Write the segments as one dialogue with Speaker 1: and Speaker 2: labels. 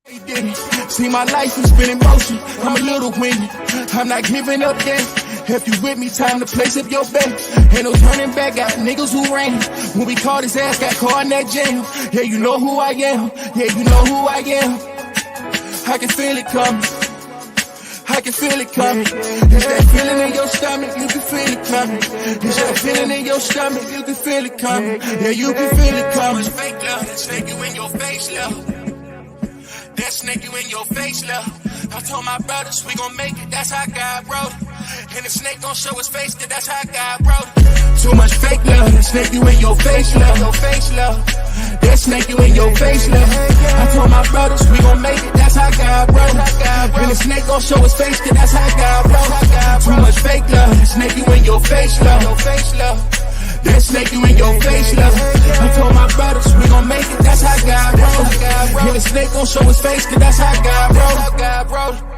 Speaker 1: See, my life has been in motion. I'm a little windy. I'm not giving up yet. If you with me, time to place up your bet. Ain't no turning back, got niggas who ran. When we caught his ass, got caught in that jam. Yeah, you know who I am. Yeah, you know who I am. I can feel it coming. I can feel it coming. It's that feeling in your stomach, you can feel it coming. It's that feeling in your stomach, you can feel it coming. Yeah, you can feel it coming. Fake love, that snake you in your face, love. That snake you in your face, love. I told my brothers we gon' make it, that's how God wrote it. And the snake gon' show his face, cause that's how God wrote it. Too much fake love, that snake you in your face, love. Your face, love. That snake you in your face, love. I told my brothers we gon' make it, that's how God wrote it. And the snake gon' show his face, cause that's how God wrote it. Too much fake love, that snake you in your face, love. Your face, love. That snake you in your face, love. I told my brothers we gon' make it, that's how God wrote it. And the snake gon' show his face, cause that's how God wrote it.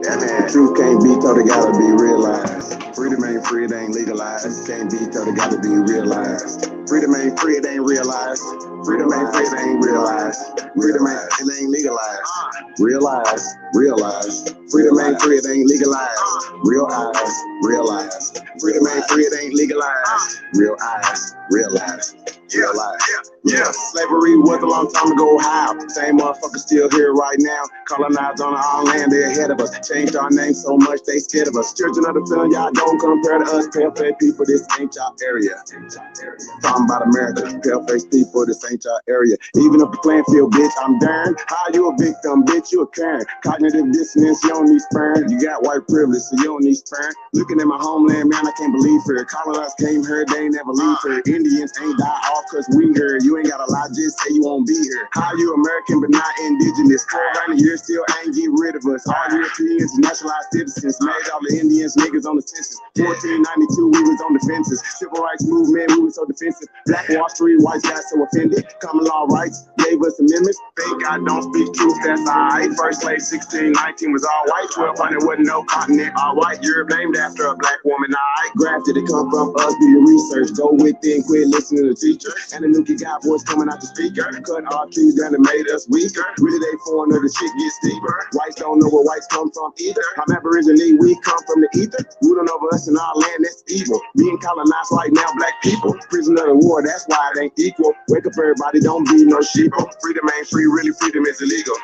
Speaker 2: Yeah, man. Truth can't be told, it gotta be realized. Freedom ain't free, it ain't legalized. Can't be told, it gotta be realized. Freedom ain't free, it ain't realized. Freedom ain't free, it ain't realized. Freedom ain't, it ain't legalized. Realize, realize. Freedom ain't free, it ain't legalized. Realize, realize. Freedom ain't free, it ain't legalized. Realize, realize. Realize. Yeah, slavery was a long time ago. How? Same motherfuckers still here right now. Colonized on our land, they're ahead of us. Changed our name so much, they scared of us. Children of the film, y'all don't compare to us. Pale-faced people, this ain't y'all area. Talking about America, pale-faced people, this ain't y'all area. Even if the playing field, bitch, I'm darn. How you a victim, bitch, you a Karen. Cognitive dissonance, you don't need sperm. You got white privilege, so you don't need sperm. Looking at my homeland, man, I can't believe her. Colonized came here, they ain't never leave her. Indians ain't die off cause we here. You ain't gotta lie, just say you won't be here. How you American but not indigenous? 400 years still ain't get rid of us. All Europeans, nationalized citizens, made all the Indians niggas on the census. 1492, we was on the fences. Civil rights movement, we was so defensive. Black Wall Street, whites got so offended. Common law rights gave us amendments. Thank God don't speak truth, that's alright. First slave 1619 was all white. 1200 wasn't no continent, all white. Europe named after a black woman, alright. Grafted, it come from us, do your research. Go within, quit listening to the teacher. And the new kid got voice coming out the speaker. Cut our trees down and made us weaker. Really they foreigner, the shit gets steeper. Whites don't know where whites come from either. I'm Aborigine, we come from the ether. Ruling over us in our land, that's evil. Being colonized right now, black people. Prisoner of war, that's why it ain't equal. Wake up everybody, don't be no sheeple. Freedom ain't free, really freedom is illegal.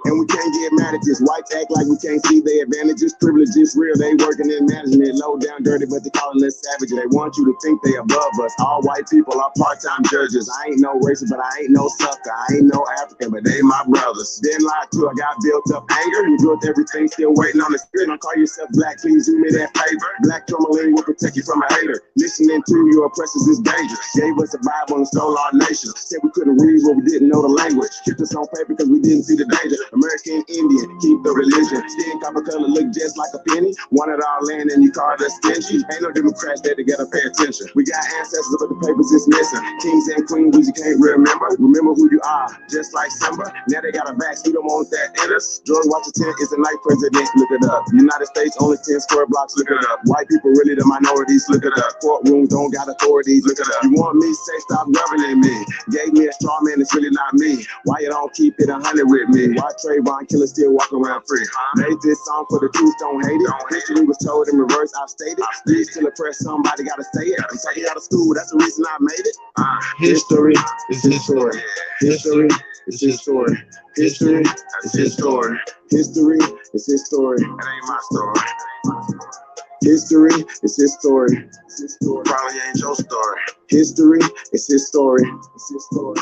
Speaker 2: And we can't get mad at this. Whites act like we can't see their advantages. Privilege is real, they working in management. Low down dirty, but they calling us savage. They want you to think they above us. All white people are part-time judges. I ain't no racist, but I ain't no sucker. I ain't no African, but they my brothers. Then lied to, I got built up anger. You built everything, still waiting on the spirit. Don't call yourself black, please do me that favor. Black tourmaline will protect you from a hater. Listening to your oppressors is dangerous. Gave us a Bible and stole our nation. Said we couldn't read what we didn't know the language. Kept us on paper because we didn't see the danger. American Indian, keep the religion. Skin copper color look just like a penny. Wanted our land and you called us stingy. Ain't no Democrats there to get pay attention. We got ancestors, but the papers is missing. Kings and queens, we can't remember. Remember who you are, just like Simba. Now they got a vax, we don't want that in us. George Washington is the ninth president, look it up. United States only 10 square blocks, look it up. White people really the minorities, look it up. Courtrooms don't got authorities, look it up. You want me, say stop governing me. Gave me a straw man, it's really not me. Why you don't keep it 100 with me? Why Trayvon killers still walk around free? Made this song for the truth, don't hate it. History was told in reverse, I've stated. Please till oppress somebody, gotta say it. I'm taking out of school, that's the reason I made it. History is his story. History is his story. History is his story. History is his story. That ain't my story. History is his story. Probably ain't your story. History is his story. It's his story.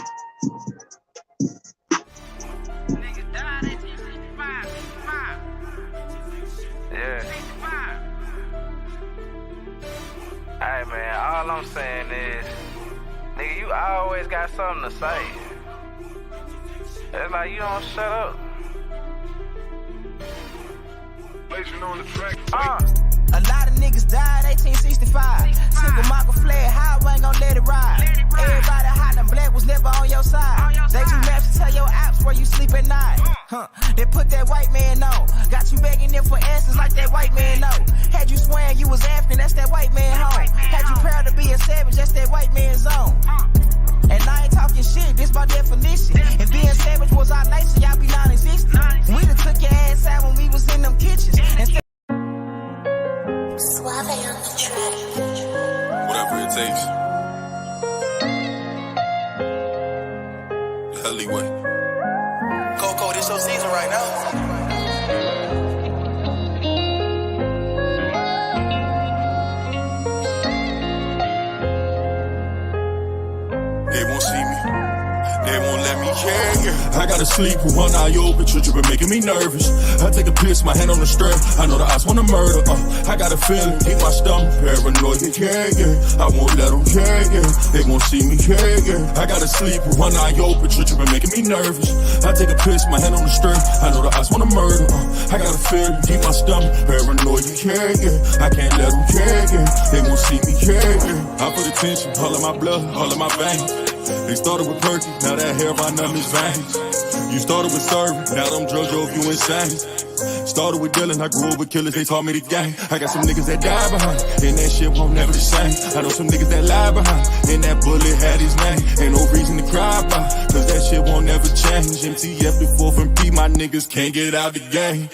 Speaker 3: Yeah. Hey man, all I'm saying is, nigga, you always got something to say. It's like you don't shut up.
Speaker 4: On the track.
Speaker 5: A lot of niggas died 1865. Single Michael fled, how I ain't gon' let it ride. Everybody hot and black was never on your side. They do maps to tell your apps where you sleep at night. They put that white man on. Got you begging them for answers like that white man know. Had you swearing you was African, that's that white man home. Had you proud to be a savage, that's that white man zone. And I ain't
Speaker 1: alleyway.
Speaker 5: Coco, this your season right now.
Speaker 1: They won't see me. They won't let me, yeah. I gotta sleep with one eye open, trippin' making me nervous. I take a piss, my hand on the strap. I know the odds wanna murder. I got a feeling, keep my stomach paranoid, yeah. I won't let them, yeah. They won't see me, yeah. I gotta sleep with one eye open, trippin' making me nervous. I take a piss, my hand on the strap. I know the odds wanna murder. I got a feeling, keep my stomach paranoid, yeah. I can't let them, yeah. They won't see me, yeah. I put attention, all of my blood, all of my veins. They started with perky, now that hair by numb is veins. You started with serving, now them drugs drove you insane. Started with dealing, I grew up with killers, they taught me the game. I got some niggas that die behind, and that shit won't never the same. I know some niggas that lie behind, and that bullet had his name. Ain't no reason to cry about, cause that shit won't never change. MTF the 4th and P, my niggas can't get out the game.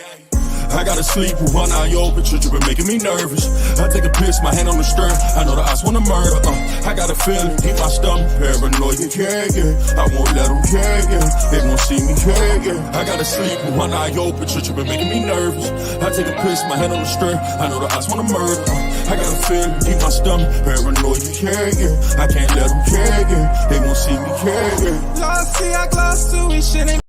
Speaker 1: I gotta sleep with one eye open, trippin' making me nervous. I take a piss, my hand on the stern. I know the odds wanna murder. I got a feeling, keep my stomach paranoid, yeah. I won't let them, yeah. They won't see me, yeah. I gotta sleep with one eye open, trippin' making me nervous. I take a piss, my hand on the stern. I know the odds wanna murder. I got a feeling, keep my stomach paranoid, yeah. I can't let them, yeah. They won't see me, yeah.
Speaker 5: Lost, see, I glossed to it, shit ain't.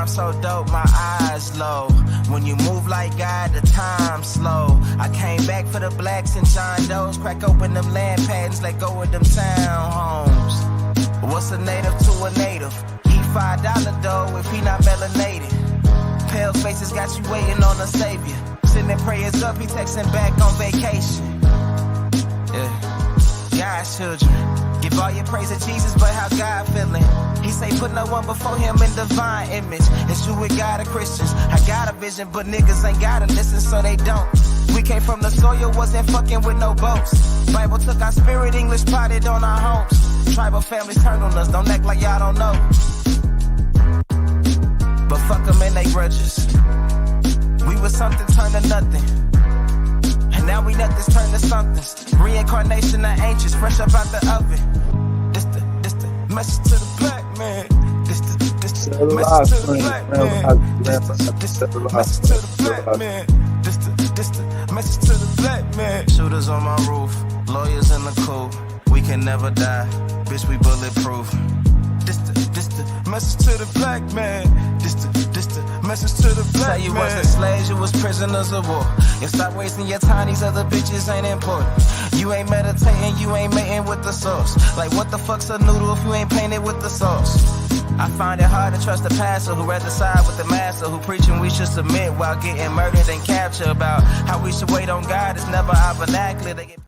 Speaker 5: So dope, my eyes low. When you move like God, the time slow. I came back for the blacks and John Doe's. Crack open them land patents, let go of them townhomes. What's a native to a native? Eat $5 dough if he not melanated. Pale faces got you waiting on a savior. Sending prayers up, he texting back on vacation. Yeah, God's children. Give all your praise to Jesus, but how God feeling? He say put no one before him in divine image. It's you with God or Christians. I got a vision, but niggas ain't gotta listen, so they don't. We came from the soil, wasn't fucking with no boats. Bible took our spirit, English plotted on our homes. Tribal families turned on us, don't act like y'all don't know. But fuck them and they grudges. We was something turned to nothing. And now we nothing's turned to something. Reincarnation of ancients, fresh up out the oven. This the message to the black man. This the message to the black man. This the message to the black man. This the message to the black man. Shooters on my roof, lawyers in the coop. We can never die, bitch, we bulletproof. This the message to the black man. This the message to the black man. Say you wasn't slaves, you was prisoners of war. You stop wasting your time, these other bitches ain't important. You ain't meditating, you ain't mating with the sauce. Like what the fuck's a noodle if you ain't painted with the sauce? I find it hard to trust the pastor who rather side with the master, who preaching we should submit while getting murdered and captured. About how we should wait on God is never our vernacular. They get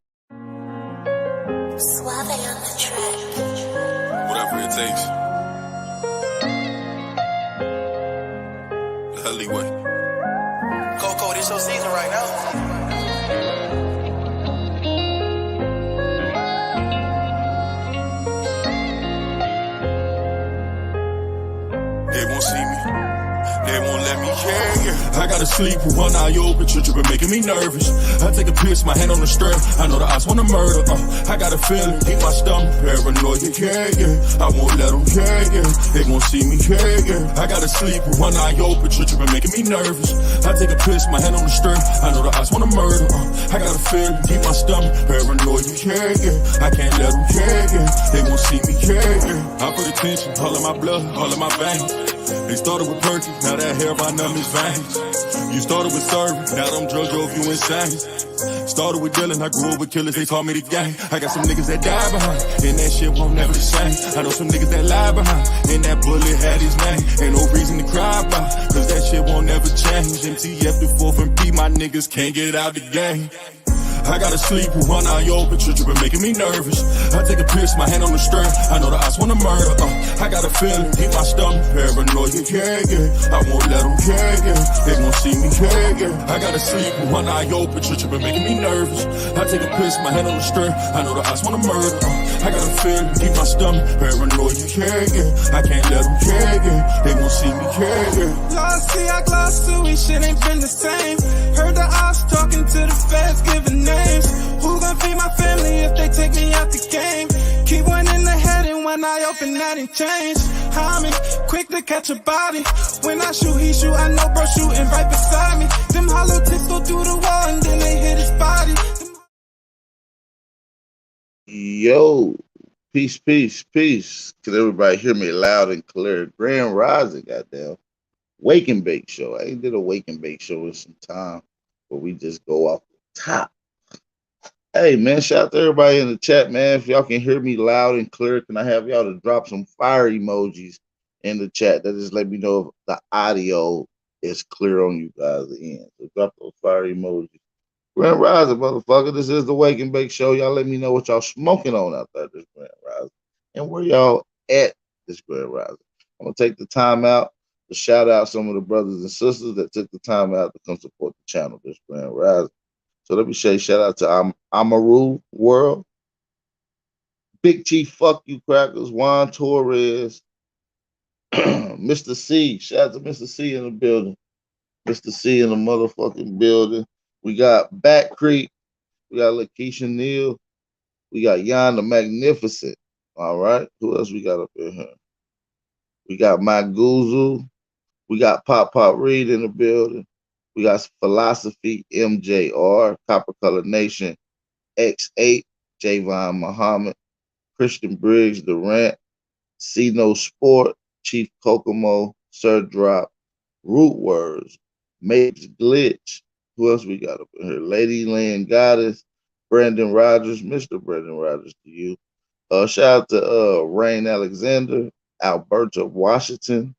Speaker 6: Suave on the track.
Speaker 1: Whatever it takes. The alleyway.
Speaker 5: Coco, this your season right now.
Speaker 1: They won't see me. They won't let me, yeah. I gotta sleep with one eye open, trippin' making me nervous. I take a piss, my hand on the strap. I know the odds wanna murder. I got a feeling, keep my stomach paranoid, yeah. I won't let them, yeah. They won't see me, yeah. I gotta sleep with one eye open, trippin' making me nervous. I take a piss, my hand on the strap. I know the odds wanna murder. I got a feeling, keep my stomach paranoid, yeah. I can't let them, yeah. They won't see me, yeah. I put attention, all of my blood, all of my veins. They started with perky, now that hair by numb is veins. You started with serving, now them drugs drove you insane. Started with dealing, I grew up with killers, they taught me the game. I got some niggas that die behind, and that shit won't never the same. I know some niggas that lie behind, and that bullet had his name. Ain't no reason to cry about, cause that shit won't never change. MTF the 4th and P, my niggas can't get out the game. I gotta sleep with one eye open, trippin' making me nervous. I take a piss, my hand on the stern. I know the odds wanna murder. I got a feeling, keep my stomach paranoid, yeah. I won't let them, yeah. They won't gon' see me care, yeah. I gotta sleep with one eye open, church been making me nervous. I take a piss, my head on the strip. I know the eyes wanna murder. I gotta feel, keep my stomach paranoid, you care, yeah. I can't let them care, yeah. They gon' see me care, yeah.
Speaker 7: Lost see, I glossed to we shit ain't been the same. Heard the ops talking to the feds, giving names. Who gon' feed my family if they take me out the game? Keep one in the head and one eye open, that ain't change. I'm quick to catch a body. When I shoot, he shoot, I know bro shooting right beside me. Them hollow tips go through the wall and then they hit his body.
Speaker 8: Yo, peace, peace, peace. Can everybody hear me loud and clear? Grand Rising, goddamn. Wake and Bake Show. I ain't did a Wake and Bake Show in some time where we just go off the top. Hey, man, shout out to everybody in the chat, man. If y'all can hear me loud and clear, can I have y'all to drop some fire emojis in the chat? That just let me know if the audio is clear on you guys' end. So drop those fire emojis. Grand Rising, motherfucker. This is the Wake and Bake Show. Y'all let me know what y'all smoking on out there this Grand Rising and where y'all at this Grand Rising. I'm going to take the time out to shout out some of the brothers and sisters that took the time out to come support the channel this Grand Rising. So let me say shout out to Amaru World, Big Chief Fuck You Crackers, Juan Torres, Mr. C. Shout out to Mr. C in the building. Mr. C in the motherfucking building. We got Back Creek. We got Lakeisha Neal. We got Yon the Magnificent. All right. Who else we got up in here? We got Mike Guzu. We got Pop Reed in the building. We got Philosophy MJR, Copper Color Nation, ST8, Javon Muhammad, Christian Briggs Durant, See No Sport, Chief Kokomo, Sir Drop, Root Words, Mapes Glitch. Who else we got up in here? Lady Land Goddess, Brandon Rogers, Mr. Brandon Rogers to you. Shout out to Rain Alexander, Alberta Washington,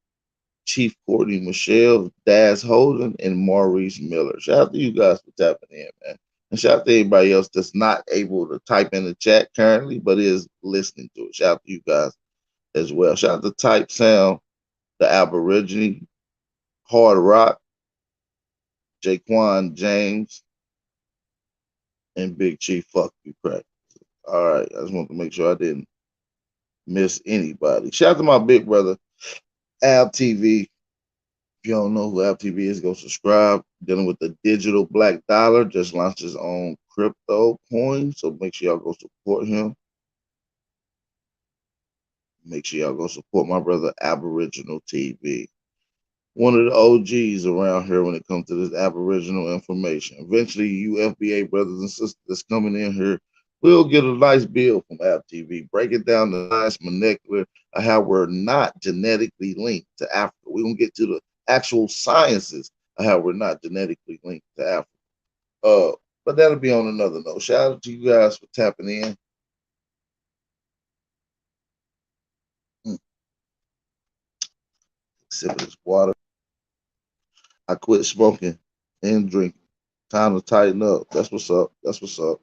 Speaker 8: Chief Courtney Michelle, Daz Holden, and Maurice Miller. Shout out to you guys for tapping in, man. And shout out to everybody else that's not able to type in the chat currently, but is listening to it. Shout out to you guys as well. Shout out to Type Sound, the Aborigine, Hard Rock, Jaquan James, and Big Chief Fuck You Crack. All right, I just want to make sure I didn't miss anybody. Shout out to my big brother, Ab TV. If you don't know who Ab TV is, go subscribe. Dealing with the digital black dollar, just launched his own crypto coin, so make sure y'all go support him. Make sure y'all go support my brother Aboriginal TV. One of the OGs around here when it comes to this Aboriginal information. Eventually, you FBA brothers and sisters that's coming in here will get a nice bill from Ab TV. Break it down to nice molecular of how we're not genetically linked to Africa. We're going to get to the actual sciences of how we're not genetically linked to Africa. But that'll be on another note. Shout out to you guys for tapping in. Sip of this water. I quit smoking and drinking. Time to tighten up. That's what's up. That's what's up.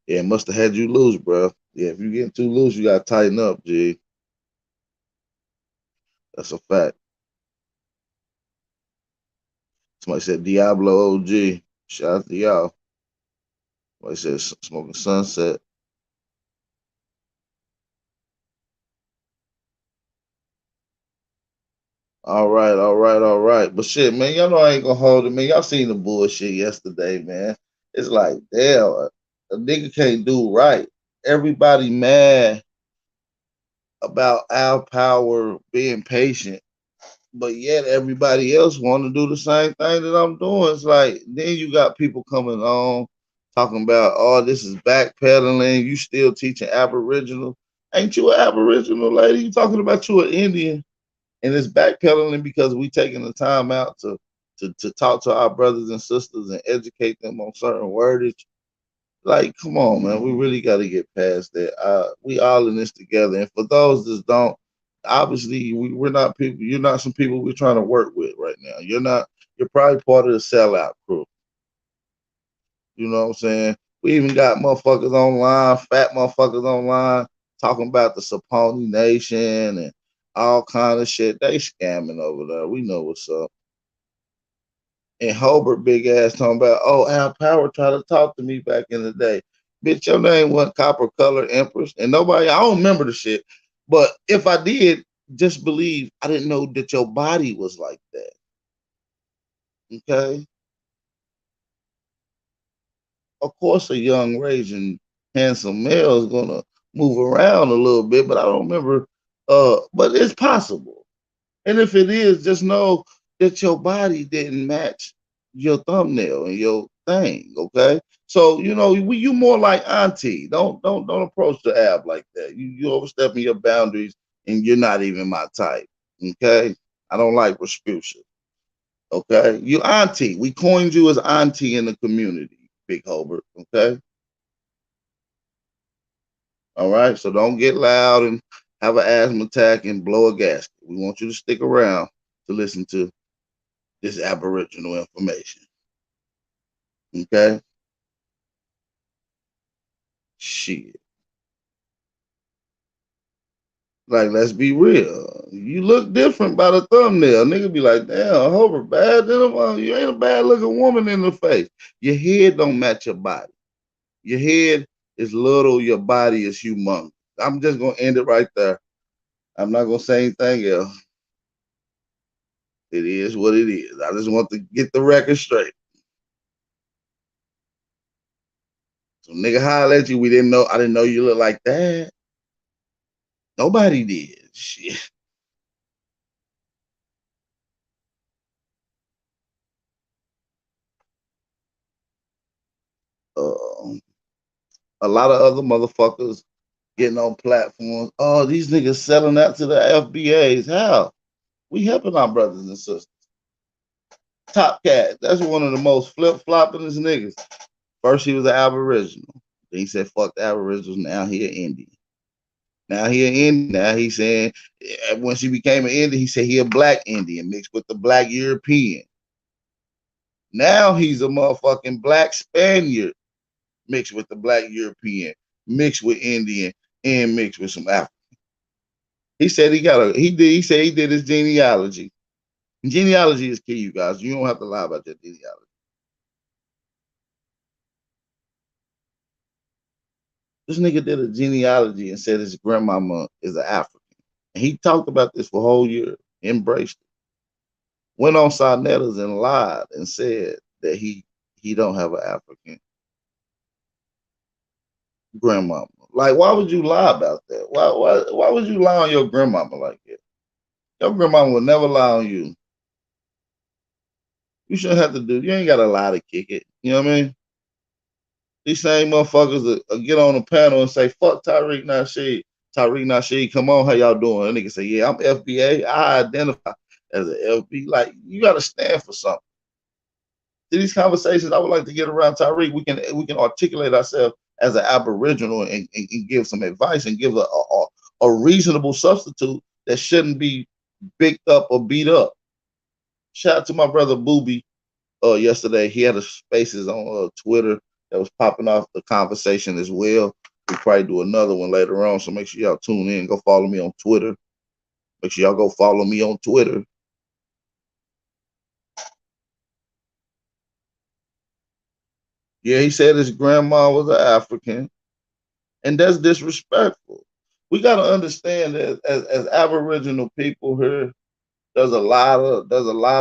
Speaker 8: Yeah, it must have had you loose, bro. Yeah, if you're getting too loose, you got to tighten up, G. That's a fact. Somebody said Diablo OG. Shout out to y'all. Somebody said Smoking Sunset. All right, all right, all right. But shit, man, y'all know I ain't gonna hold it, man. Y'all seen the bullshit yesterday, man. It's like, damn, a nigga can't do right. Everybody mad about our power being patient, but yet everybody else want to do the same thing that I'm doing. It's like, then you got people coming on talking about, oh, this is backpedaling. You still teaching Aboriginal. Ain't you an Aboriginal lady? You talking about you an Indian. And it's backpedaling because we taking the time out to talk to our brothers and sisters and educate them on certain wordage. Like, come on, man. We really got to get past that. We all in this together. And for those that don't, obviously, we're not people. You're not some people we're trying to work with right now. You're probably part of the sellout crew. You know what I'm saying? We even got motherfuckers online, fat motherfuckers online, talking about the Saponi Nation and all kind of shit. They scamming over there. We know what's up. And Hobart big ass talking about, oh, Al Power tried to talk to me back in the day. Bitch, your name wasn't Copper Color Empress. And nobody, I don't remember the shit. But if I did, just believe I didn't know that your body was like that. Okay? Of course, a young, raging, handsome male is gonna move around a little bit, but I don't remember. But it's possible. And if it is, just know that your body didn't match your thumbnail and your thing. Okay, so you more like auntie. Don't approach the app like that. You overstepping your boundaries, and you're not even my type. Okay, I don't like Respucia. Okay, you auntie. We coined you as auntie in the community, Big Hobart. Okay, all right. So don't get loud and have an asthma attack and blow a gasket. We want you to stick around to listen to this Aboriginal information. Okay? Shit. Like, let's be real. You look different by the thumbnail. Nigga be like, damn, I hope her bad. You ain't a bad looking woman in the face. Your head don't match your body. Your head is little, your body is humongous. I'm just gonna end it right there. I'm not gonna say anything else. It is what it is. I just want to get the record straight. So nigga holler at you. I didn't know you look like that. Nobody did. Shit. Uh, a lot of other motherfuckers getting on platforms. Oh, these niggas selling out to the FBAs. How? We helping our brothers and sisters. Top Cat, that's one of the most flip floppingest niggas. First he was an Aboriginal. Then he said fuck the Aboriginals. Now he an Indian. Now he an Indian. Now he saying once he became an Indian, he said he a black Indian mixed with the black European. Now he's a motherfucking black Spaniard mixed with the black European, mixed with Indian, and mixed with some African. He said he said he did his genealogy. Genealogy is key, you guys. You don't have to lie about your genealogy. This nigga did a genealogy and said his grandmama is an African. And he talked about this for a whole year, embraced it. Went on Sarnetta's and lied and said that he don't have an African grandmama. Like, why would you lie about that? Why would you lie on your grandmama like that? Your grandmama would never lie on you. You shouldn't have to do. You ain't got to lie to kick it. You know what I mean? These same motherfuckers that get on the panel and say, fuck Tariq Nasheed. Tariq Nasheed, come on, how y'all doing? And nigga say, yeah, I'm FBA. I identify as an FB. Like, you got to stand for something. To these conversations, I would like to get around Tariq. We can articulate ourselves as an Aboriginal and give some advice and give a reasonable substitute that shouldn't be bigged up or beat up. Shout out to my brother Booby. Yesterday he had a spaces on Twitter that was popping off the conversation as well. We'll probably do another one later on, so make sure y'all tune in. Go follow me on Twitter. Make sure y'all go follow me on Twitter. Yeah, he said his grandma was an African, and that's disrespectful. We got to understand that as Aboriginal people here, there's a lot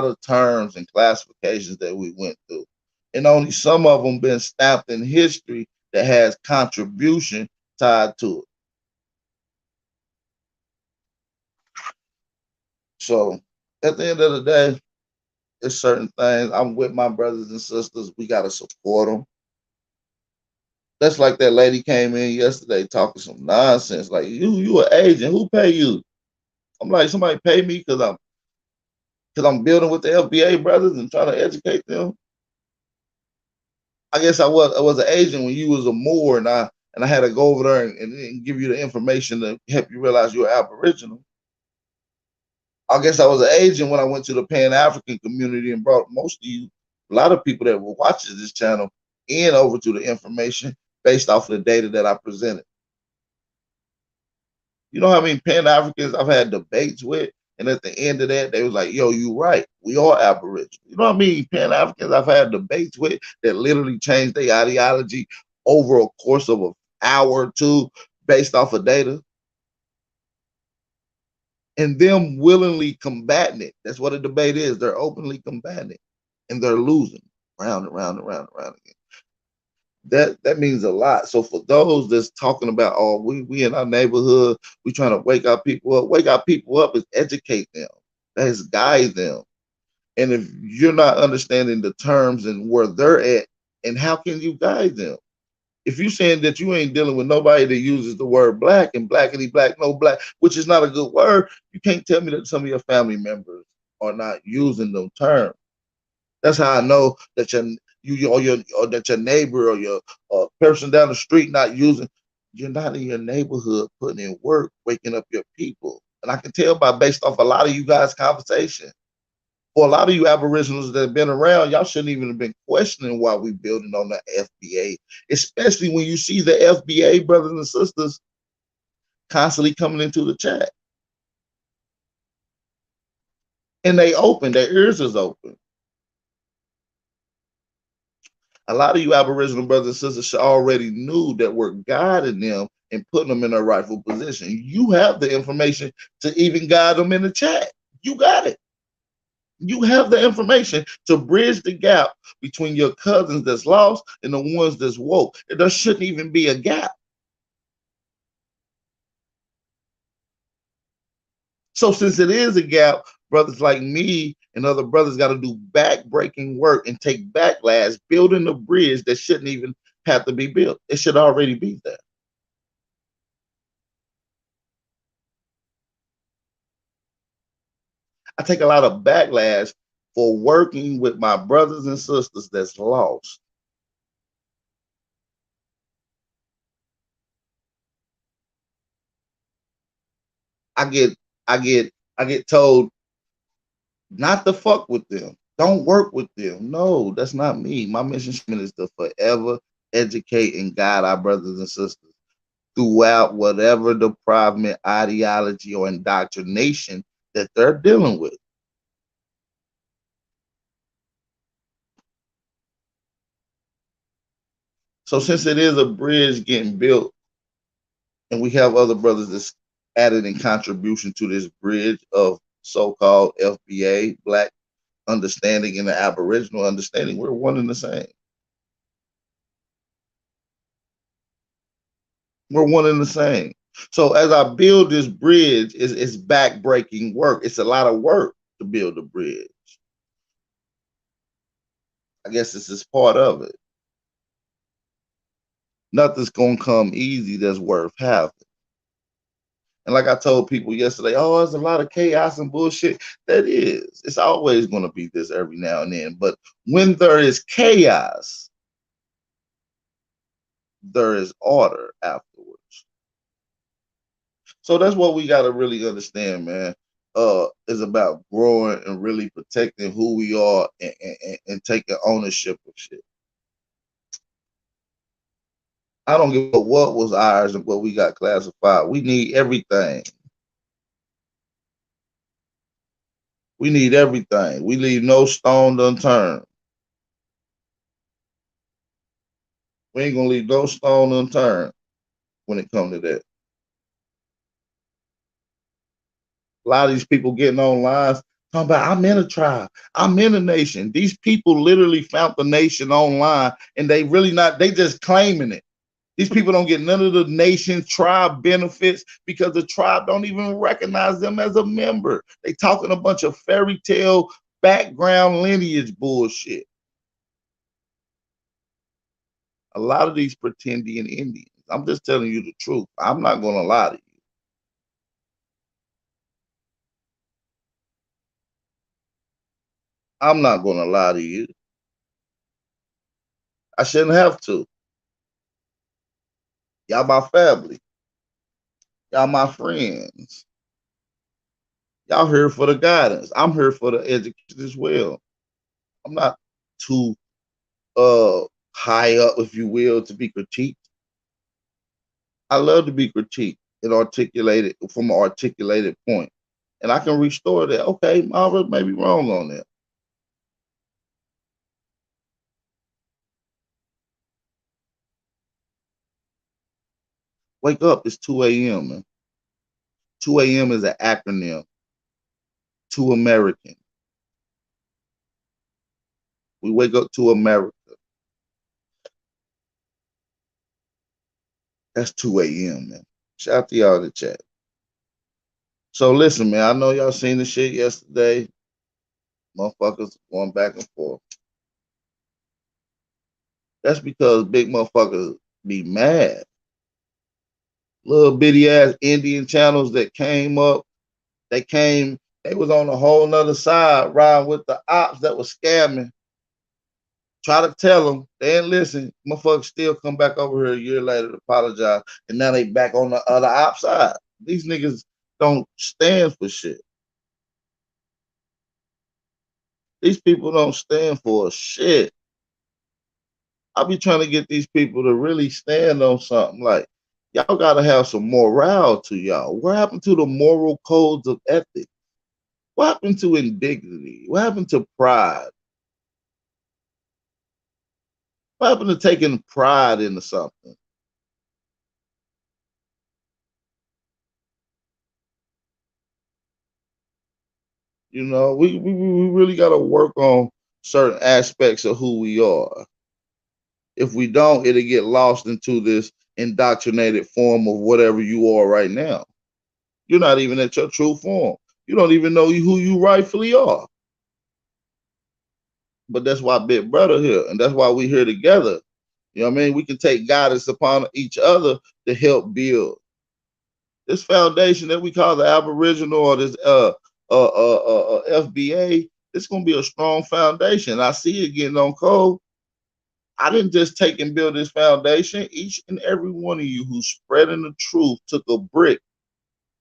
Speaker 8: of terms and classifications that we went through, and only some of them been stamped in history that has contribution tied to it. So at the end of the day, there's certain things. I'm with my brothers and sisters. We gotta support them. That's like that lady came in yesterday talking some nonsense. Like you an agent? Who pay you? I'm like, somebody pay me because I'm building with the FBA brothers and trying to educate them. I guess I was an agent when you was a Moor, and I had to go over there and give you the information to help you realize you're Aboriginal. I guess I was an agent when I went to the Pan African community and brought most of you, a lot of people that were watching this channel, in over to the information based off of the data that I presented. You know how many Pan Africans I've had debates with And at the end of that, they was like, yo, you right. We are Aboriginal. You know what I mean? Pan Africans I've had debates with that literally changed their ideology over a course of an hour or two based off of data and them willingly combating it. That's what a debate is. They're openly combating it and they're losing round and round and round and round again. That means a lot. So for those that's talking about, oh, we in our neighborhood, we trying to wake our people up is educate them. That is guide them. And if you're not understanding the terms and where they're at, and how can you guide them? If you're saying that you ain't dealing with nobody that uses the word black and blackity black, no black, which is not a good word, you can't tell me that some of your family members are not using them terms. That's how I know that or that your neighbor or your person down the street not using. You're not in your neighborhood putting in work, waking up your people. And I can tell by based off a lot of you guys' conversation. For a lot of you Aboriginals that have been around, y'all shouldn't even have been questioning why we building on the FBA, especially when you see the FBA brothers and sisters constantly coming into the chat. And they open, their ears is open. A lot of you Aboriginal brothers and sisters already knew that we're guiding them and putting them in a rightful position. You have the information to even guide them in the chat. You got it. You have the information to bridge the gap between your cousins that's lost and the ones that's woke. There shouldn't even be a gap. So since it is a gap, brothers like me and other brothers got to do back-breaking work and take backlash, building a bridge that shouldn't even have to be built. It should already be there. I take a lot of backlash for working with my brothers and sisters that's lost. I get told not to fuck with them. Don't work with them. No, that's not me. My mission is to forever educate and guide our brothers and sisters throughout whatever deprivement, ideology, or indoctrination that they're dealing with. So since it is a bridge getting built, and we have other brothers that's added in contribution to this bridge of so-called FBA, Black understanding and the Aboriginal understanding, we're one and the same. We're one and the same. So as I build this bridge, it's back-breaking work. It's a lot of work to build a bridge. I guess this is part of it. Nothing's gonna come easy that's worth having. And like I told people yesterday, oh, there's a lot of chaos and bullshit. That is. It's always going to be this every now and then. But when there is chaos, there is order afterwards. So that's what we got to really understand, man. Is about growing and really protecting who we are and taking ownership of shit. I don't give a what was ours and what we got classified. We need everything. We need everything. We leave no stone unturned. We ain't gonna leave no stone unturned when it comes to that. A lot of these people getting online talking about I'm in a tribe, I'm in a nation. These people literally found the nation online and they really not, they just claiming it. These people don't get none of the nation's tribe benefits because the tribe don't even recognize them as a member. They talking a bunch of fairy tale background lineage bullshit. A lot of these pretending Indians. I'm just telling you the truth. I'm not going to lie to you. I'm not going to lie to you. I shouldn't have to. Y'all my family. Y'all my friends. Y'all here for the guidance. I'm here for the education as well. I'm not too high up, if you will, to be critiqued. I love to be critiqued and articulated from an articulated point. and I can restore that. Okay, Marva may be wrong on that. Wake up, it's 2 a.m., man. 2 a.m. is an acronym. To American. We wake up to America. That's 2 a.m., man. Shout out to y'all in the chat. So listen, man, I know y'all seen the shit yesterday. Motherfuckers going back and forth. That's because big motherfuckers be mad. Little bitty ass Indian channels that came up, they was on a whole nother side riding with the ops that was scamming. Try to tell them, they didn't listen. Motherfuckers still come back over here a year later to apologize, and now they back on the other op side. These niggas don't stand for shit. These people don't stand for shit. I be trying to get these people to really stand on something. Like, y'all gotta have some morale to y'all. What happened to the moral codes of ethics? What happened to indignity? What happened to pride? What happened to taking pride into something? You know, we really gotta work on certain aspects of who we are. If we don't, it'll get lost into this indoctrinated form of whatever you are right now. You're not even at your true form. You don't even know who you rightfully are. But that's why Big Brother here, and that's why we here together. You know what I mean? We can take guidance upon each other to help build this foundation that we call the Aboriginal or this FBA. It's gonna be a strong foundation. I see it getting on cold. I didn't just take and build this foundation. Each and every one of you who's spreading the truth took a brick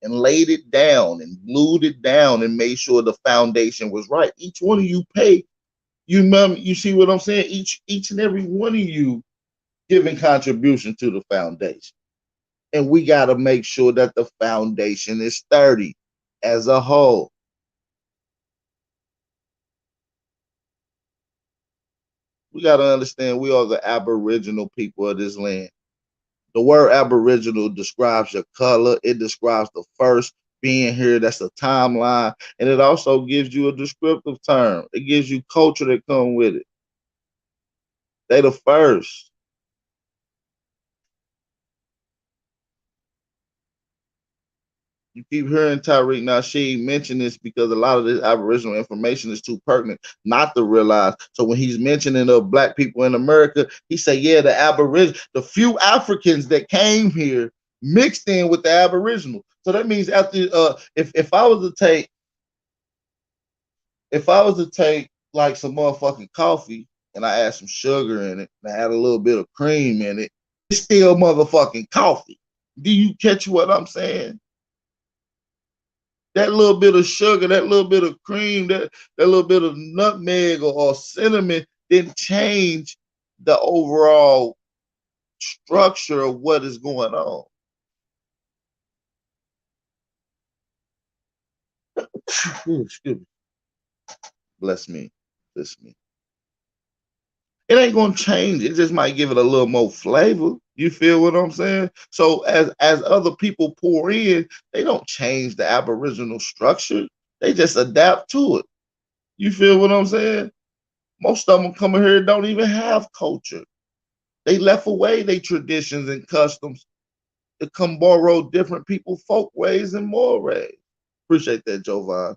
Speaker 8: and laid it down and glued it down and made sure the foundation was right. Each one of you pay. You see what I'm saying? Each and every one of you giving contribution to the foundation. And we got to make sure that the foundation is sturdy as a whole. We got to understand we are the Aboriginal people of this land. The word Aboriginal describes your color. It describes the first being here. That's a timeline. And it also gives you a descriptive term. It gives you culture that come with it. They the first. You keep hearing Tyreek Nasheed mention this because a lot of this Aboriginal information is too pertinent not to realize. So when he's mentioning of black people in America, he say, yeah, the Aboriginal, the few Africans that came here mixed in with the Aboriginal. So that means after if I was to take like some motherfucking coffee and I add some sugar in it and I add a little bit of cream in it, it's still motherfucking coffee. Do you catch what I'm saying? That little bit of sugar, that little bit of cream, that little bit of nutmeg or cinnamon didn't change the overall structure of what is going on. Excuse me. Bless me. Bless me. It ain't gonna change. It just might give it a little more flavor. You feel what I'm saying? So as other people pour in, they don't change the Aboriginal structure. They just adapt to it. You feel what I'm saying? Most of them coming here don't even have culture. They left away their traditions and customs to come borrow different people folk ways and mores. Appreciate that, Jovan.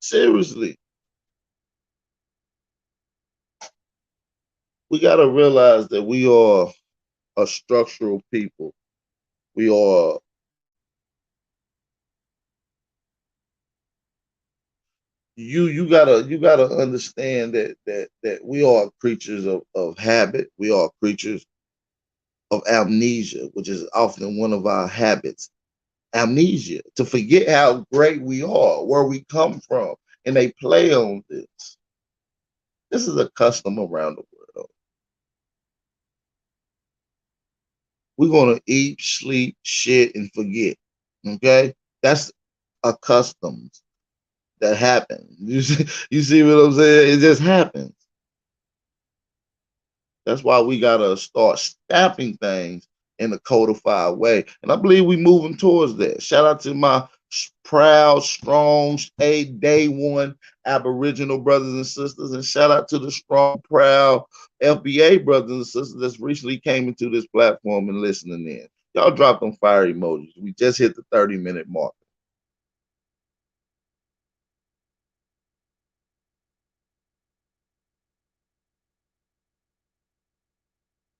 Speaker 8: Seriously. We got to realize that we are a structural people. We are you gotta understand that we are creatures of habit. We are creatures of amnesia, which is often one of our habits. Amnesia, to forget how great we are, where we come from, and they play on this. This is a custom around the world. We're gonna eat, sleep, shit, and forget. Okay, that's a customs that happen. You see what I'm saying? It just happens. That's why we gotta start stamping things in a codified way, and I believe we moving towards that. Shout out to my proud, strong, day one Aboriginal brothers and sisters, and shout out to the strong, proud FBA brothers and sisters that's recently came into this platform and listening in. Y'all drop them fire emojis. We just hit the 30-minute mark.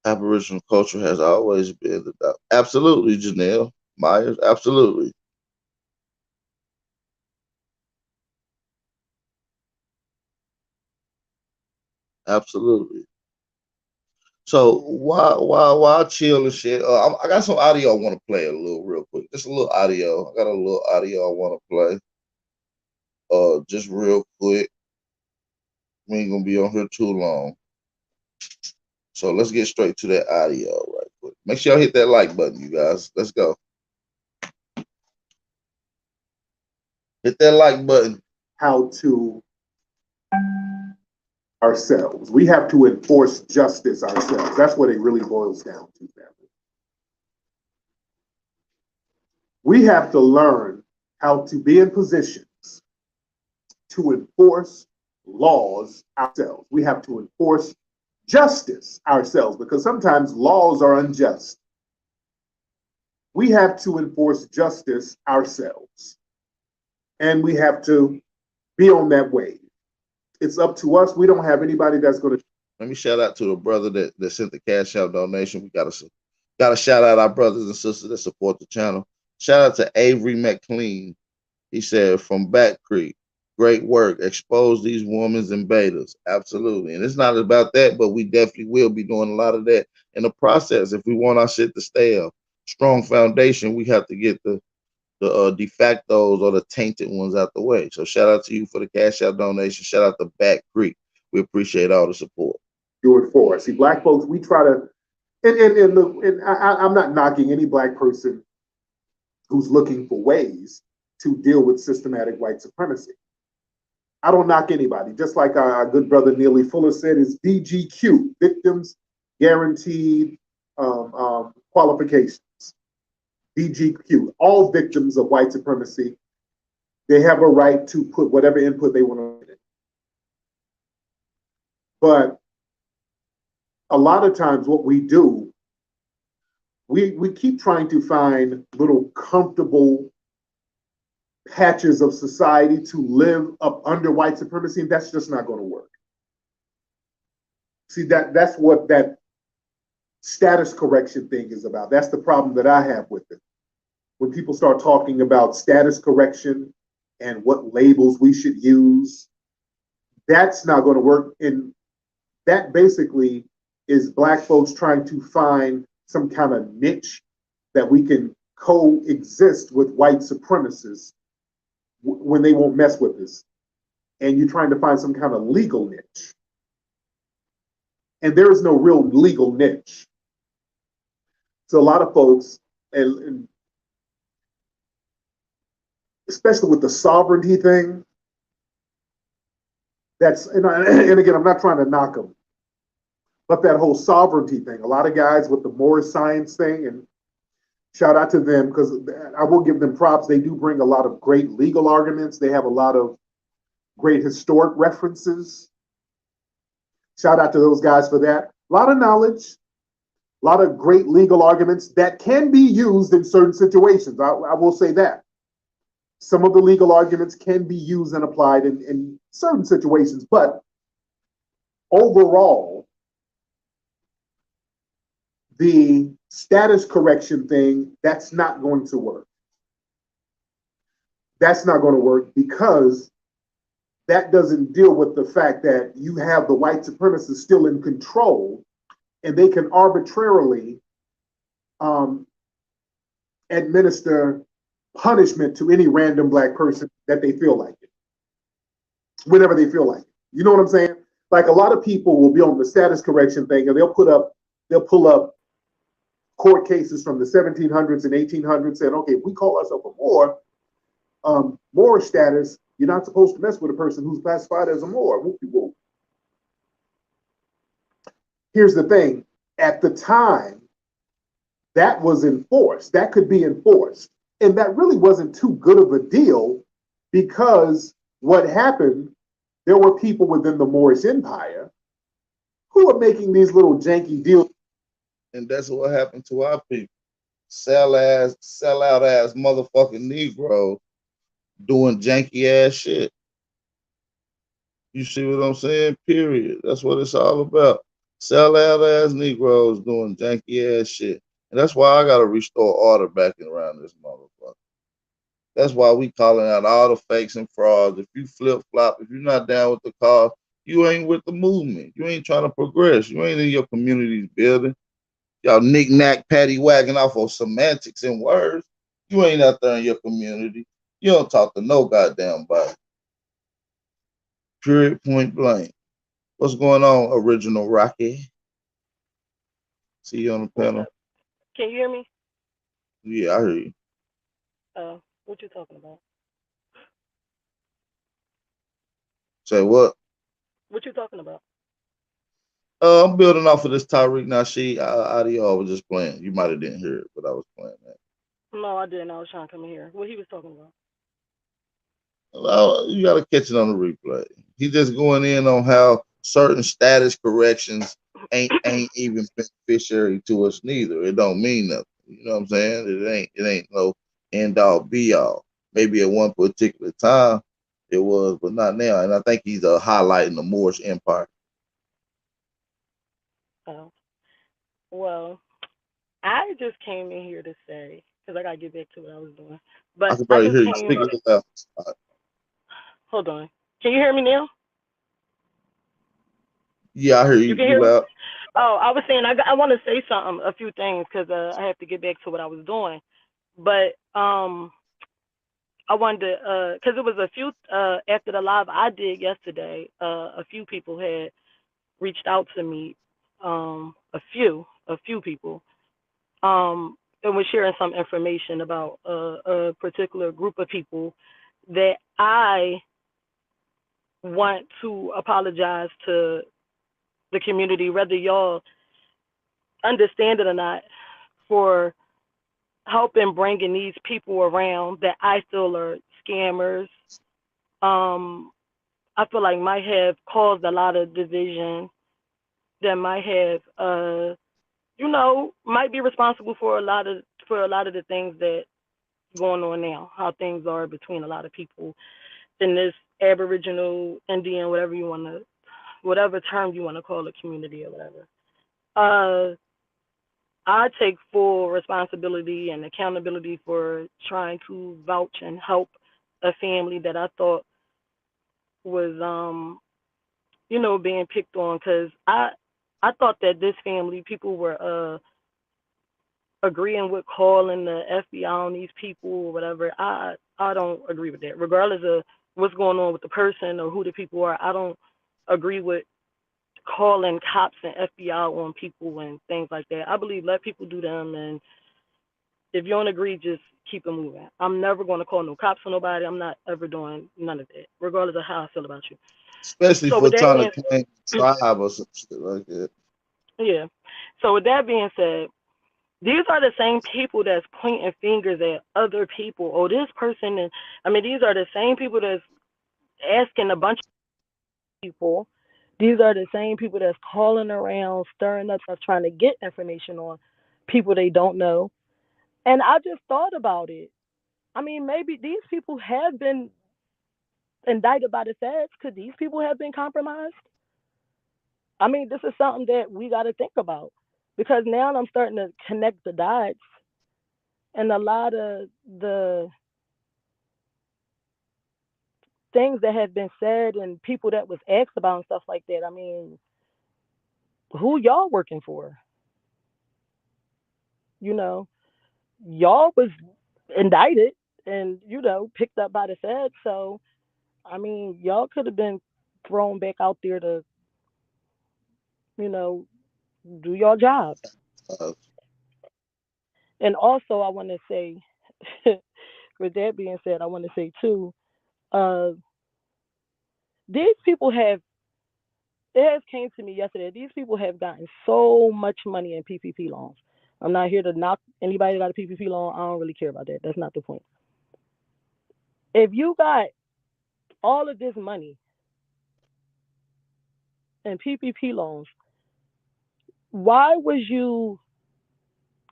Speaker 8: Aboriginal culture has always been the absolutely, Janelle Myers, absolutely. Absolutely. So while chill and shit, I got some audio I want to play a little real quick. Just a little audio. I got a little audio I want to play. Just real quick. We ain't gonna be on here too long. So let's get straight to that audio right quick. Make sure y'all hit that like button, you guys. Let's go. Hit that like button.
Speaker 9: How to ourselves. We have to enforce justice ourselves. That's what it really boils down to, family. We have to learn how to be in positions to enforce laws ourselves. We have to enforce justice ourselves because sometimes laws are unjust. We have to enforce justice ourselves. And we have to be on that wave. It's up to us. We don't have anybody that's going to.
Speaker 8: Let me shout out to the brother that sent the cash out donation. We gotta shout out our brothers and sisters that support the channel. Shout out to Avery McLean. He said from Back Creek, great work. Expose these women's invaders. Absolutely. And it's not about that, but we definitely will be doing a lot of that in the process. If we want our shit to stay a strong foundation, we have to get the de factos or the tainted ones out the way. So shout out to you for the cash out donation. Shout out to Back Creek. We appreciate all the support.
Speaker 9: Do it for us. See, black folks, we try to, I'm not knocking any black person who's looking for ways to deal with systematic white supremacy. I don't knock anybody. Just like our good brother Neely Fuller said, is VGQ, Victims Guaranteed Qualifications. VGQ, all victims of white supremacy, they have a right to put whatever input they want to put in. But a lot of times what we do, we keep trying to find little comfortable patches of society to live up under white supremacy, and that's just not going to work. See, that's what that status correction thing is about. That's the problem that I have with it. When people start talking about status correction and what labels we should use, that's not going to work. And that basically is black folks trying to find some kind of niche that we can coexist with white supremacists when they won't mess with us. And you're trying to find some kind of legal niche. And there is no real legal niche. So a lot of folks, and especially with the sovereignty thing, and again, I'm not trying to knock them, but that whole sovereignty thing, a lot of guys with the more science thing, and shout out to them because I will give them props. They do bring a lot of great legal arguments. They have a lot of great historic references. Shout out to those guys for that. A lot of knowledge, a lot of great legal arguments that can be used in certain situations. I will say that. Some of the legal arguments can be used and applied in certain situations, but overall, the status correction thing, that's not going to work. That's not going to work because that doesn't deal with the fact that you have the white supremacists still in control and they can arbitrarily administer punishment to any random black person that they feel like it, whenever they feel like it. You know what I'm saying? Like a lot of people will be on the status correction thing and they'll pull up court cases from the 1700s and 1800s saying, okay, if we call ourselves a Moor, Moorish status, you're not supposed to mess with a person who's classified as a Moor. Whoop-de-whoop. Here's the thing. At the time, that was enforced. That could be enforced. And that really wasn't too good of a deal because what happened, there were people within the Moorish Empire who were making these little janky deals.
Speaker 8: And that's what happened to our people. Sell out ass motherfucking Negro doing janky ass shit. You see what I'm saying? Period. That's what it's all about. Sell out ass Negroes doing janky ass shit. And that's why I gotta restore order back around this motherfucker. That's why we calling out all the fakes and frauds. If you flip flop, if you're not down with the cause, you ain't with the movement. You ain't trying to progress. You ain't in your community's building. Y'all knick-knack, patty wagging off of semantics and words. You ain't out there in your community. You don't talk to no goddamn body. Period, point blank. What's going on, original Rocky? See you on the
Speaker 10: What's
Speaker 8: panel.
Speaker 10: up? Can you hear me?
Speaker 8: Yeah, I hear you.
Speaker 10: What you talking about?
Speaker 8: Say what?
Speaker 10: What you talking about?
Speaker 8: I'm building off of this Tyreek Nasheed audio. I was just playing. You might have didn't hear it, but I was playing that.
Speaker 10: No, I didn't. I was trying to come in here. What he was talking about?
Speaker 8: Well, you gotta catch it on the replay. He just going in on how certain status corrections ain't even beneficiary to us neither. It don't mean nothing. You know what I'm saying? It ain't no end all be all. Maybe at one particular time it was, but not now. And I think he's highlighting the Moorish Empire.
Speaker 10: Oh, well, I just came in here to say because I gotta get back to what I was doing.
Speaker 8: I
Speaker 10: But
Speaker 8: can
Speaker 10: I
Speaker 8: barely
Speaker 10: just
Speaker 8: hear you.
Speaker 10: came.
Speaker 8: Speak a little loud.
Speaker 10: Hold on. Can you hear me now?
Speaker 8: Yeah, I hear
Speaker 10: You
Speaker 8: you.
Speaker 10: can
Speaker 8: You
Speaker 10: hear me?
Speaker 8: loud.
Speaker 10: Oh, I was saying I want to say something, a few things, because I have to get back to what I was doing. But I wanted to, because it was a few after the live I did yesterday. A few people had reached out to me, a few people, and was sharing some information about a particular group of people that I want to apologize to the community, whether y'all understand it or not, for helping bringing these people around that I feel are scammers. Um, I feel like might have caused a lot of division. That might have, might be responsible for a lot of the things that going on now. How things are between a lot of people in this Aboriginal, Indian, whatever term you want to call it, community or whatever. Uh, I take full responsibility and accountability for trying to vouch and help a family that I thought was, being picked on, because I thought that this family people were agreeing with calling the FBI on these people or whatever. I don't agree with that. Regardless of what's going on with the person or who the people are, I don't agree with calling cops and FBI on people and things like that. I believe let people do them, and if you don't agree, just keep it moving. I'm never going to call no cops on nobody. I'm not ever doing none of that, regardless of how I feel about you.
Speaker 8: Especially
Speaker 10: So
Speaker 8: for
Speaker 10: with that
Speaker 8: trying
Speaker 10: being,
Speaker 8: to claim tribe or some shit like that.
Speaker 10: yeah. So with that being said, these are the same people that's pointing fingers at other people. Oh, this person, and I mean, these are the same people that's asking a bunch of people. These are the same people that's calling around, stirring up stuff, trying to get information on people they don't know. And I just thought about it. I mean, maybe these people have been indicted by the feds. Could these people have been compromised? I mean, this is something that we got to think about, because now I'm starting to connect the dots, and a lot of the things that have been said and people that was asked about and stuff like that. I mean, who y'all working for? You know, y'all was indicted and picked up by the feds. So I mean, y'all could have been thrown back out there to you know do your job.
Speaker 8: Uh,
Speaker 10: And also, I want to say, with that being said, I want to say too, uh, these people have. It has came to me yesterday. These people have gotten so much money in PPP loans. I'm not here to knock anybody that got a PPP loan. I don't really care about that. That's not the point. If you got all of this money in PPP loans, why was you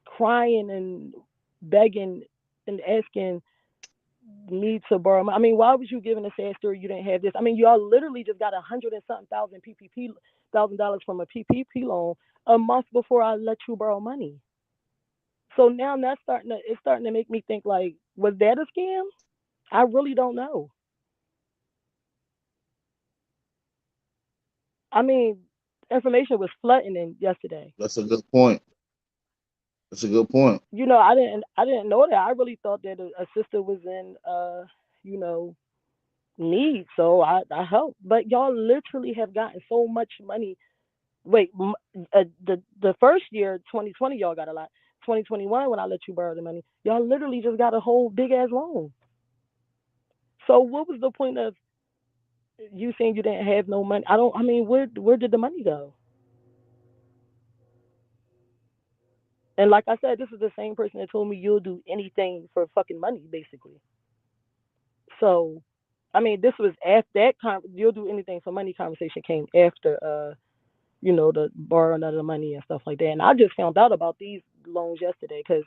Speaker 10: crying and begging and asking me to borrow money? I mean, why was you giving a sad story you didn't have this? I mean, y'all literally just got 100 and something thousand PPP $1,000 from a PPP loan a month before I let you borrow money. So now that's starting to make me think like, was that a scam? I really don't know. I mean, information was flooding in yesterday.
Speaker 8: That's a good point. That's a good point.
Speaker 10: I didn't know that. I really thought that a sister was in you know, need, so I helped. But y'all literally have gotten so much money. Wait, the first year, 2020, y'all got a lot. 2021, when I let you borrow the money, y'all literally just got a whole big ass loan. So what was the point of you saying you didn't have no money? I don't. I mean, where did the money go? And like I said, this is the same person that told me you'll do anything for fucking money, basically. So, I mean, this was after you'll do anything for money conversation came after, the borrowing of the money and stuff like that. And I just found out about these loans yesterday because,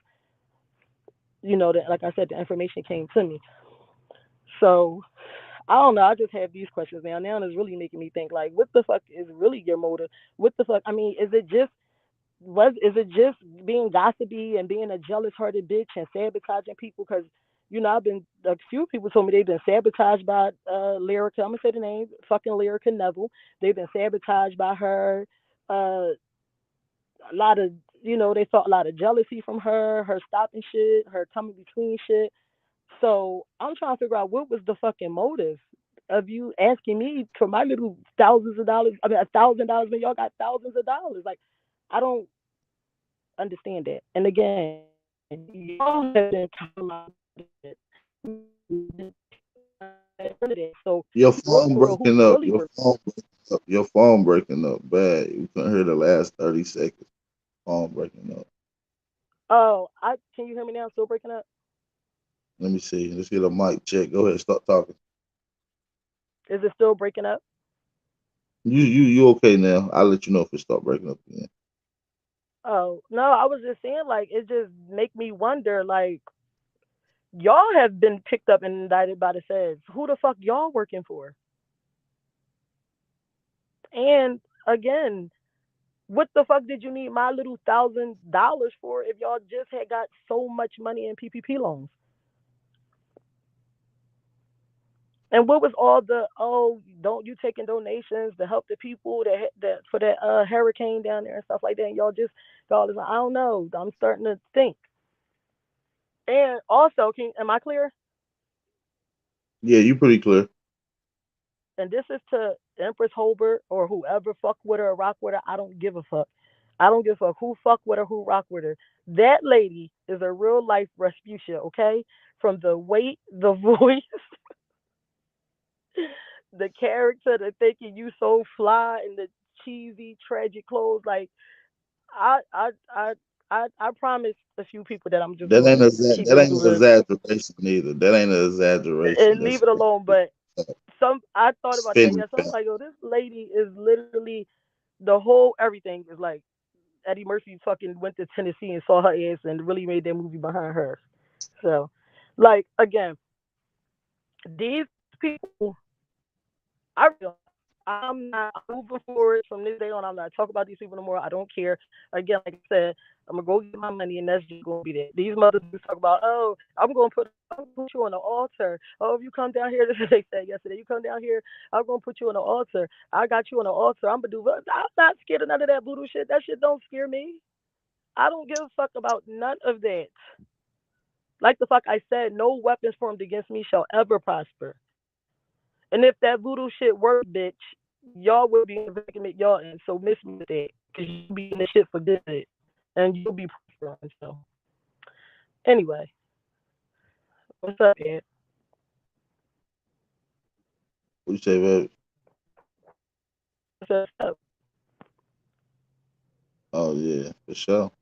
Speaker 10: like I said, the information came to me. So I don't know. I just have these questions now. Now it's really making me think like, what the fuck is really your motive? What the fuck? I mean, is it just being gossipy and being a jealous hearted bitch and sabotaging people? Because I've been a few people told me they've been sabotaged by Lyrica. I'm gonna say the name, fucking Lyrica Neville. They've been sabotaged by her. Uh, a lot of they felt a lot of jealousy from her stopping shit, her coming between shit. So I'm trying to figure out what was the fucking motive of you asking me for my little thousands of dollars. I mean, $1,000 when y'all got thousands of dollars. Like, I don't understand that. And again, y'all have been so
Speaker 8: Your
Speaker 10: for
Speaker 8: phone
Speaker 10: real, who's
Speaker 8: breaking up.
Speaker 10: really
Speaker 8: Your
Speaker 10: worth?
Speaker 8: phone breaking up. Your phone breaking up bad. You couldn't hear the last 30 seconds. Phone breaking up.
Speaker 10: Oh, I can you hear me now? Still breaking up?
Speaker 8: Let me see. Let's get a mic check. Go ahead. Stop talking.
Speaker 10: Is it still breaking up?
Speaker 8: You okay now? I'll let you know if it start breaking up again.
Speaker 10: Oh no, I was just saying like it just make me wonder like y'all have been picked up and indicted by the feds. Who the fuck y'all working for? And again, what the fuck did you need my little $1,000 for if y'all just had got so much money in PPP loans? And what was all the don't you taking donations to help the people that for that hurricane down there and stuff like that? And y'all just got all this. I don't know. I'm starting to think. And also, am I clear?
Speaker 8: Yeah, you pretty clear.
Speaker 10: And this is to Empress Holbert or whoever fuck with her or rock with her. I don't give a fuck. I don't give a fuck who fuck with her, who rock with her. That lady is a real life Rasputia, okay? From the weight, the voice, the character, the thinking you so fly, and the cheesy, tragic clothes. Like I, I, I, I promise a few people that I'm just
Speaker 8: That ain't
Speaker 10: gonna
Speaker 8: a
Speaker 10: keep
Speaker 8: that
Speaker 10: it a
Speaker 8: ain't an
Speaker 10: buddha
Speaker 8: exaggeration either. That ain't an exaggeration.
Speaker 10: and
Speaker 8: That's
Speaker 10: leave it alone. But I thought about that
Speaker 8: spinning
Speaker 10: yesterday. I'm
Speaker 8: back.
Speaker 10: like, yo, this lady is literally the whole everything is like Eddie Murphy fucking went to Tennessee and saw her ass and really made that movie behind her. So, like again, these people, I really don't. I'm moving forward from this day on. I'm not talking about these people no more. I don't care. Again, like I said, I'm gonna go get my money, and that's just gonna be that. These mothers talk about, oh, I'm gonna put you on the altar. Oh, if you come down here, this is what they said yesterday. You come down here, I'm gonna put you on the altar. I got you on the altar. I'm gonna do. I'm not scared of none of that voodoo shit. That shit don't scare me. I don't give a fuck about none of that. Like the fuck I said, no weapons formed against me shall ever prosper. And if that voodoo shit worked, bitch, y'all would be in the predicament y'all in. So miss me with that, cause you'll be in the shit for good, and you'll be prospering. So Anyway, what's up, Ed?
Speaker 8: What you say, baby?
Speaker 10: What's up?
Speaker 8: Oh yeah, for sure.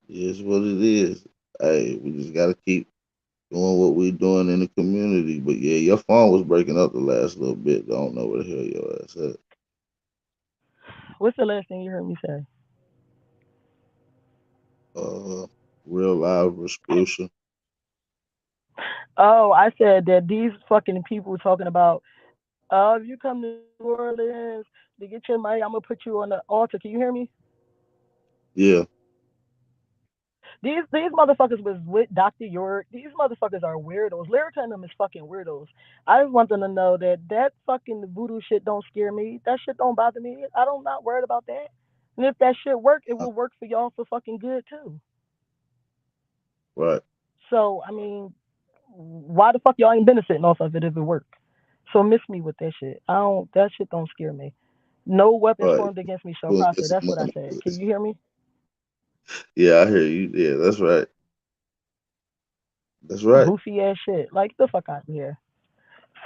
Speaker 8: It is what it is. Hey, we just gotta keep doing what we doing in the community. But yeah, your phone was breaking up the last little bit. I don't know where the hell your ass at.
Speaker 10: What's the last thing you heard me say?
Speaker 8: Uh, real live Respucia.
Speaker 10: Oh, I said that these fucking people talking about, oh, if you come to New Orleans to get your money, I'm gonna put you on the altar. Can you hear me?
Speaker 8: Yeah,
Speaker 10: These motherfuckers was with Dr. York. These motherfuckers are weirdos. Lyrica and them is fucking weirdos. I just want them to know that that fucking voodoo shit don't scare me. That shit don't bother me. I don't not worried about that. And if that shit work, it will work for y'all for fucking good too.
Speaker 8: right,
Speaker 10: So I mean, why the fuck y'all ain't benefiting off of it if it work? So miss me with that shit. I don't. That shit don't scare me. No weapons
Speaker 8: right.
Speaker 10: formed against me shall
Speaker 8: Doing
Speaker 10: prosper.
Speaker 8: this
Speaker 10: That's what I
Speaker 8: money.
Speaker 10: said. Can you hear me?
Speaker 8: Yeah, I hear you. Yeah, that's right. That's right.
Speaker 10: Goofy ass shit. Like the fuck out of here.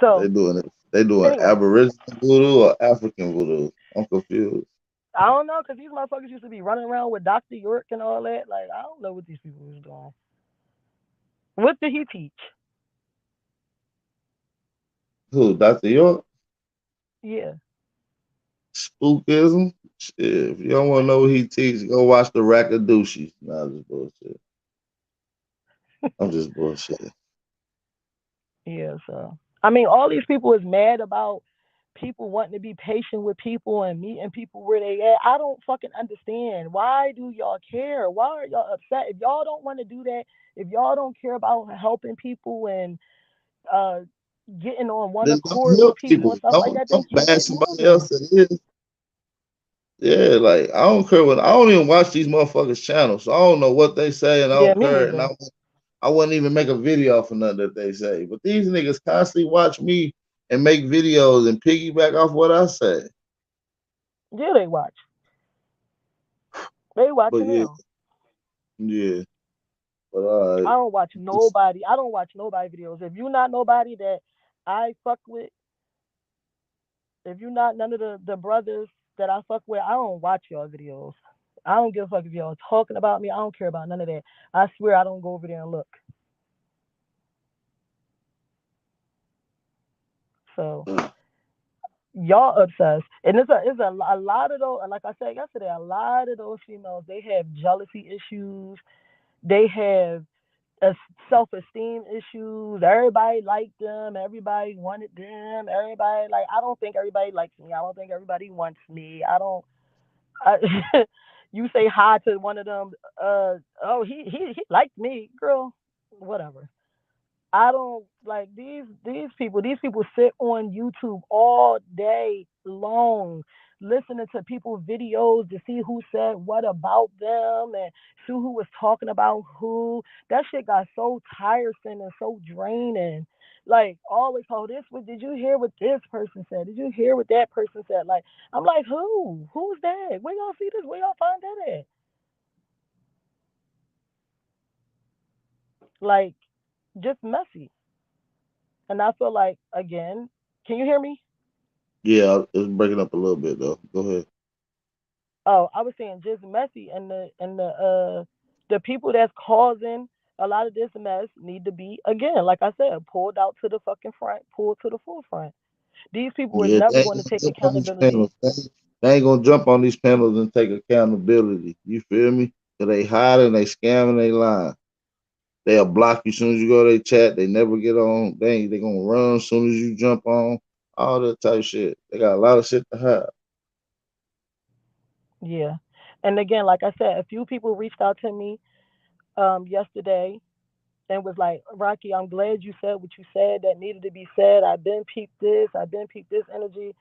Speaker 8: They
Speaker 10: So
Speaker 8: doing it. They doing
Speaker 10: anyway,
Speaker 8: Aboriginal voodoo or African voodoo. I'm confused.
Speaker 10: I don't know because these motherfuckers used to be running around with Dr. York and all that. Like I don't know what these people was doing. What did he teach?
Speaker 8: Who, Dr. York?
Speaker 10: Yeah.
Speaker 8: Spookism? Shit, if you don't want to know what he teaches, go watch the Rackadoochies. Nah, I'm just bullshit. I'm just bullshit.
Speaker 10: Yeah, so I mean, all these people is mad about people wanting to be patient with people and meeting people where they at. I don't fucking understand. Why do y'all care? Why are y'all upset? If y'all don't want to do that, if y'all don't care about helping people and uh getting on one
Speaker 8: Then don't
Speaker 10: accord with
Speaker 8: help
Speaker 10: people and
Speaker 8: people.
Speaker 10: stuff like that, then
Speaker 8: Don't
Speaker 10: keep
Speaker 8: bash
Speaker 10: it
Speaker 8: somebody
Speaker 10: moving.
Speaker 8: else that is. Yeah, like I don't care what I don't even watch these motherfuckers' channels, so I don't know what they say, and I
Speaker 10: Yeah,
Speaker 8: don't
Speaker 10: me
Speaker 8: care, and
Speaker 10: neither.
Speaker 8: I wouldn't even make a video for nothing that they say. But these niggas constantly watch me and make videos and piggyback off what I say.
Speaker 10: Yeah, they watch. They
Speaker 8: But
Speaker 10: watching
Speaker 8: yeah,
Speaker 10: now.
Speaker 8: yeah. But all
Speaker 10: I
Speaker 8: right,
Speaker 10: don't watch
Speaker 8: it's,
Speaker 10: nobody. I don't watch nobody videos. If you not nobody that I fuck with, if you not none of the brothers that I fuck with, I don't watch y'all videos. I don't give a fuck if y'all talking about me. I don't care about none of that. I swear I don't go over there and look. So y'all obsessed, and it's a lot of those. Like I said yesterday, a lot of those females they have jealousy issues. They have self-esteem issues. Everybody liked them. Everybody wanted them. Everybody like. I don't think everybody likes me. I don't think everybody wants me. I don't. I, you say hi to one of them. Oh, he liked me, girl. Whatever. I don't like these people. These people sit on YouTube all day long, listening to people's videos to see who said what about them and see who was talking about who. That shit got so tiresome and so draining. Like always, oh this. What did you hear? What this person said? Did you hear what that person said? Like I'm like, who? Who's that? Where y'all see this? Where y'all find that at? Like just messy. And I feel like again, can you hear me?
Speaker 8: yeah, it's breaking up a little bit though. Go ahead.
Speaker 10: Oh, I was saying just messy, and the people that's causing a lot of this mess need to be again, like I said, pulled out to the fucking front, pulled to the forefront. These people is
Speaker 8: Yeah,
Speaker 10: never
Speaker 8: they ain't
Speaker 10: going to
Speaker 8: gonna
Speaker 10: take
Speaker 8: jump on these
Speaker 10: accountability.
Speaker 8: panels. They ain't gonna jump on these panels and take accountability. You feel me? 'Cause they hiding, they scamming, they lying. They'll block you as soon as you go to their chat. They never get on. They gonna run as soon as you jump on. All that type of shit. They got a lot of shit to hide.
Speaker 10: Yeah, and again, like I said, a few people reached out to me yesterday and was like, Rocky, I'm glad you said what you said that needed to be said. I've been peeped this. I've been peeped this energy.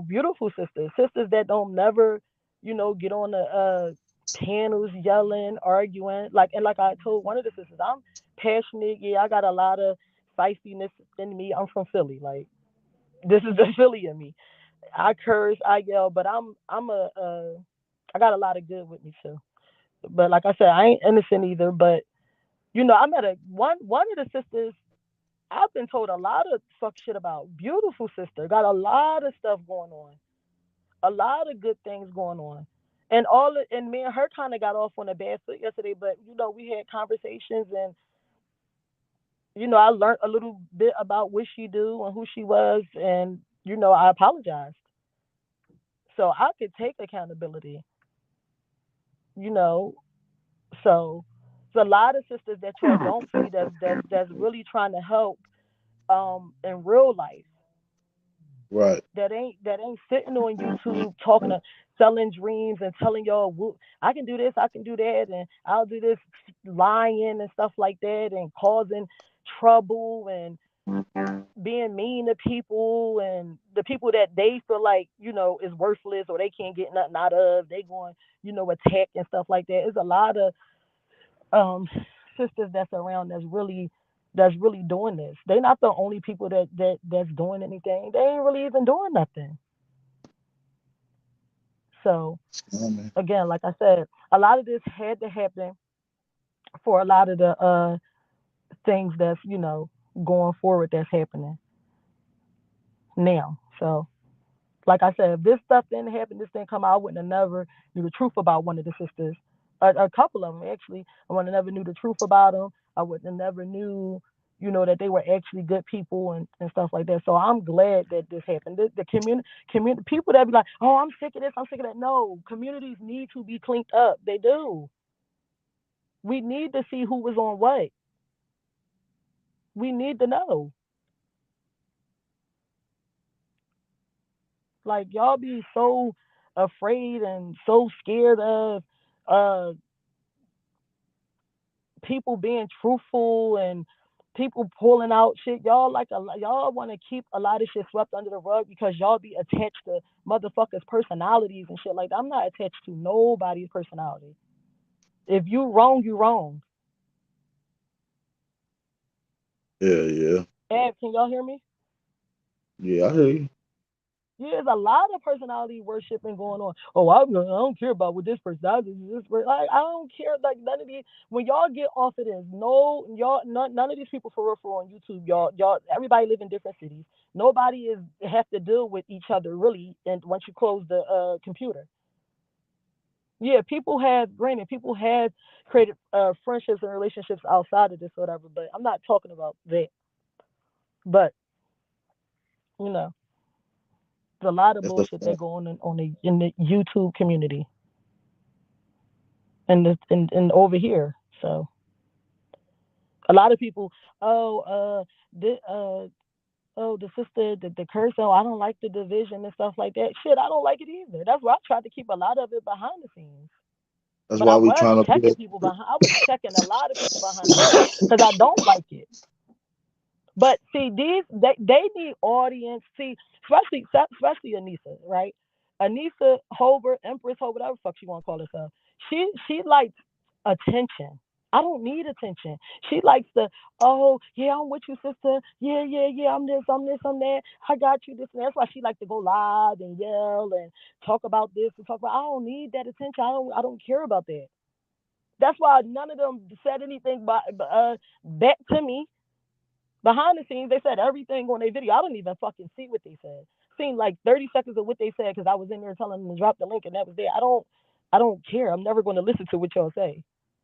Speaker 10: Beautiful sisters, sisters that don't never, get on the panels yelling, arguing. Like I told one of the sisters, I'm passionate. Yeah, I got a lot of feistiness in me. I'm from Philly. Like this is the Philly in me. I curse, I yell, but I got a lot of good with me too. But like I said, I ain't innocent either. But I met a one of the sisters. I've been told a lot of fuck shit about. Beautiful sister, got a lot of stuff going on, a lot of good things going on. And me and her kind of got off on a bad foot yesterday, but we had conversations, and I learned a little bit about what she do and who she was, and I apologized. So I could take accountability, you know. So there's a lot of sisters that y'all don't see that's really trying to help in real life,
Speaker 8: Right.
Speaker 10: that ain't sitting on YouTube talking to selling dreams and telling y'all, I can do this, I can do that, and I'll do this, lying and stuff like that, and causing trouble and being mean to people, and the people that they feel like is worthless or they can't get nothing out of, they going attack and stuff like that. There's a lot of um sisters that's around that's really doing this. They're not the only people that's doing anything. They ain't really even doing nothing. So
Speaker 8: Scamming.
Speaker 10: again, like I said, a lot of this had to happen for a lot of the things that's going forward that's happening now. So like I said, if this stuff didn't happen, this didn't come out, I wouldn't have never knew the truth about one of the sisters. A couple of them actually, I wouldn't have never knew the truth about them. I wouldn't have never knew, that they were actually good people and stuff like that. So I'm glad that this happened. The community people that be like, oh, I'm sick of this, I'm sick of that. No, communities need to be cleaned up. They do. We need to see who was on what. We need to know. Like y'all be so afraid and so scared of uh people being truthful and people pulling out shit. Y'all want to keep a lot of shit swept under the rug because y'all be attached to motherfuckers' personalities and shit like that. I'm not attached to nobody's personality. If you wrong, you wrong.
Speaker 8: Yeah, yeah.
Speaker 10: Ed, can y'all hear me?
Speaker 8: Yeah, I hear you.
Speaker 10: Yeah, there's a lot of personality worshiping going on. Oh, I don't care about what this person does. This person. Like, I don't care. Like none of these. When y'all get off of this, no, y'all, none of these people for real, for real on YouTube, y'all, everybody live in different cities. Nobody is have to deal with each other really. And once you close the computer, yeah, granted, people have created friendships and relationships outside of this, or whatever. But I'm not talking about that. But you know, there's a lot of
Speaker 8: That's a
Speaker 10: bullshit that
Speaker 8: fact.
Speaker 10: go on in the YouTube community and over here. So a lot of people, oh, the sister, the curse. Oh, I don't like the division and stuff like that. Shit, I don't like it either. That's why I tried to keep a lot of it behind the scenes.
Speaker 8: That's
Speaker 10: But I
Speaker 8: why we
Speaker 10: was
Speaker 8: trying to
Speaker 10: checking
Speaker 8: build.
Speaker 10: people behind. I was checking a lot of people behind the scenes because I don't like it. But see, they need audience. See, especially Anissa, right? Anissa Hover, Empress Hover, whatever the fuck she want to call herself. She likes attention. I don't need attention. She likes the, oh yeah, I'm with you, sister. Yeah, yeah, yeah. I'm that. I got you this and that. That's why she likes to go live and yell and talk about this and talk about. I don't need that attention. I don't care about that. That's why none of them said anything back to me. Behind the scenes, they said everything on their video. I don't even fucking see what they said. Seen like 30 seconds of what they said because I was in there telling them to drop the link and that was there. I don't care. I'm never going to listen to what y'all say.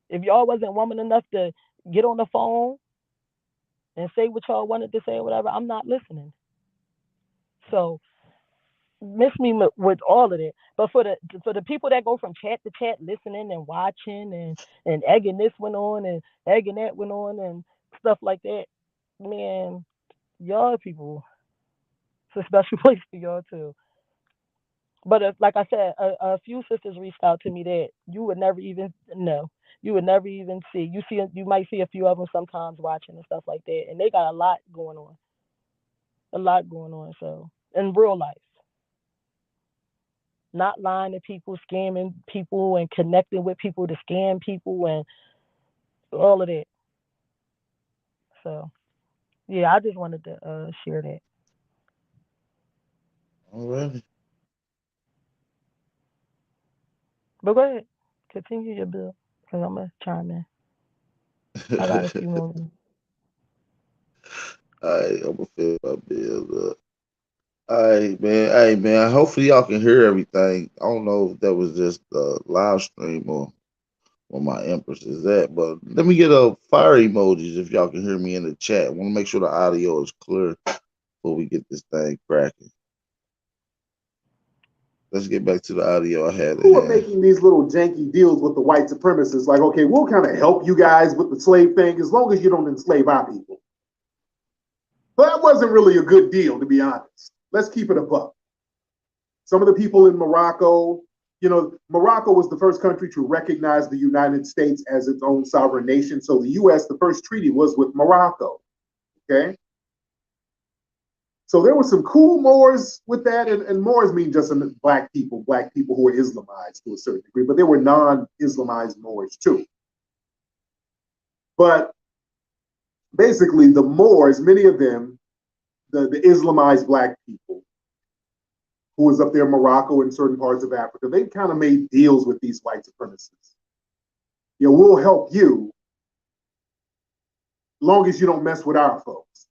Speaker 10: If y'all wasn't woman enough to get on the phone and say what y'all wanted to say or whatever, I'm not listening. So miss me with all of it. But for the people that go from chat to chat, listening and watching and egging this one on and egging that one on and stuff like that, man, y'all people, it's a special place for y'all too. But if, like I said, a few sisters reached out to me that you would never even know. You would never even see. You might see a few of them sometimes watching and stuff like that, and they got a lot going on, a lot going on. So in real life, not lying to people, scamming people, and connecting with people to scam people and all of that. So yeah, I just wanted to share that.
Speaker 8: Alrighty.
Speaker 10: But go ahead, continue your bill, because I'm gonna chime in. I got a few more.
Speaker 8: All right, I'm gonna fill my bills up. All right, man. Hey, man. Hopefully y'all can hear everything. I don't know if that was just a live stream or where my Empress is at, but let me get a fire emojis if y'all can hear me in the chat. I want to make sure the audio is clear before we get this thing cracking. Let's get back to the audio I had at
Speaker 9: Who are
Speaker 8: hand.
Speaker 9: making these little janky deals with the white supremacists? Like, okay, we'll kind of help you guys with the slave thing as long as you don't enslave our people. But that wasn't really a good deal, to be honest. Let's keep it a buck. Some of the people in Morocco, Morocco was the first country to recognize the United States as its own sovereign nation. So the US, the first treaty was with Morocco. Okay. So there were some cool Moors with that, and Moors mean just black people who were Islamized to a certain degree, but there were non-Islamized Moors too. But basically the Moors, many of them, the Islamized black people who was up there in Morocco and certain parts of Africa, they kind of made deals with these white supremacists. We'll help you long as you don't mess with our folks.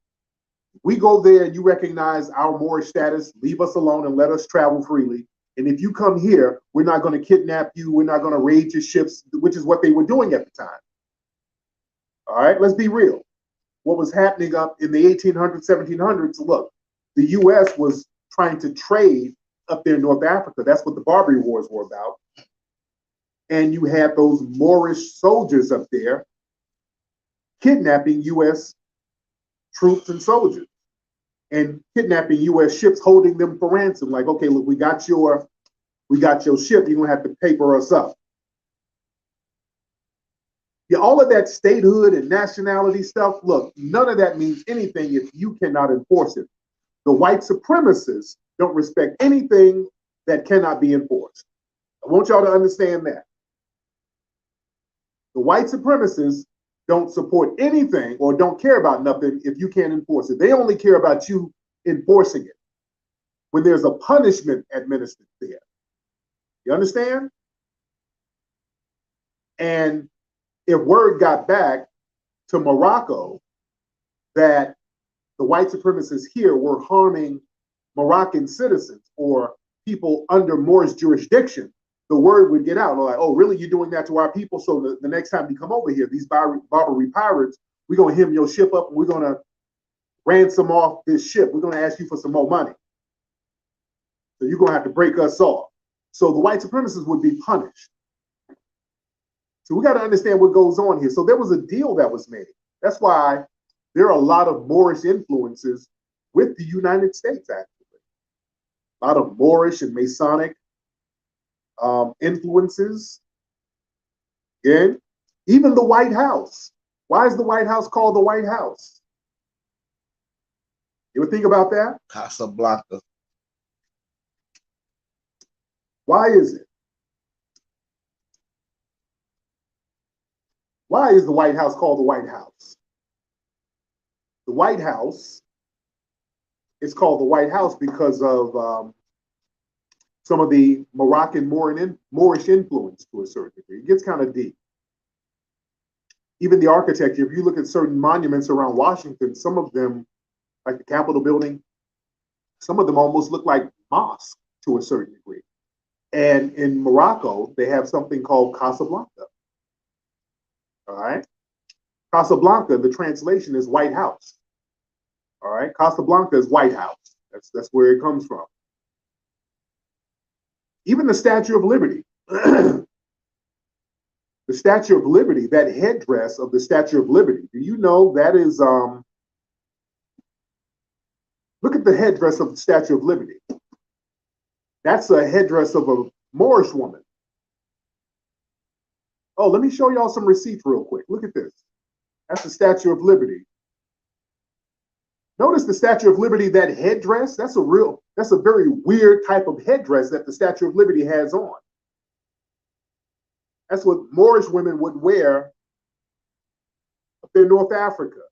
Speaker 9: We go there and you recognize our Moorish status, leave us alone and let us travel freely. And if you come here, we're not going to kidnap you. We're not going to raid your ships, which is what they were doing at the time. All right, let's be real. What was happening up in the 1800s, 1700s, look, the US was trying to trade up there in North Africa. That's what the Barbary Wars were about. And you had those Moorish soldiers up there kidnapping US troops and soldiers and kidnapping US ships, holding them for ransom. Like, okay, look, we got your ship, you're gonna have to paper us up. Yeah, all of that statehood and nationality stuff, look, none of that means anything if you cannot enforce it. The white supremacists don't respect anything that cannot be enforced. I want y'all to understand that. The white supremacists don't support anything or don't care about nothing if you can't enforce it. They only care about you enforcing it when there's a punishment administered there. You understand? And if word got back to Morocco that the white supremacists here were harming Moroccan citizens or people under Moorish jurisdiction, the word would get out. Like, oh, really? You're doing that to our people? So the next time you come over here, these Barbary pirates, we're going to hem your ship up and we're going to ransom off this ship. We're going to ask you for some more money. So you're going to have to break us off. So the white supremacists would be punished. So we got to understand what goes on here. So there was a deal that was made. That's why there are a lot of Moorish influences with the United States, actually. A lot of Moorish and Masonic influences. Again, even the White House. Why is the White House called the White House? You ever think about that?
Speaker 8: Casablanca.
Speaker 9: Why is it? Why is the White House called the White House? The White House is called the White House because of some of the Moroccan Moorish influence to a certain degree. It gets kind of deep. Even the architecture, if you look at certain monuments around Washington, some of them, like the Capitol building, some of them almost look like mosques to a certain degree. And in Morocco, they have something called Casablanca. All right. Casablanca, the translation is White House. All right. Casablanca is White House. That's where it comes from. Even the Statue of Liberty. The Statue of Liberty, that headdress of the Statue of Liberty, do you know that is, look at the headdress of the Statue of Liberty. That's a headdress of a Moorish woman. Oh, let me show y'all some receipts real quick. Look at this. That's the Statue of Liberty. Notice the Statue of Liberty, that headdress, that's a very weird type of headdress that the Statue of Liberty has on. That's what Moorish women would wear up in North Africa.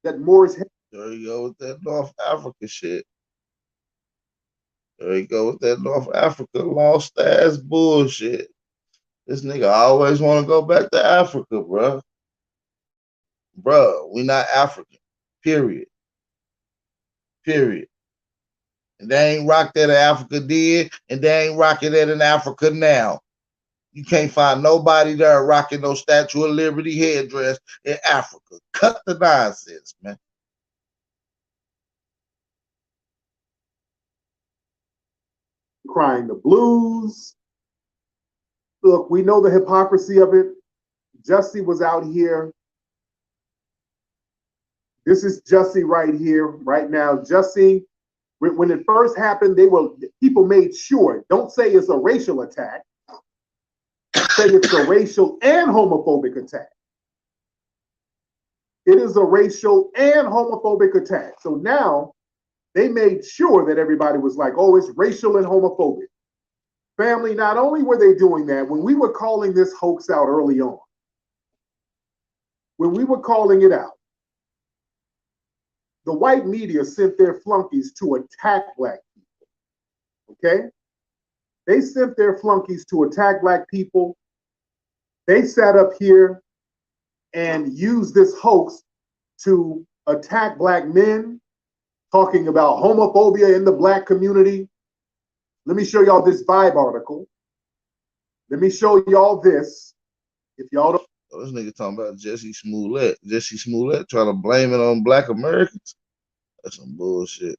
Speaker 9: That Moorish headdress.
Speaker 8: There you go with that North Africa shit. There you go with that North Africa lost ass bullshit. This nigga always want to go back to Africa, bro. Bro, we not African. Period. Period. And they ain't rocked that Africa did, and they ain't rocking that in Africa now. You can't find nobody there rocking no Statue of Liberty headdress in Africa. Cut the nonsense, man.
Speaker 9: Crying the blues. Look, we know the hypocrisy of it. Jussie was out here. This is Jussie right here, right now. Jussie, when it first happened, people made sure, don't say it's a racial attack. Say it's a racial and homophobic attack. It is a racial and homophobic attack. So now they made sure that everybody was like, oh, it's racial and homophobic. Family, not only were they doing that, when we were calling this hoax out early on, when we were calling it out, the white media sent their flunkies to attack black people, okay? They sent their flunkies to attack black people. They sat up here and used this hoax to attack black men, talking about homophobia in the black community. Let me show y'all this Vibe article. Let me show y'all this. If y'all don't.
Speaker 8: Oh, this nigga talking about Jesse Smollett. Jesse Smollett trying to blame it on black Americans. That's some bullshit.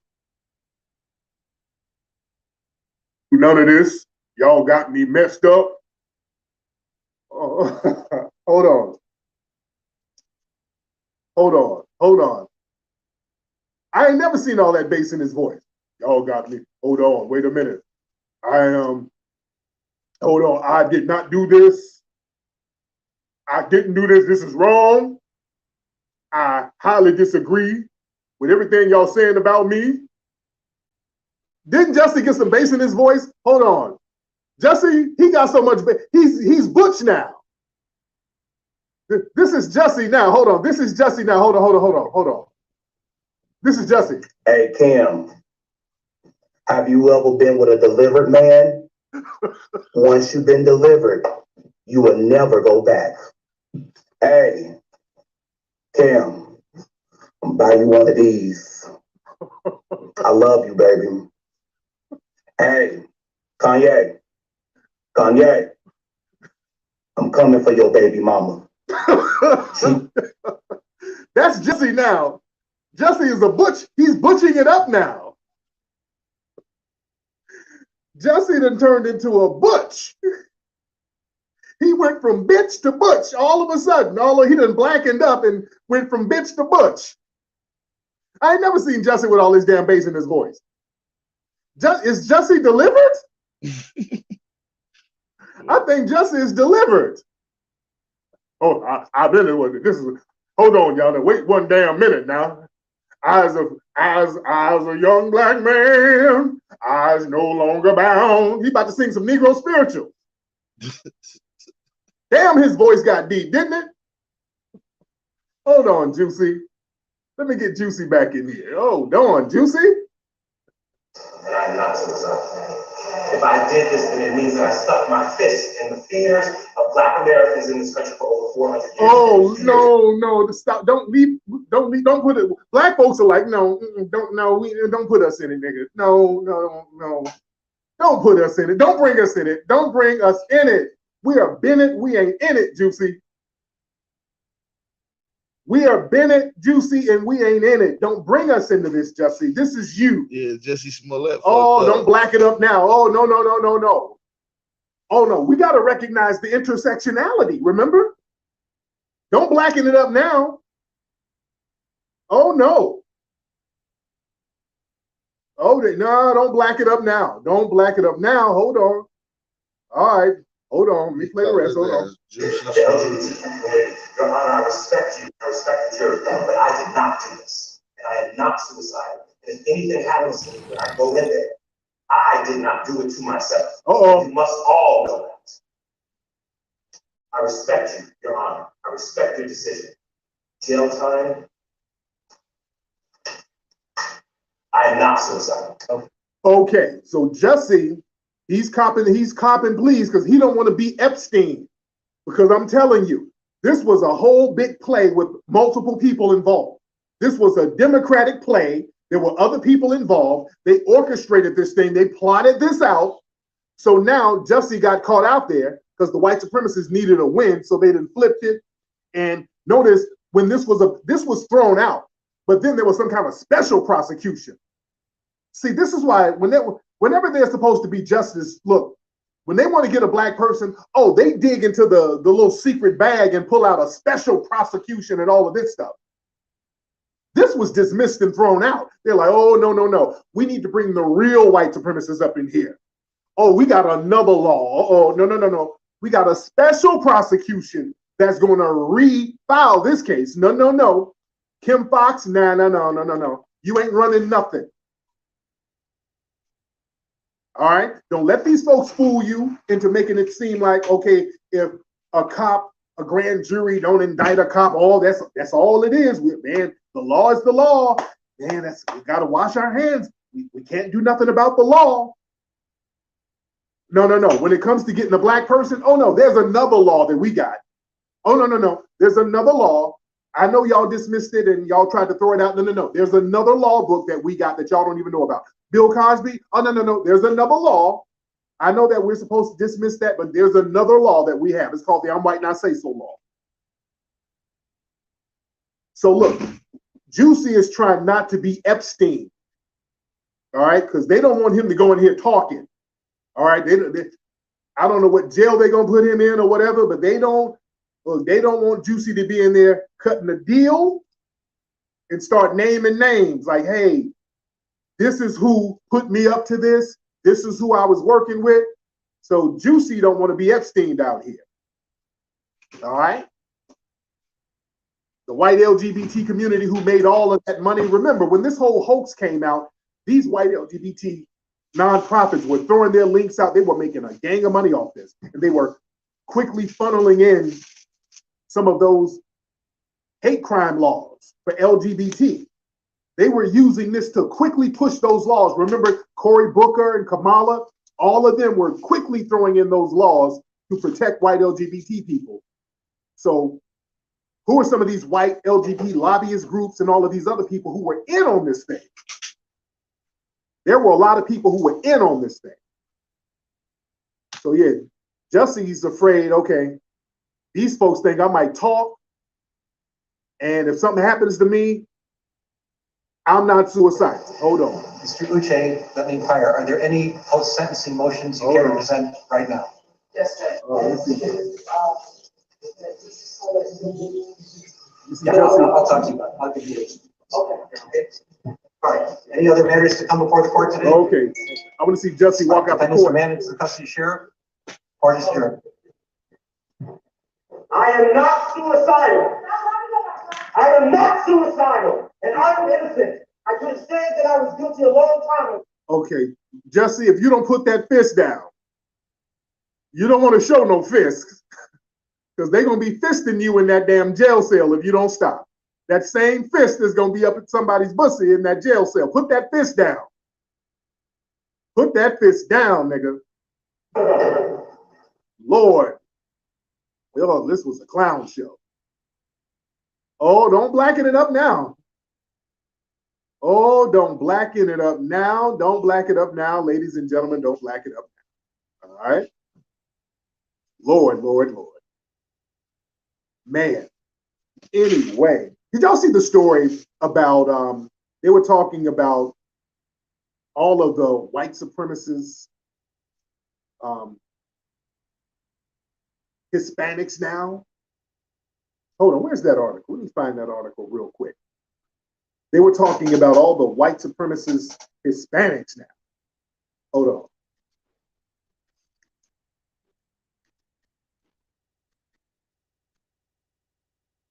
Speaker 9: None of this. Y'all got me messed up. Oh, hold on. Hold on. I ain't never seen all that bass in his voice. Y'all got me. Hold on. Wait a minute. Hold on. I did not do this. I didn't do this. This is wrong. I highly disagree with everything y'all saying about me. Didn't Jussie get some bass in his voice? Hold on. Jussie, he got so much bass. He's Butch now. This is Jussie now. Hold on. This is Jussie now. Hold on. This is Jussie.
Speaker 11: Hey, Kim, have you ever been with a delivered man? Once you've been delivered, you will never go back. Hey, Kim, I'm buy you one of these. I love you, baby. Hey, Kanye, I'm coming for your baby mama.
Speaker 9: That's Jussie now. Jussie is a butch. He's butching it up now. Jussie done turned into a butch. He went from bitch to butch all of a sudden. He done blackened up and went from bitch to butch. I ain't never seen Jussie with all this damn bass in his voice. Is Jussie delivered? I think Jussie is delivered. Oh, I've been with this is. Hold on, y'all. Now, wait one damn minute now. As a young black man, eyes no longer bound. He about to sing some Negro spiritual. Damn, his voice got deep, didn't it? Hold on, Juicy. Let me get Juicy back in here. Hold on, Juicy.
Speaker 11: And I'm not suicidal. If I did this, then it means that I stuck my fist in the fears of black Americans in this country for over 400 years.
Speaker 9: Oh, no, stop. Don't put it. Black folks are like, don't put us in it, nigga. No. Don't put us in it. Don't bring us in it. Don't bring us in it. We are Bennett. We ain't in it, Juicy. We are Bennett, Juicy, and we ain't in it. Don't bring us into this, Jussie. This is you.
Speaker 8: Yeah, Jesse Smollett.
Speaker 9: Oh, don't black it up now. Oh, no. Oh, no. We got to recognize the intersectionality, remember? Don't blacken it up now. Oh, no. Oh, no, don't black it up now. Don't black it up now. Hold on. All right. Hold on. Let me play the rest. Hold on.
Speaker 11: Your Honor, I respect you. I respect the jury. But I did not do this. And I am not suicidal. And if anything happens to me when I go in there, I did not do it to myself.
Speaker 9: Uh-oh.
Speaker 11: You must all know that. I respect you, Your Honor. I respect your decision. Jail time. I am not suicidal.
Speaker 9: Okay, so Jussie, He's copping please, because he don't want to be Epstein. Because I'm telling you, this was a whole big play with multiple people involved. This was a Democratic play. There were other people involved. They orchestrated this thing. They plotted this out. So now Jussie got caught out there because the white supremacists needed a win, so they done flipped it. And notice when this was thrown out, but then there was some kind of special prosecution. See, this is why whenever there's supposed to be justice, look, when they want to get a black person, oh, they dig into the little secret bag and pull out a special prosecution and all of this stuff. This was dismissed and thrown out. They're like, oh, no. We need to bring the real white supremacists up in here. Oh, we got another law. Oh, no. We got a special prosecution that's going to refile this case. No. Kim Fox, no. You ain't running nothing. All right? Don't let these folks fool you into making it seem like, okay, if a grand jury don't indict a cop, that's all it is. Man, the law is the law. Man, we got to wash our hands. We can't do nothing about the law. No. When it comes to getting a black person, oh no, there's another law that we got. Oh no. There's another law. I know y'all dismissed it and y'all tried to throw it out. No. There's another law book that we got that y'all don't even know about. Bill Cosby. Oh no. There's another law. I know that we're supposed to dismiss that, but there's another law that we have. It's called the I'm White Not Say So law. So look, Juicy is trying not to be Epstein. All right, because they don't want him to go in here talking. All right, I don't know what jail they're gonna put him in or whatever, but they don't want Juicy to be in there cutting a deal and start naming names like, hey, this is who put me up to this. This is who I was working with. So Juicy don't want to be Epstein out here. All right. The white LGBT community who made all of that money. Remember, when this whole hoax came out, these white LGBT nonprofits were throwing their links out. They were making a gang of money off this. And they were quickly funneling in some of those hate crime laws for LGBT. They were using this to quickly push those laws. Remember, Cory Booker and Kamala, all of them were quickly throwing in those laws to protect white LGBT people. So who are some of these white LGBT lobbyist groups and all of these other people who were in on this thing? There were a lot of people who were in on this thing. So yeah, Jussie's afraid, okay, these folks think I might talk, and if something happens to me, I'm not suicidal. Hold on.
Speaker 12: Mr. Uche, let me inquire, are there any post-sentencing motions you care to present right now?
Speaker 13: Yes, sir.
Speaker 9: Let's see.
Speaker 12: Yeah, I'll talk to you about it. I'll give you this. Okay. All right. Any other matters to come before the court today?
Speaker 9: Okay. I want to see Jussie walk out the court.
Speaker 12: Defendants remain in the custody of the sheriff. Court is adjourned.
Speaker 13: I am not suicidal. I am not suicidal, and I am innocent. I could have said that I was guilty a long time ago.
Speaker 9: Okay, Jussie, if you don't put that fist down, you don't want to show no fist, because they're going to be fisting you in that damn jail cell if you don't stop. That same fist is going to be up at somebody's pussy in that jail cell. Put that fist down. Put that fist down, nigga. Lord. Oh, this was a clown show. Oh, don't blacken it up now. Oh, don't blacken it up now. Don't black it up now, ladies and gentlemen. Don't black it up now. All right? Lord. Man. Anyway, did y'all see the story about, they were talking about all of the white supremacists, Hispanics now? Hold on, where's that article? Let me find that article real quick. They were talking about all the white supremacist Hispanics now. Hold on.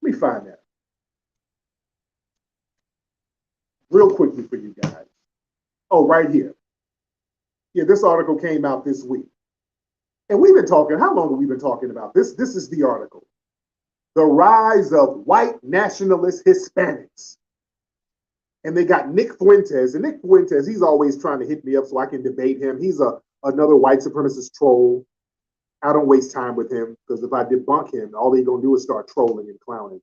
Speaker 9: Let me find that real quickly for you guys. Oh, right here. Yeah, this article came out this week. And we've been talking, how long have we been talking about this? This is the article. The rise of white nationalist Hispanics. And they got Nick Fuentes. And Nick Fuentes, he's always trying to hit me up so I can debate him. He's a another white supremacist troll. I don't waste time with him because if I debunk him, all he's going to do is start trolling and clowning.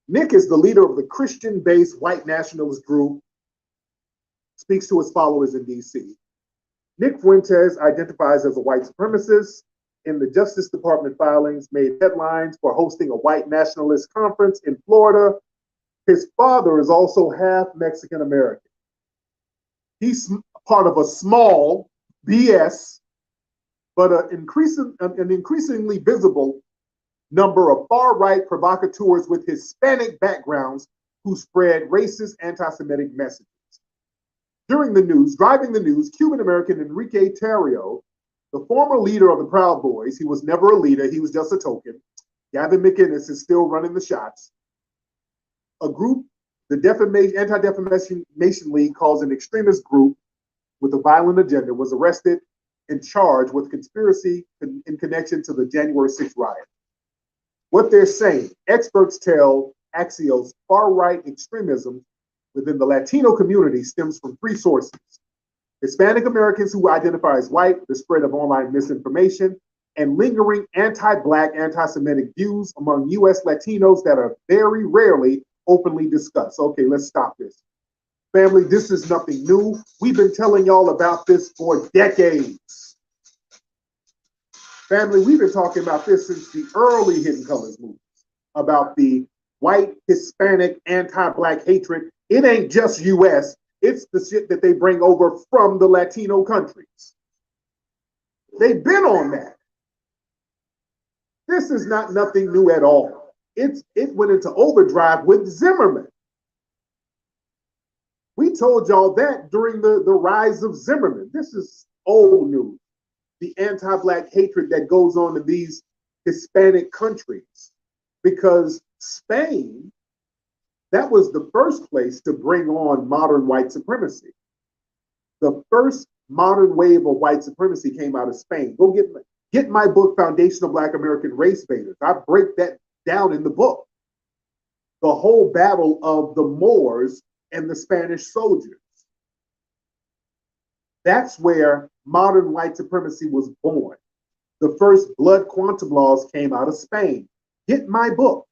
Speaker 9: Nick is the leader of the Christian-based white nationalist group, speaks to his followers in D.C. Nick Fuentes identifies as a white supremacist. In the Justice Department filings, made headlines for hosting a white nationalist conference in Florida. His father is also half Mexican American. He's part of a small BS, but an increasingly visible number of far-right provocateurs with Hispanic backgrounds who spread racist, anti-Semitic messages. Driving the news, Cuban-American Enrique Tarrio, the former leader of the Proud Boys, he was never a leader, he was just a token. Gavin McInnes is still running the shots. A group, the Anti-Defamation League, calls an extremist group with a violent agenda, was arrested and charged with conspiracy in connection to the January 6th riot. What they're saying, experts tell Axios far-right extremism within the Latino community stems from three sources: Hispanic Americans who identify as white, the spread of online misinformation, and lingering anti-Black, anti-Semitic views among U.S. Latinos that are very rarely openly discussed. Okay, let's stop this. Family, this is nothing new. We've been telling y'all about this for decades. Family, we've been talking about this since the early Hidden Colors movies, about the white, Hispanic, anti-Black hatred. It ain't just U.S., it's the shit that they bring over from the Latino countries. They've been on that. This is not nothing new at all. It went into overdrive with Zimmerman. We told y'all that during the rise of Zimmerman. This is old news. The anti-Black hatred that goes on in these Hispanic countries. Because Spain, that was the first place to bring on modern white supremacy. The first modern wave of white supremacy came out of Spain. Go get my book, Foundational Black American Race Baiters. I break that down in the book. The whole battle of the Moors and the Spanish soldiers. That's where modern white supremacy was born. The first blood quantum laws came out of Spain. Get my book.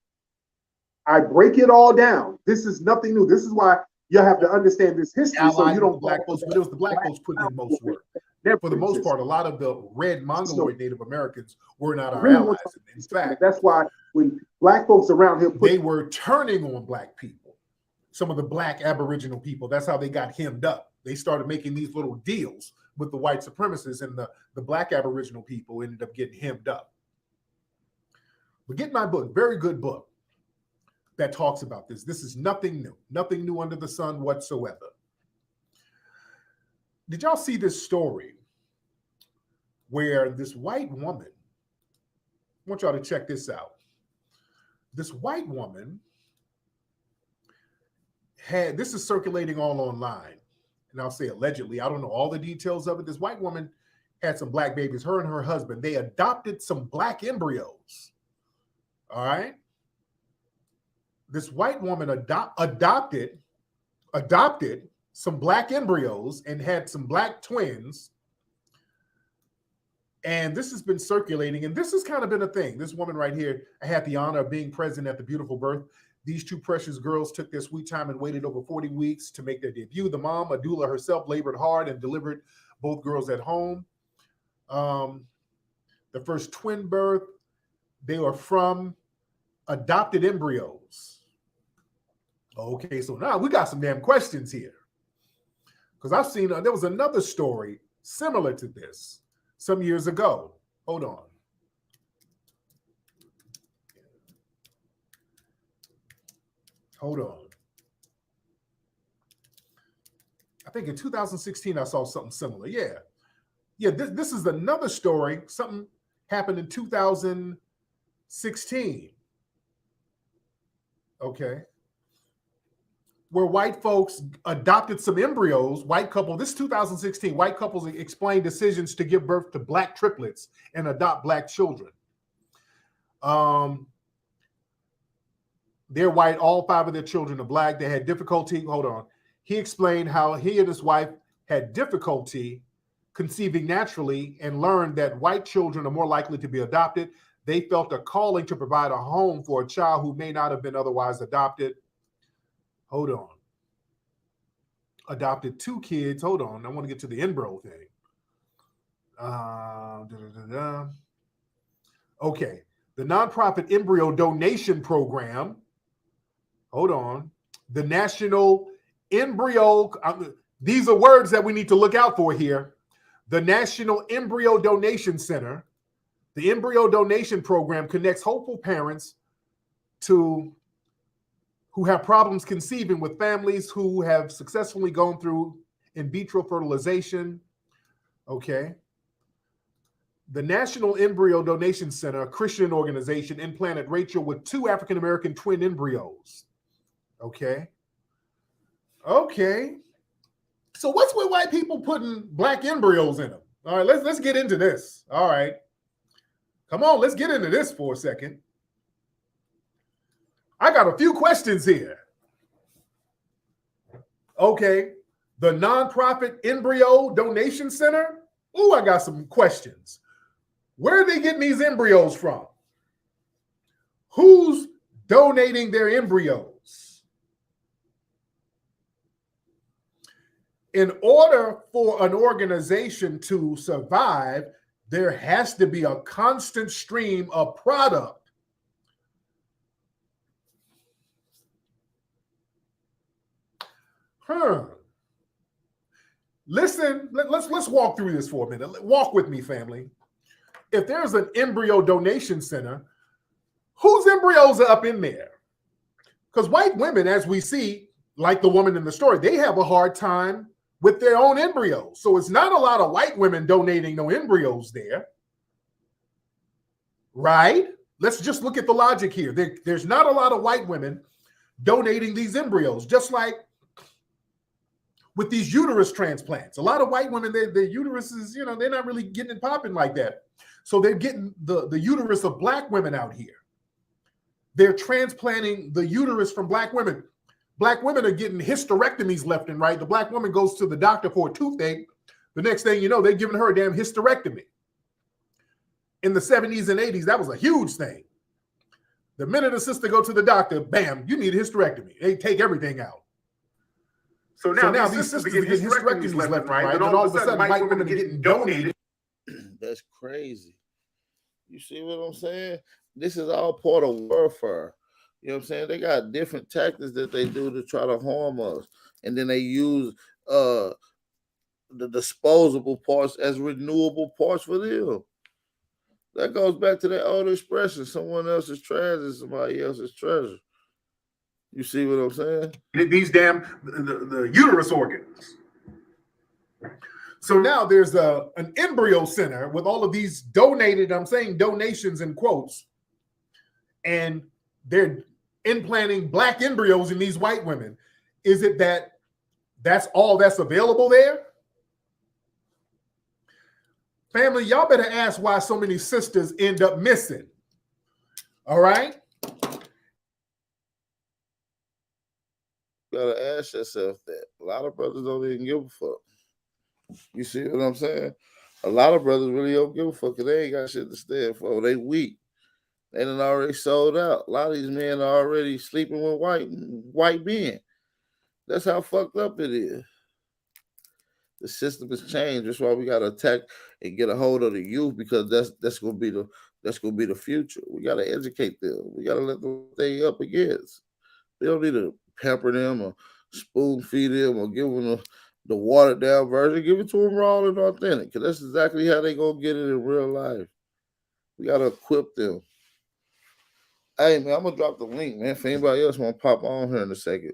Speaker 9: I break it all down. This is nothing new. This is why you have to understand this history so you don't.
Speaker 14: Black folks, but it was the Black folks putting in most work. For the most part, a lot of the red Mongoloid Native Americans were not our allies. In fact,
Speaker 9: that's why when Black folks around here,
Speaker 14: they were turning on Black people. Some of the Black Aboriginal people. That's how they got hemmed up. They started making these little deals with the white supremacists, and the Black Aboriginal people ended up getting hemmed up. But get my book, very good book, that talks about this. This is nothing new under the sun whatsoever. Did y'all see this story where this white woman, I want y'all to check this out. This white woman this is circulating all online, and I'll say allegedly, I don't know all the details of it. This white woman had some Black babies, her and her husband. They adopted some Black embryos, all right? This white woman adopted some Black embryos and had some Black twins. And this has been circulating, and this has kind of been a thing. This woman right here, I had the honor of being present at the beautiful birth. These two precious girls took their sweet time and waited over 40 weeks to make their debut. The mom, Adula herself, labored hard and delivered both girls at home. The first twin birth, they were from adopted embryos. Okay, so now we got some damn questions here. Because I've seen, there was another story similar to this some years ago. Hold on. Hold on. I think in 2016, I saw something similar. Yeah. This is another story. Something happened in 2016. Okay. Where white folks adopted some embryos, white couple, this is 2016, white couples explained decisions to give birth to Black triplets and adopt Black children. They're white, all 5 of their children are Black. They had difficulty, hold on. He explained how he and his wife had difficulty conceiving naturally and learned that white children are more likely to be adopted. They felt a calling to provide a home for a child who may not have been otherwise adopted. Hold on. Adopted 2 kids. Hold on. I want to get to the embryo thing. Okay. The nonprofit embryo donation program. Hold on. The National Embryo. These are words that we need to look out for here. The National Embryo Donation Center. The embryo donation program connects hopeful parents who have problems conceiving with families who have successfully gone through in vitro fertilization. Okay. The National Embryo Donation Center, a Christian organization, implanted Rachel with 2 African-American twin embryos. Okay. Okay. So what's with white people putting black embryos in them? All right, let's get into this. All right. Come on, let's get into this for a second. I got a few questions here. Okay. The nonprofit embryo donation center. Ooh, I got some questions. Where are they getting these embryos from? Who's donating their embryos? In order for an organization to survive, there has to be a constant stream of product. Listen, let's walk through this for a minute. Walk with me, family. If there's an embryo donation center, whose embryos are up in there? Because white women, as we see, like the woman in the story, they have a hard time with their own embryos. So it's not a lot of white women donating no embryos there. Right? Let's just look at the logic here. There's not a lot of white women donating these embryos, just like with these uterus transplants. A lot of white women, their uteruses, they're not really getting it popping like that. So they're getting the uterus of black women out here. They're transplanting the uterus from black women. Black women are getting hysterectomies left and right. The black woman goes to the doctor for a toothache. The next thing you know, they're giving her a damn hysterectomy. In the 70s and 80s, that was a huge thing. The minute a sister go to the doctor, bam, you need a hysterectomy. They take everything out. So now these sisters are getting hysterectomies left and right. And all of a sudden, white women are getting donated.
Speaker 8: That's crazy. You see what I'm saying? This is all part of warfare. You know what I'm saying? They got different tactics that they do to try to harm us. And then they use the disposable parts as renewable parts for them. That goes back to that old expression, someone else's trash is somebody else's treasure. You see what I'm saying?
Speaker 14: These damn, the uterus organs. So now there's an embryo center with all of these donated, I'm saying donations in quotes, and they're implanting black embryos in these white women. Is it that's all that's available there? Family, y'all better ask why so many sisters end up missing. All right?
Speaker 8: You gotta ask yourself that. A lot of brothers don't even give a fuck. You see what I'm saying? A lot of brothers really don't give a fuck because they ain't got shit to stand for. They weak. They done already sold out. A lot of these men are already sleeping with white men. That's how fucked up it is. The system has changed. That's why we gotta attack and get a hold of the youth, because that's gonna be the future. We gotta educate them. We gotta let them stay up against. We don't need to pamper them or spoon feed them or give them the watered down version. Give it to them raw and authentic, because that's exactly how they gonna get it in real life. We gotta equip them. Hey man, I'm gonna drop the link, man. If anybody else want to pop on here in a second.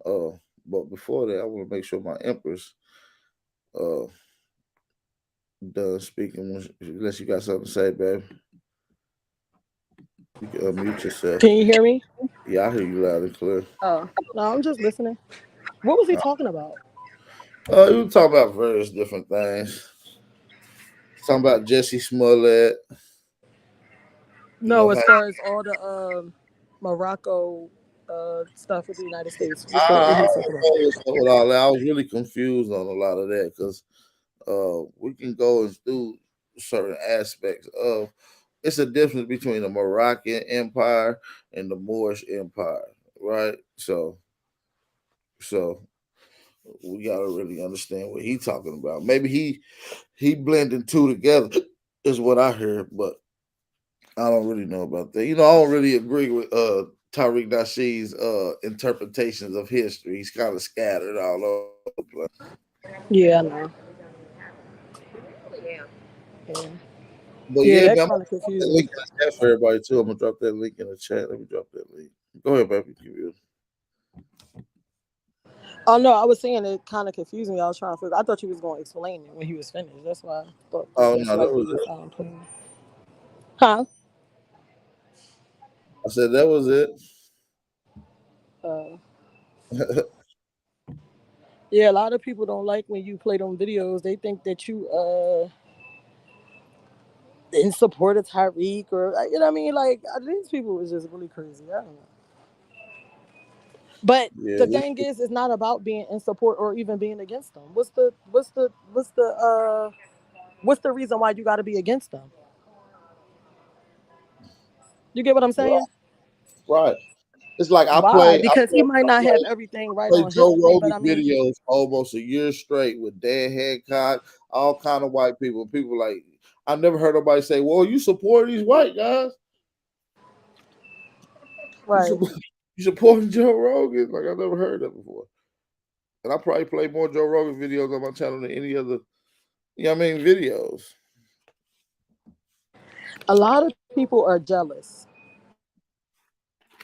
Speaker 8: But before that, I want to make sure my Empress done speaking, unless you got something to say, baby. You can unmute yourself.
Speaker 10: Can you hear me?
Speaker 8: Yeah, I hear you loud and clear.
Speaker 10: Oh, no, I'm just listening. What was he talking about?
Speaker 8: You were talking about various different things. Talking about Jesse Smollett.
Speaker 10: No, as far as all the Morocco stuff with the United States.
Speaker 8: I was really confused on a lot of that because We can go and do certain aspects of. It's a difference between the Moroccan Empire and the Moorish Empire, right? So we gotta really understand what he talking about. Maybe he blending two together is what I heard, but I don't really know about that. I don't really agree with Tariq Nasheed's interpretations of history. He's kind of scattered all over the place.
Speaker 10: Yeah, I know. Yeah,
Speaker 8: But
Speaker 10: yeah,
Speaker 8: yeah,
Speaker 10: that
Speaker 8: man, I'm
Speaker 10: kind
Speaker 8: gonna
Speaker 10: of
Speaker 8: drop that
Speaker 10: confusing.
Speaker 8: link in the chat for everybody too. I'm gonna drop that link in the chat. Let me drop that link. Go ahead, baby.
Speaker 10: Oh no, I was saying it kind of confused me. I was trying to figure. I thought you was going to explain it when he was finished. That's why I thought
Speaker 8: Oh
Speaker 10: that's
Speaker 8: no, that
Speaker 10: like
Speaker 8: was
Speaker 10: you was
Speaker 8: it.
Speaker 10: playing. Huh?
Speaker 8: I said that was it.
Speaker 10: Uh, yeah, a lot of people don't like when you play them videos. They think that you in support of Tyreek or you know what I mean. Like these people was just really crazy. I don't know. But
Speaker 8: Yeah,
Speaker 10: the thing is, it's not about being in support or even being against them. What's the reason why you got to be against them? You get what I'm
Speaker 8: right,
Speaker 10: saying?
Speaker 8: right. It's like
Speaker 10: Why? Because he might not have everything right
Speaker 8: play
Speaker 10: on
Speaker 8: Joe
Speaker 10: history, but
Speaker 8: Rogan
Speaker 10: I mean,
Speaker 8: videos almost a year straight with Dan Hancock, all kind of white people. People like I never heard nobody say, "Well, you support these white guys." You
Speaker 10: right.
Speaker 8: support, you supporting Joe Rogan? Like I never heard that before. And I probably play more Joe Rogan videos on my channel than any other. Videos.
Speaker 10: A lot of people are jealous.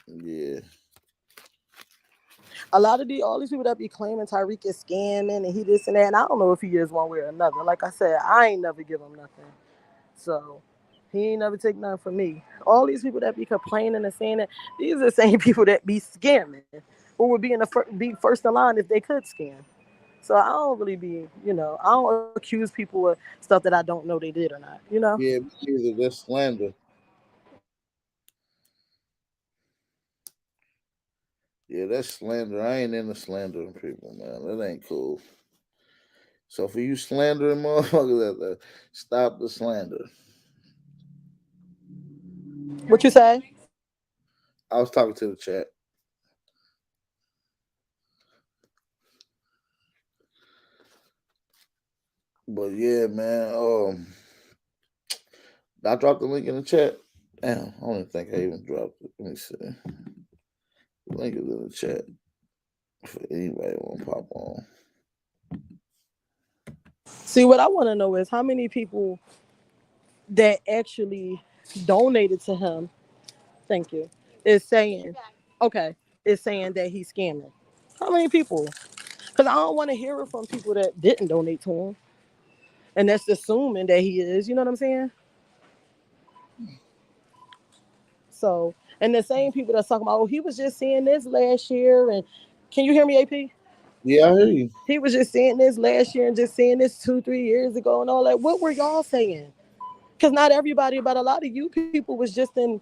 Speaker 8: Yeah.
Speaker 10: A lot of all these people that be claiming Tyreek is scamming and he this and that, and I don't know if he is one way or another. Like I said, I ain't never give him nothing. So he ain't never take nothing from me. All these people that be complaining and saying that, these are the same people that be scamming or would be be first in line if they could scam. So I don't really be, I don't accuse people of stuff that I don't know they did or not,
Speaker 8: Yeah, me neither. That's slander. Yeah, that's slander. I ain't into slandering people, man. That ain't cool. So for you slandering motherfuckers, stop the slander.
Speaker 10: What you say?
Speaker 8: I was talking to the chat. But yeah, man. I dropped the link in the chat. Damn, I don't even think I even dropped it. Let me see. The link is in the chat for anybody want to pop on.
Speaker 10: See, what I want to know is how many people that actually donated to him, thank you, is saying, okay, is saying that he's scamming. How many people? Because I don't want to hear it from people that didn't donate to him. And that's assuming that he is, you know what I'm saying? So, and the same people that's talking about, oh, he was just saying this last year. And can you hear me, AP?
Speaker 8: Yeah, I hear you.
Speaker 10: He was just saying this last year and just saying this 2, 3 years ago and all that. What were y'all saying? Because not everybody, but a lot of you people was just in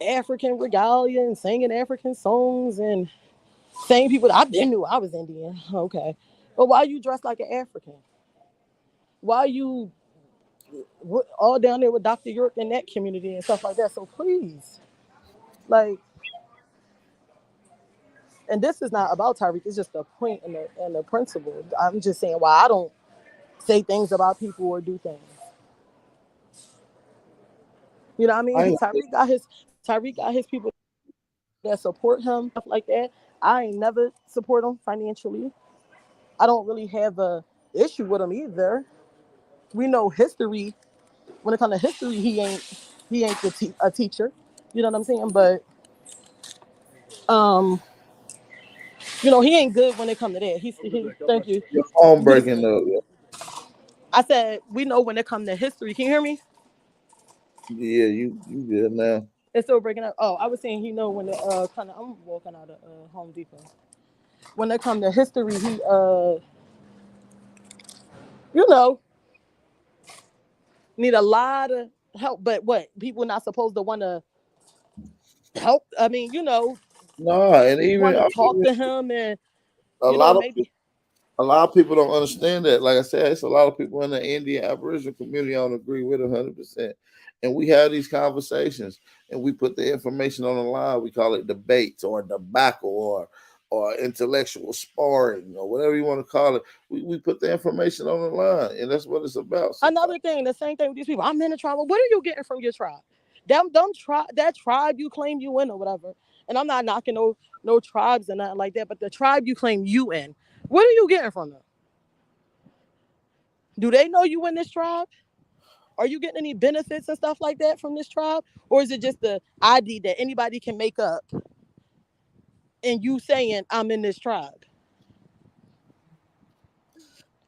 Speaker 10: African regalia and singing African songs and same people. I didn't knew I was Indian. Okay. But why you dressed like an African? Why you all down there with Dr. York in that community and stuff like that? So please, like, and this is not about Tyreek. It's just the point and the principle. I'm just saying why I don't say things about people or do things. You know what I mean?
Speaker 8: I
Speaker 10: Tyreek got his people that support him, stuff like that. I ain't never support him financially. I don't really have a issue with him either. We know history. When it comes to history, he ain't a teacher. You know what I'm saying? But um, he ain't good when it comes to that. Thank you.
Speaker 8: your phone
Speaker 10: We,
Speaker 8: breaking up.
Speaker 10: I said we know when it comes to history. Can you hear me?
Speaker 8: Yeah, you good now.
Speaker 10: It's still breaking up. Oh, I was saying he know when the kind of. I'm walking out of Home Depot. When it comes to history, he you know need a lot of help. But what people not supposed to want to help? I mean,
Speaker 8: No, and even
Speaker 10: want to
Speaker 8: I
Speaker 10: talk
Speaker 8: mean,
Speaker 10: to him and
Speaker 8: a lot of
Speaker 10: maybe.
Speaker 8: A lot of people don't understand that. Like I said, it's a lot of people in the Indian Aboriginal community I don't agree with 100%. And we have these conversations and we put the information on the line. We call it debates or debacle or intellectual sparring or whatever you want to call it. We put the information on the line, and that's what it's about.
Speaker 10: Another thing, the same thing with these people. I'm in a tribe. What are you getting from your tribe? That tribe you claim you in or whatever. And I'm not knocking no tribes and nothing like that, but the tribe you claim you in, what are you getting from them? Do they know you in this tribe? Are you getting any benefits and stuff like that from this tribe? Or is it just the ID that anybody can make up and you saying I'm in this tribe?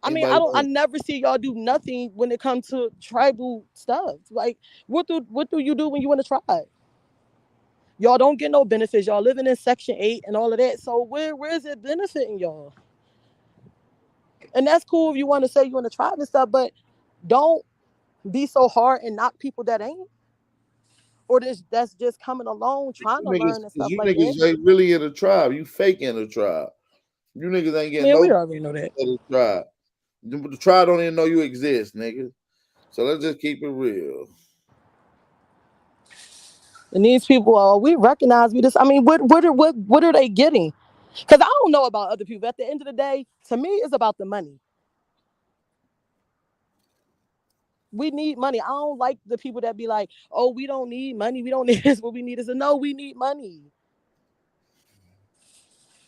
Speaker 10: I mean, I never see y'all do nothing when it comes to tribal stuff. Like, what do you do when you in a tribe? Y'all don't get no benefits. Y'all living in Section 8 and all of that. So where is it benefiting y'all? And that's cool if you want to say you in a tribe and stuff, but don't be so hard and knock people that ain't. Or that's just coming along trying to learn and stuff
Speaker 8: You
Speaker 10: like that.
Speaker 8: niggas ain't really in a tribe. You fake in a tribe. You niggas ain't getting
Speaker 10: Man,
Speaker 8: no
Speaker 10: we already know that.
Speaker 8: of the tribe. The tribe don't even know you exist, nigga. So let's just keep it real.
Speaker 10: And these people, we recognize we just. I mean, what are they getting? Because I don't know about other people. At the end of the day, to me, it's about the money. We need money. I don't like the people that be like, "Oh, we don't need money. We don't need this. What we need is a no. We need money.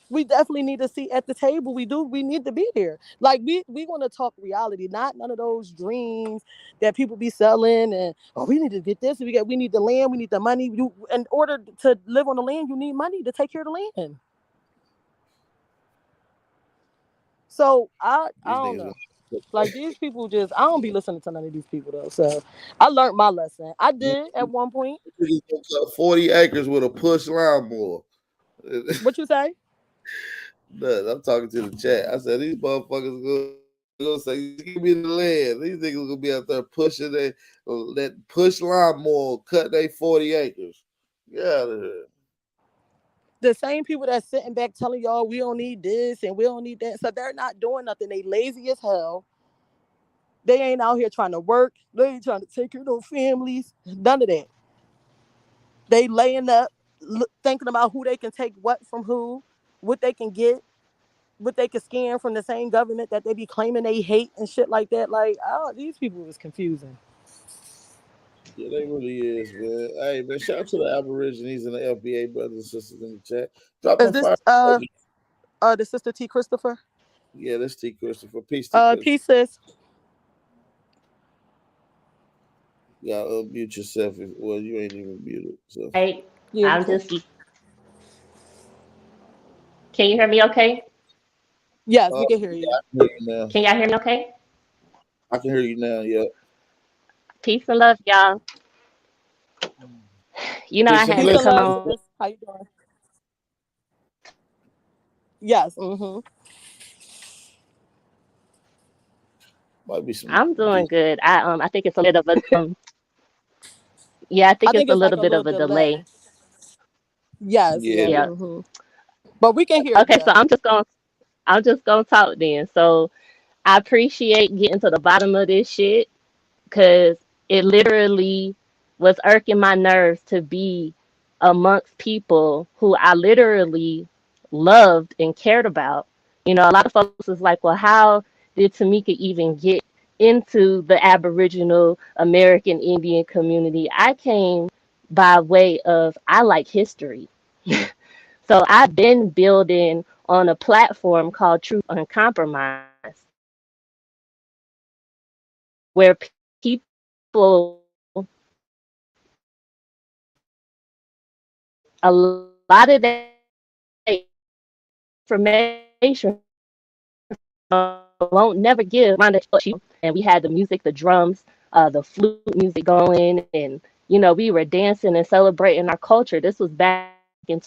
Speaker 10: We definitely need a seat at the table. We do. We need to be there. Like we want to talk reality, not none of those dreams that people be selling. And we need to get this. We need the land. We need the money. You in order to live on the land, you need money to take care of the land. So I don't know. Like these people I don't be listening to none of these people though. So I learned my lesson. I did at one point.
Speaker 8: 40 acres with a push lawnmower.
Speaker 10: What you say?
Speaker 8: Look, I'm talking to the chat. I said these motherfuckers gonna say, "Give me the land." These niggas gonna be out there pushing that push lawnmower, cut they 40 acres. Get out of here.
Speaker 10: The same people that's sitting back telling y'all we don't need this and we don't need that. So they're not doing nothing. They lazy as hell. They ain't out here trying to work. They ain't trying to take care of their families. None of that. They laying up, thinking about who they can take what from who, what they can get, what they can scam from the same government that they be claiming they hate and shit like that. Like, these people is confusing.
Speaker 8: Yeah, they really is, man. Hey, man, shout out to the Aborigines and the FBA brothers and sisters in the chat. Drop
Speaker 10: Is
Speaker 8: them
Speaker 10: this
Speaker 8: fire.
Speaker 10: the sister T Christopher?
Speaker 8: Yeah, that's T Christopher. Peace, T Christopher.
Speaker 10: Peace, sis.
Speaker 8: Y'all unmute yourself. Well, you ain't even muted. So.
Speaker 15: Hey,
Speaker 10: Yeah,
Speaker 15: I'm just. Can you hear me okay?
Speaker 10: Yes, we can hear you.
Speaker 15: Can y'all hear me okay?
Speaker 8: I can hear you now, yeah.
Speaker 15: Peace and love, y'all. You know, I had to come on.
Speaker 10: How you doing? Yes. Mm-hmm.
Speaker 8: Might be some.
Speaker 15: I'm doing good. I think it's a little bit of a yeah, I think it's a little
Speaker 10: like
Speaker 15: bit of a delay.
Speaker 10: Yes.
Speaker 15: Yeah.
Speaker 10: Mm-hmm. But we can hear
Speaker 15: okay,
Speaker 10: you.
Speaker 15: So I'm just gonna talk then. So I appreciate getting to the bottom of this shit because it literally was irking my nerves to be amongst people who I literally loved and cared about. You know, a lot of folks is like, well, how did Tamika even get into the Aboriginal American Indian community? I came by way of I like history. So I've been building on a platform called Truth Uncompromised, where people, a lot of that information won't never give. And we had the music, the drums, the flute music going, and you know we were dancing and celebrating our culture. This was back in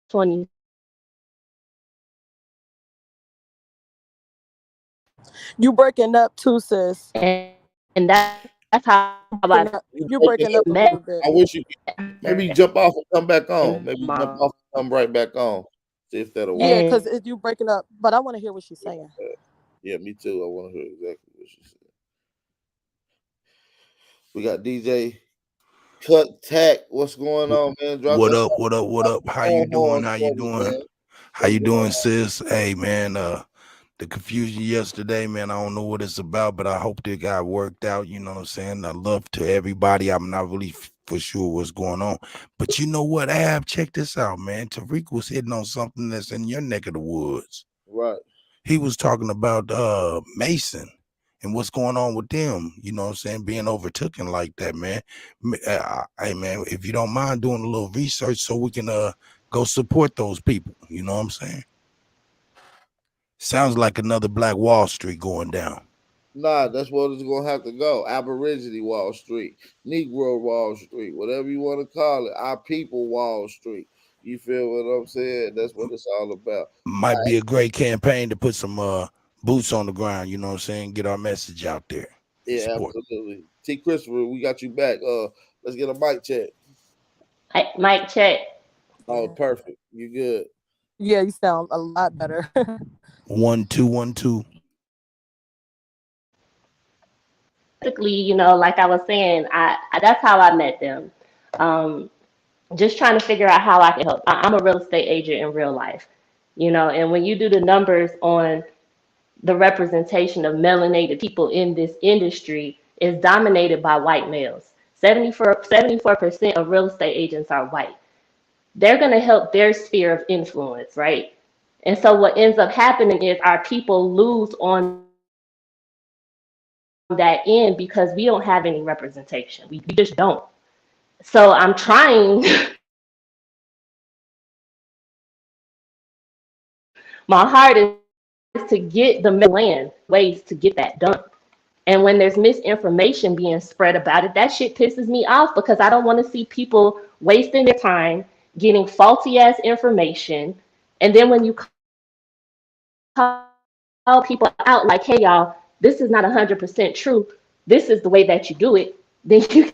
Speaker 15: 20.
Speaker 10: You breaking up too, sis.
Speaker 15: And that's how
Speaker 10: you're breaking up a little bit.
Speaker 8: I wish you could maybe jump off and come back on. Maybe jump off and come right back on. See if that'll work.
Speaker 10: Yeah, because you breaking up, but I want to hear what she's saying.
Speaker 8: Yeah, me too. I want to hear exactly what she said. We got DJ Cut Tack. What's going on, man? Drop
Speaker 16: What
Speaker 8: that
Speaker 16: up? What up? What up? How you doing?
Speaker 8: horn
Speaker 16: How you
Speaker 8: for me,
Speaker 16: doing?
Speaker 8: man.
Speaker 16: How
Speaker 8: What's
Speaker 16: you
Speaker 8: going
Speaker 16: doing,
Speaker 8: on?
Speaker 16: sis? Hey, man. The confusion yesterday, man. I don't know what it's about, but I hope that got worked out. You know what I'm saying? I love to everybody. I'm not really for sure what's going on, but you know what, Ab? Check this out, man. Tariq was hitting on something that's in your neck of the woods.
Speaker 8: Right.
Speaker 16: He was talking about Mason and what's going on with them, you know what I'm saying, being overtaken like that, man. Hey, man, if you don't mind doing a little research so we can go support those people, you know what I'm saying? Sounds like another Black Wall Street going down.
Speaker 8: Nah, that's what it's gonna have to go. Aborigine Wall Street, Negro Wall Street, whatever you want to call it. Our people Wall Street. You feel what I'm saying? That's what it's all about.
Speaker 16: Might be a great campaign to put some boots on the ground, you know what I'm saying? Get our message out there.
Speaker 8: Yeah,
Speaker 16: Support.
Speaker 8: absolutely. T. Christopher, we got you back. Let's get a mic check.
Speaker 15: Mic check.
Speaker 8: Oh, perfect. You good?
Speaker 10: Yeah, you sound a lot better.
Speaker 16: 1 2 1 2.
Speaker 15: Basically, like I was saying, I that's how I met them. Um, just trying to figure out how I can help. I'm a real estate agent in real life, and when you do the numbers on the representation of melanated people in this industry is dominated by white males. 74% of real estate agents are white. They're going to help their sphere of influence, right? And so what ends up happening is our people lose on that end because we don't have any representation. We just don't. So I'm trying my hardest to get the land ways to get that done. And when there's misinformation being spread about it, that shit pisses me off because I don't want to see people wasting their time getting faulty ass information. And then when you call people out like, hey, y'all, this is not 100% true. This is the way that you do it. Then you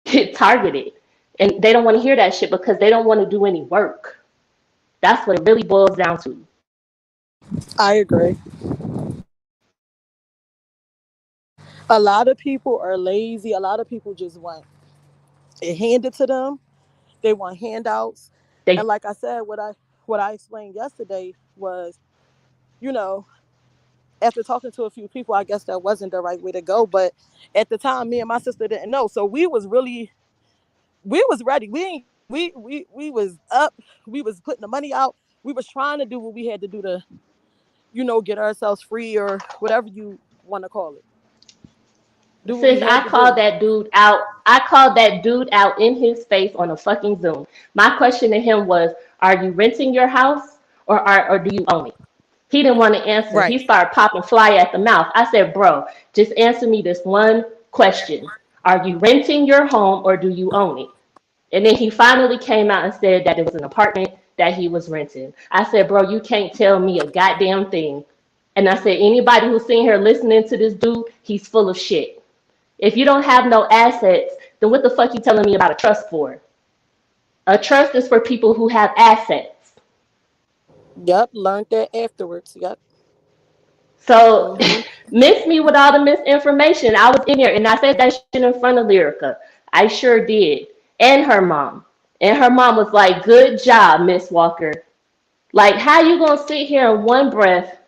Speaker 15: get targeted. And they don't want to hear that shit because they don't want to do any work. That's what it really boils down to.
Speaker 10: I agree. A lot of people are lazy. A lot of people just want it handed to them. They want handouts.
Speaker 15: They
Speaker 10: And like I said, what I explained yesterday was, you know, after talking to a few people, I guess that wasn't the right way to go. But at the time, me and my sister didn't know. So we was ready. We was up. We was putting the money out. We was trying to do what we had to do to, get ourselves free or whatever you want to call it. Do what we
Speaker 15: Sis,
Speaker 10: had
Speaker 15: I
Speaker 10: to
Speaker 15: called
Speaker 10: do.
Speaker 15: that dude out. I called that dude out in his face on a fucking Zoom. My question to him was, are you renting your house or do you own it? He didn't want to answer.
Speaker 10: Right.
Speaker 15: He started popping fly at the mouth. I said, bro, just answer me this one question. Are you renting your home or do you own it? And then he finally came out and said that it was an apartment that he was renting. I said, bro, you can't tell me a goddamn thing. And I said, anybody who's sitting here listening to this dude, he's full of shit. If you don't have no assets, then what the fuck you telling me about a trust for? A trust is for people who have assets.
Speaker 10: Yep. Learned that afterwards. Yep.
Speaker 15: So
Speaker 10: Hmm.
Speaker 15: miss me with all the misinformation. I was in here and I said that shit in front of Lyrica. I sure did. And her mom. And her mom was like, good job, Miss Walker. Like, how you gonna sit here in one breath,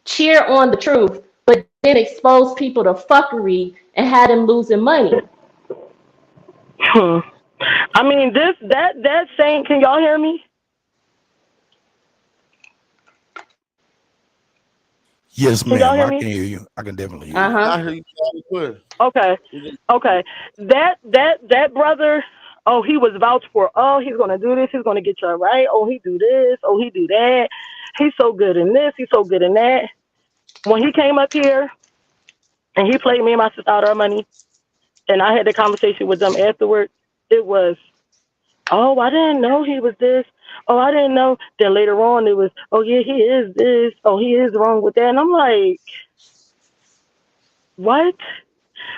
Speaker 15: cheer on the truth, but then expose people to fuckery and have them losing money?
Speaker 10: I mean, that saying. Can y'all hear me?
Speaker 16: Yes,
Speaker 10: Can y'all
Speaker 16: ma'am.
Speaker 10: hear
Speaker 16: I
Speaker 10: me?
Speaker 16: can hear you. I can definitely hear you.
Speaker 15: Uh-huh.
Speaker 8: I hear you loud and clear.
Speaker 10: Okay. Okay. That brother. Oh, he was vouched for. Oh, he's gonna do this. He's gonna get you right. Oh, he do this. Oh, he do that. He's so good in this. He's so good in that. When he came up here and he played me and my sister out our money, and I had the conversation with them afterwards, it was, oh, I didn't know he was this. Oh, I didn't know. Then later on, it was, oh yeah, he is this. Oh, he is wrong with that. And I'm like, what?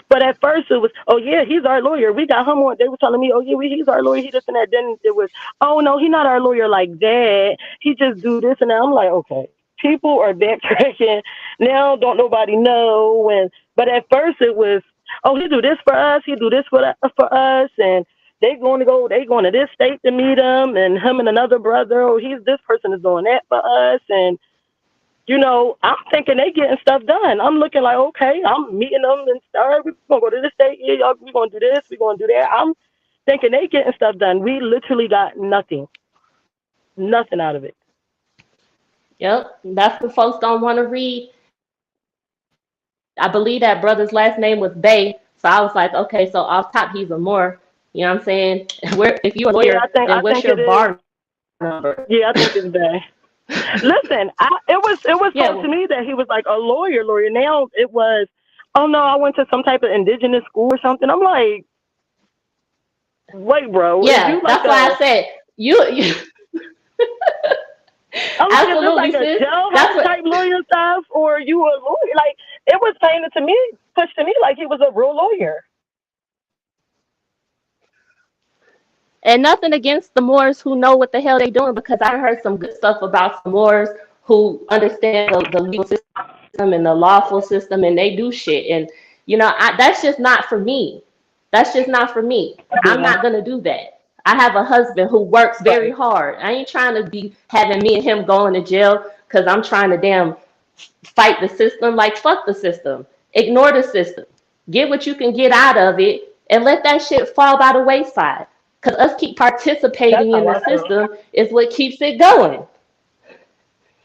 Speaker 10: But at first it was, oh yeah, he's our lawyer. We got him on. They were telling me, oh yeah, he's our lawyer. He this and that. Then it was, oh no, he's not our lawyer like that. He just do this and that. I'm like, okay. people are backtracking now. Don't nobody know. But at first it was, oh, he do this for us, he do this for us, and they going to this state to meet him and another brother. Oh, this person is doing that for us, and I'm thinking they getting stuff done. I'm looking like, okay, I'm meeting them and all right, we're gonna go to this state. Yeah, y'all, we're gonna do this, we're gonna do that. I'm thinking they getting stuff done. We literally got nothing out of it.
Speaker 15: Yep, that's what folks don't want to read. I believe that brother's last name was Bay, so I was like, okay, so off top he's a Moore. You know what I'm saying? If you're a lawyer,
Speaker 10: I
Speaker 15: then what's
Speaker 10: think
Speaker 15: your
Speaker 10: it
Speaker 15: bar
Speaker 10: is.
Speaker 15: number?
Speaker 10: Yeah, I think it's Bay. Listen, it was told to me that he was like a lawyer. Now it was, oh no, I went to some type of indigenous school or something. I'm like, wait, bro.
Speaker 15: Yeah, that's why I said you.
Speaker 10: I'm like, is this like
Speaker 15: Absolutely,
Speaker 10: a
Speaker 15: sis.
Speaker 10: jailhouse type lawyer stuff, or you a lawyer? Like, it was painted to me, pushed to me like he was a real lawyer.
Speaker 15: And nothing against the Moors who know what the hell they doing, because I heard some good stuff about some Moors who understand the legal system and the lawful system, and they do shit. And that's just not for me. That's just not for me. I'm not gonna do that. I have a husband who works very hard. I ain't trying to be having me and him going to jail because I'm trying to damn fight the system. Like, fuck the system. Ignore the system. Get what you can get out of it and let that shit fall by the wayside. Because us keep participating in the system is what keeps it going.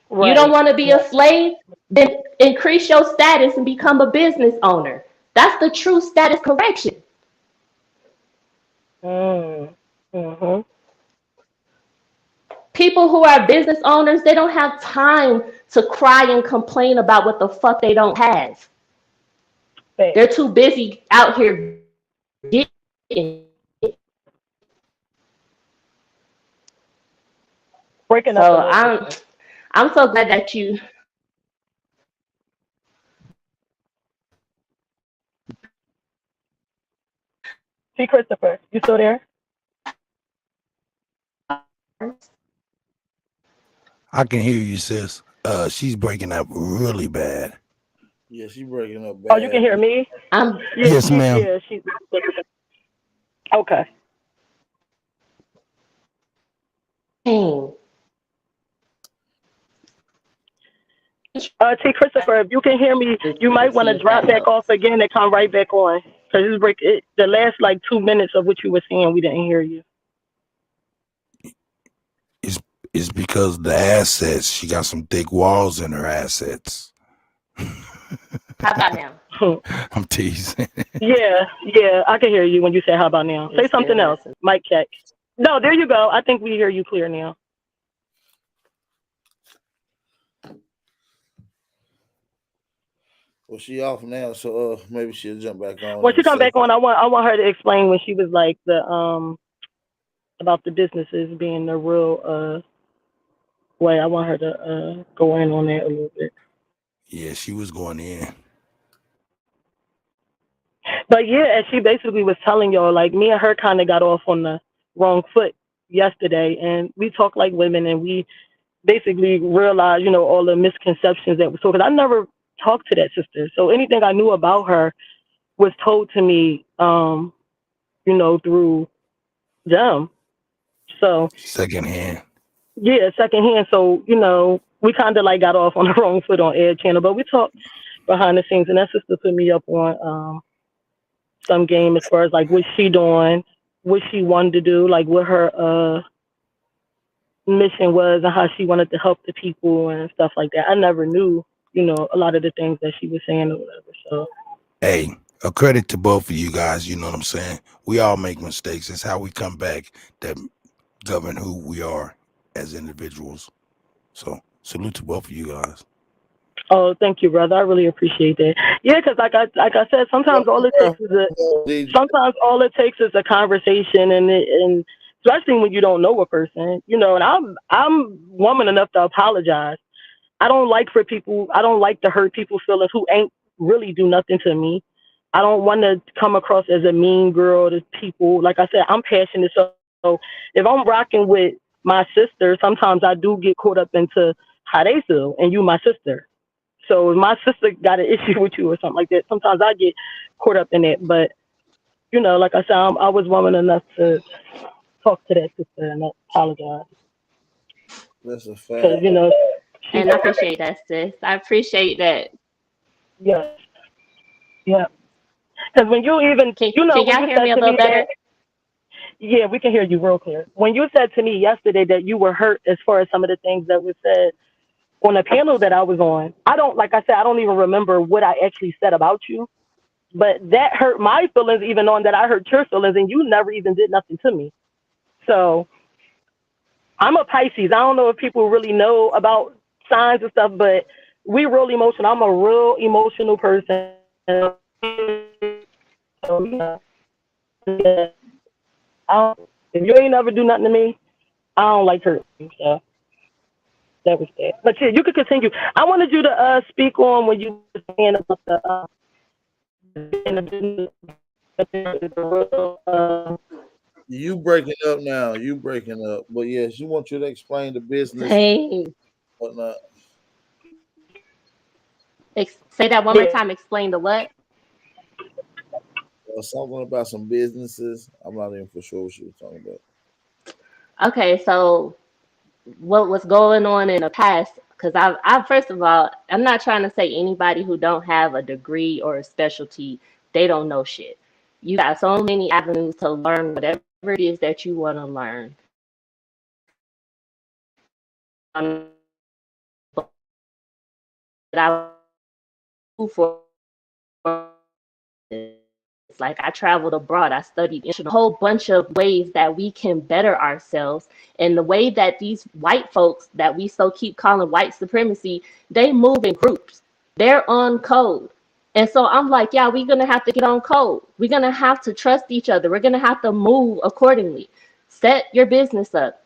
Speaker 15: Right. You don't want to be a slave? Then increase your status and become a business owner. That's the true status correction.
Speaker 10: Mm-hmm.
Speaker 15: People who are business owners, they don't have time to cry and complain about what the fuck they don't have. They're too busy out here getting.
Speaker 10: Breaking
Speaker 15: so
Speaker 10: up.
Speaker 15: I'm so glad that you.
Speaker 10: See, Christopher, you still there?
Speaker 16: I can hear you, sis. She's breaking up really bad.
Speaker 8: Yeah, she's breaking up bad.
Speaker 10: Oh, you can hear me?
Speaker 16: Yes, ma'am.
Speaker 10: Yeah, she's okay. T. Christopher, if you can hear me, you might want to drop back off again and come right back on. Because the last like 2 minutes of what you were saying, we didn't hear you.
Speaker 16: It's because the assets. She got some thick walls in her assets.
Speaker 15: How about now?
Speaker 16: I'm teasing.
Speaker 10: Yeah, I can hear you when you say how about now. Say something else. Mic check. No, there you go. I think we hear you clear now.
Speaker 8: Well, she off now, so maybe she'll jump back on.
Speaker 10: When she come back on, I want her to explain when she was like about the businesses being the real way. I want her to go in on that a little bit.
Speaker 16: Yeah, she was going in.
Speaker 10: But yeah, and she basically was telling y'all, like, me and her kind of got off on the wrong foot yesterday, and we talk like women, and we basically realized, all the misconceptions that was told. Because I never talked to that sister, so anything I knew about her was told to me, through them. So
Speaker 16: secondhand.
Speaker 10: Yeah, secondhand. So we kind of like got off on the wrong foot on Air Channel, but we talked behind the scenes, and that sister put me up on some game as far as like what she doing, what she wanted to do, like what her mission was, and how she wanted to help the people and stuff like that. I never knew, a lot of the things that she was saying or whatever. So
Speaker 16: hey, a credit to both of you guys. You know what I'm saying? We all make mistakes. It's how we come back that govern who we are as individuals. So salute to both of you guys.
Speaker 10: Oh, thank you, brother. I really appreciate that. Yeah, because like I said, sometimes all it takes is a conversation, and especially when you don't know a person, and I'm woman enough to apologize. I don't like to hurt people's feelings who ain't really do nothing to me. I don't want to come across as a mean girl to people. Like I said, I'm passionate, so if I'm rocking with my sister, sometimes I do get caught up into how they feel, and you my sister. So if my sister got an issue with you or something like that, sometimes I get caught up in it. But like I said, I was woman enough to talk to that sister and apologize
Speaker 8: That's a
Speaker 10: because
Speaker 8: fact.
Speaker 10: she.
Speaker 15: And I appreciate that, sis. I appreciate that.
Speaker 10: Yes, yeah. Because when you even,
Speaker 15: Can
Speaker 10: when
Speaker 15: y'all
Speaker 10: you
Speaker 15: hear
Speaker 10: said
Speaker 15: me a
Speaker 10: to
Speaker 15: little
Speaker 10: me
Speaker 15: better?
Speaker 10: that, yeah, we can hear you real clear. When you said to me yesterday that you were hurt as far as some of the things that were said on a panel that I was on, I don't, like I said, I don't even remember what I actually said about you. But that hurt my feelings, even knowing that I hurt your feelings, and you never even did nothing to me. So I'm a Pisces. I don't know if people really know about signs and stuff, but we real emotional. I'm a real emotional person. So, yeah, if you ain't never do nothing to me, I don't like hurt you. So that was that. But yeah, you could continue. I wanted you to speak on when you were saying about the
Speaker 8: You breaking up now. You breaking up. But yes, she wants you to explain the business,
Speaker 15: Hey,
Speaker 8: whatnot.
Speaker 15: say that one more
Speaker 10: yeah.
Speaker 15: time. Explain the what?
Speaker 8: Something about some businesses. I'm not even for sure what she was talking about.
Speaker 15: Okay, so what was going on in the past? Because I first of all, I'm not trying to say anybody who don't have a degree or a specialty, they don't know shit. You got so many avenues to learn whatever it is that you want to learn. That I for it's like I traveled abroad, I studied a whole bunch of ways that we can better ourselves. And the way that these white folks that we so keep calling white supremacy, they move in groups. They're on code. And so I'm like, yeah, we're gonna have to get on code. We're gonna have to trust each other. We're gonna have to move accordingly. Set your business up.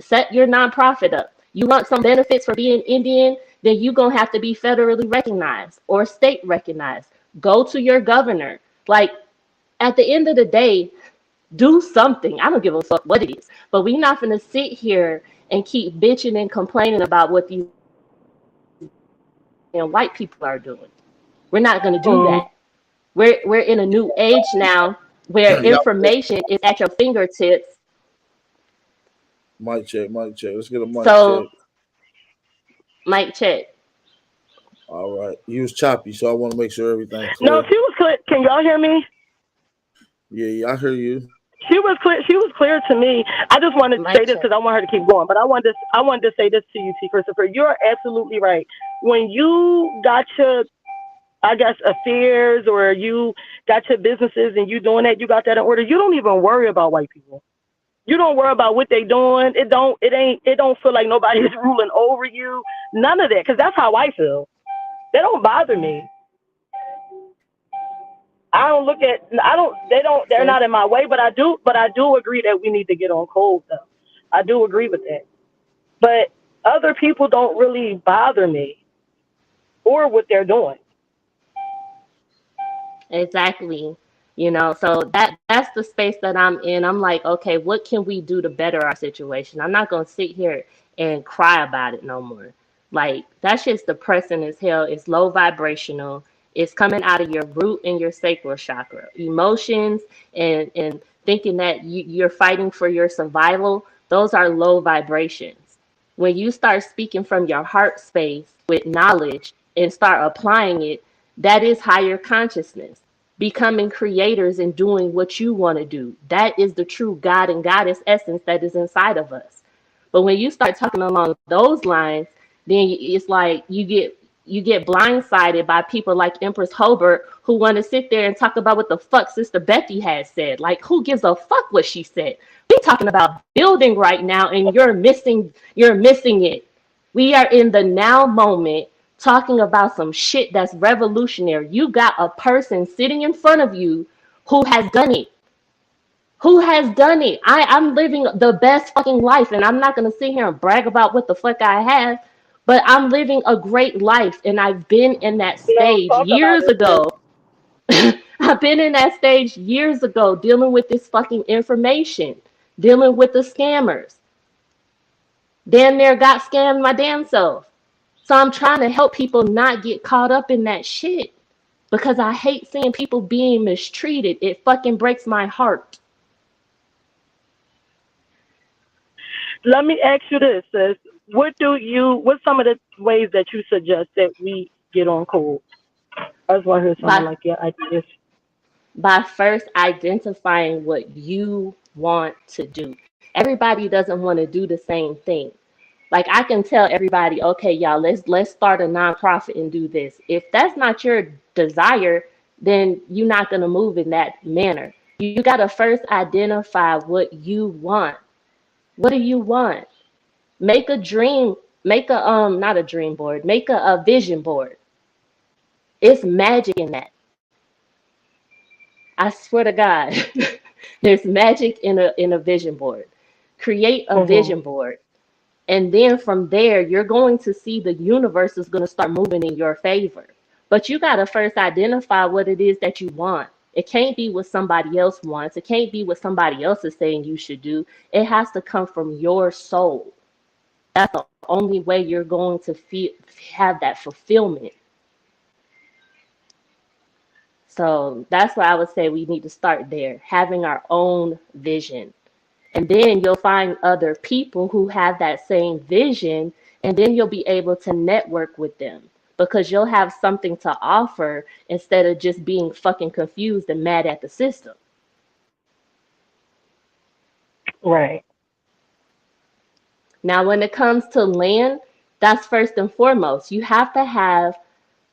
Speaker 15: Set your nonprofit up. You want some benefits for being Indian, then you're gonna have to be federally recognized or state recognized. Go to your governor. Like at the end of the day, do something. I don't give a fuck what it is. But we're not gonna sit here and keep bitching and complaining about what these white people are doing. We're not gonna do that. We're in a new age now where
Speaker 8: Y'all,
Speaker 15: information is at your fingertips.
Speaker 8: mic check, mic check. Let's get a mic check.
Speaker 15: So mic check.
Speaker 8: All right. You was choppy, so I want to make sure everything
Speaker 10: No,
Speaker 8: clear.
Speaker 10: she was clear. Can y'all hear me?
Speaker 8: Yeah, I hear you.
Speaker 10: She was clear. She was clear to me. I just wanted to say
Speaker 15: Mic
Speaker 10: this
Speaker 15: check.
Speaker 10: because I want her to keep going. But I wanted to say this to you, T. Christopher. You're absolutely right. When you got your, I guess, affairs or you got your businesses and you doing that, you got that in order. You don't even worry about white people. You don't worry about what they doing. It don't feel like nobody's ruling over you. None of that, because that's how I feel. They don't bother me. I don't look at. I don't. They don't. They're
Speaker 15: Sis.
Speaker 10: not in my way. But I do agree that we need to get on code though. I do agree with that. But other people don't really bother me or what they're doing.
Speaker 15: Exactly. So that's the space that I'm in. I'm like, okay, what can we do to better our situation? I'm not gonna sit here and cry about it no more. Like that's just depressing as hell. It's low vibrational. It's coming out of your root and your sacral chakra. Emotions and thinking that you're fighting for your survival, those are low vibrations. When you start speaking from your heart space with knowledge and start applying it, that is higher consciousness, becoming creators and doing what you want to do. That is the true God and Goddess essence that is inside of us. But when you start talking along those lines, then it's like you get blindsided by people like Empress Hobart who want to sit there and talk about what the fuck Sister Betty had said. Like, who gives a fuck what she said? We talking about building right now, and you're missing it. We are in the now moment talking about some shit that's revolutionary. You got a person sitting in front of you who has done it. Who has done it? I'm living the best fucking life, and I'm not gonna sit here and brag about what the fuck I have, but I'm living a great life, and I've been in that
Speaker 10: You know,
Speaker 15: stage
Speaker 10: talk about
Speaker 15: years
Speaker 10: it, sis.
Speaker 15: ago. I've been in that stage years ago dealing with this fucking information, dealing with the scammers. Damn near got scammed my damn self. So I'm trying to help people not get caught up in that shit because I hate seeing people being mistreated. It fucking breaks my heart.
Speaker 10: Let me ask you this, sis. What's some of the ways that you suggest that we get on code? I just want to hear some of
Speaker 15: By
Speaker 10: like your ideas.
Speaker 15: by first identifying what you want to do. Everybody doesn't want to do the same thing. Like I can tell everybody, okay, y'all, let's start a nonprofit and do this. If that's not your desire, then you're not gonna move in that manner. You gotta first identify what you want. What do you want? Make a dream, make a not a dream board, make a vision board. It's magic in that. I swear to God, there's magic in a vision board. Create a
Speaker 10: Mhm.
Speaker 15: vision board. And then from there, you're going to see the universe is going to start moving in your favor. But you got to first identify what it is that you want. It can't be what somebody else wants. It can't be what somebody else is saying you should do. It has to come from your soul. That's the only way you're going to have that fulfillment. So that's why I would say we need to start there, having our own vision. And then you'll find other people who have that same vision, and then you'll be able to network with them because you'll have something to offer instead of just being fucking confused and mad at the system.
Speaker 10: Right.
Speaker 15: Now, when it comes to land, that's first and foremost. You have to have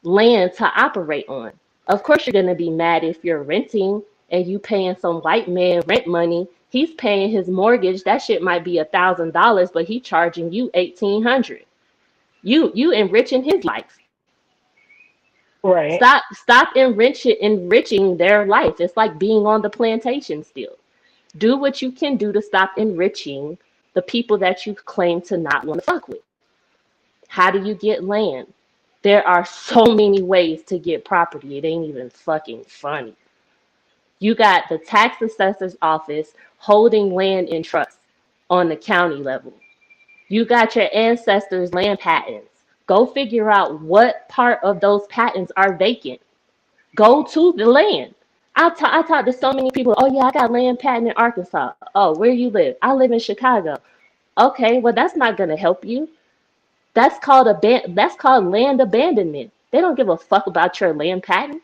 Speaker 15: land to operate on. Of course, you're going to be mad if you're renting and you paying some white man rent money. He's paying his mortgage. That shit might be $1,000, but he charging you 1,800. You enriching his life.
Speaker 10: Right.
Speaker 15: Stop enriching their life. It's like being on the plantation still. Do what you can do to stop enriching the people that you claim to not want to fuck with. How do you get land? There are so many ways to get property. It ain't even fucking funny. You got the tax assessor's office holding land in trust on the county level. You got your ancestors' land patents. Go figure out what part of those patents are vacant. Go to the land. I talked to so many people. Oh yeah, I got land patent in Arkansas. Oh, where you live? I live in Chicago. Okay, well that's not gonna help you. That's called land abandonment. They don't give a fuck about your land patent.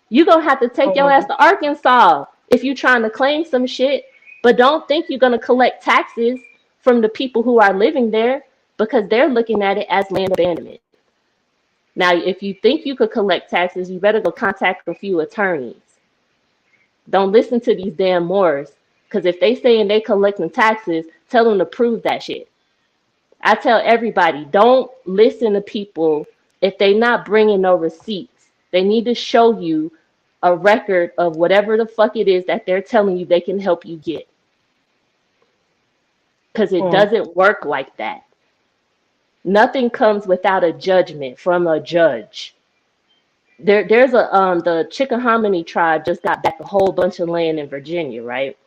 Speaker 15: You're gonna have to take your ass
Speaker 10: Mhm.
Speaker 15: to Arkansas if you're trying to claim some shit. But don't think you're gonna collect taxes from the people who are living there because they're looking at it as land abandonment. Now, if you think you could collect taxes, you better go contact a few attorneys. Don't listen to these damn Moors because if they saying they collecting taxes, tell them to prove that shit. I tell everybody, don't listen to people if they not bringing no receipts. They need to show you a record of whatever the fuck it is that they're telling you they can help you get. Because it
Speaker 10: Mhm.
Speaker 15: doesn't work like that. Nothing comes without a judgment from a judge. There's the Chickahominy tribe just got back a whole bunch of land in Virginia, right?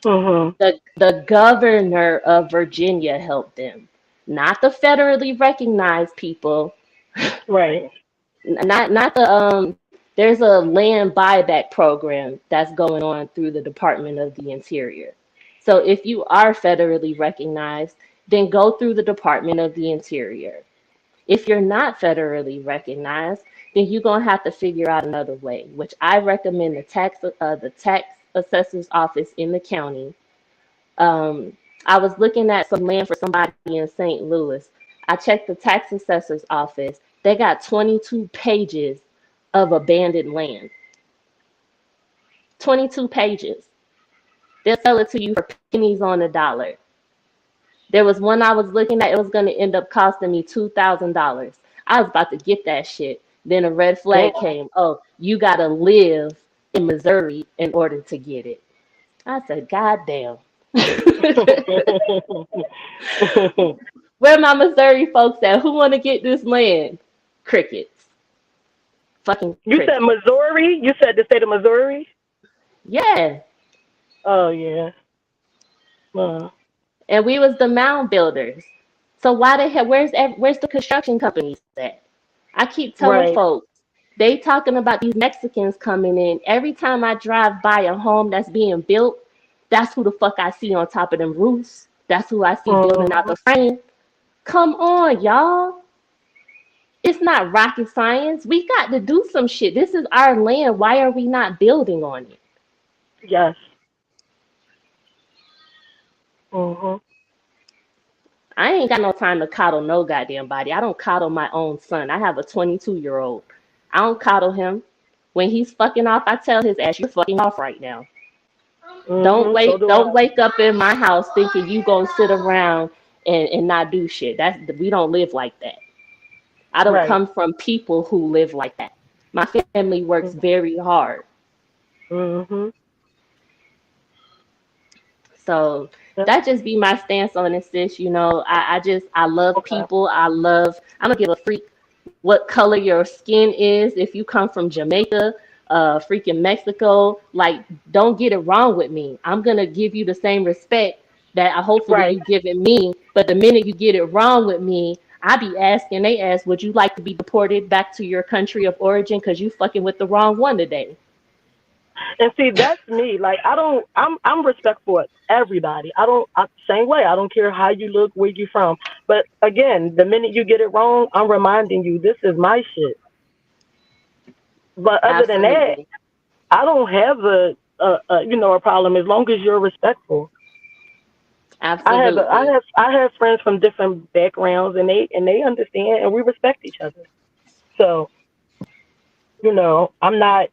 Speaker 10: Mhm.
Speaker 15: The governor of Virginia helped them, not the federally recognized people.
Speaker 10: Right.
Speaker 15: Not the there's a land buyback program that's going on through the Department of the Interior. So if you are federally recognized, then go through the Department of the Interior. If you're not federally recognized, then you're gonna have to figure out another way, which I recommend the tax assessor's office in the county. um, I was looking at some land for somebody in St. Louis. I checked the tax assessor's office. They got 22 pages of abandoned land. 22 pages. They'll sell it to you for pennies on the dollar. There was one I was looking at, it was going to end up costing me $2,000. I was about to get that shit. Then a red
Speaker 10: Damn.
Speaker 15: flag came. Oh, you got to live in Missouri in order to get it. I said, God damn. Where my Missouri folks at? Who want to get this land? Crickets. Fucking
Speaker 10: You said
Speaker 15: crickets.
Speaker 10: Missouri? You said the state of Missouri?
Speaker 15: Yeah.
Speaker 10: Oh yeah. Uh,
Speaker 15: and we was the mound builders. So why the hell? Where's the construction companies at? I keep telling
Speaker 10: Right.
Speaker 15: folks, they talking about these Mexicans coming in. Every time I drive by a home that's being built, that's who the fuck I see on top of them roofs. That's who I see building out
Speaker 10: Mm-hmm.
Speaker 15: the frame. Come on, y'all. It's not rocket science. We got to do some shit. This is our land. Why are we not building on it?
Speaker 10: Yes. Mm-hmm.
Speaker 15: I ain't got no time to coddle no goddamn body. I don't coddle my own son. I have a 22-year-old. I don't coddle him. When he's fucking off, I tell his ass, you're fucking off right now. Don't
Speaker 10: Mm-hmm. So
Speaker 15: wait,
Speaker 10: do I.
Speaker 15: don't wake up in my house thinking you gonna sit around and not do shit. We don't live like that. I don't
Speaker 10: Right.
Speaker 15: come from people who live like that. My family works very hard.
Speaker 10: Mm-hmm.
Speaker 15: So
Speaker 10: Yep.
Speaker 15: that just be my stance on it, sis. I love
Speaker 10: Okay.
Speaker 15: people. I don't give a freak what color your skin is. If you come from Jamaica, freaking Mexico, like, don't get it wrong with me. I'm gonna give you the same respect that hopefully
Speaker 10: Right.
Speaker 15: you giving me. But the minute you get it wrong with me, I be asking they ask, would you like to be deported back to your country of origin because you fucking with the wrong one today?
Speaker 10: And see, that's me. Like, I don't. I'm respectful of everybody. Same way. I don't care how you look, where you from. But again, the minute you get it wrong, I'm reminding you this is my shit. But other than that,
Speaker 15: Absolutely.
Speaker 10: I don't have a problem as long as you're respectful.
Speaker 15: Absolutely.
Speaker 10: I have friends from different backgrounds, and they understand, and we respect each other. So I'm not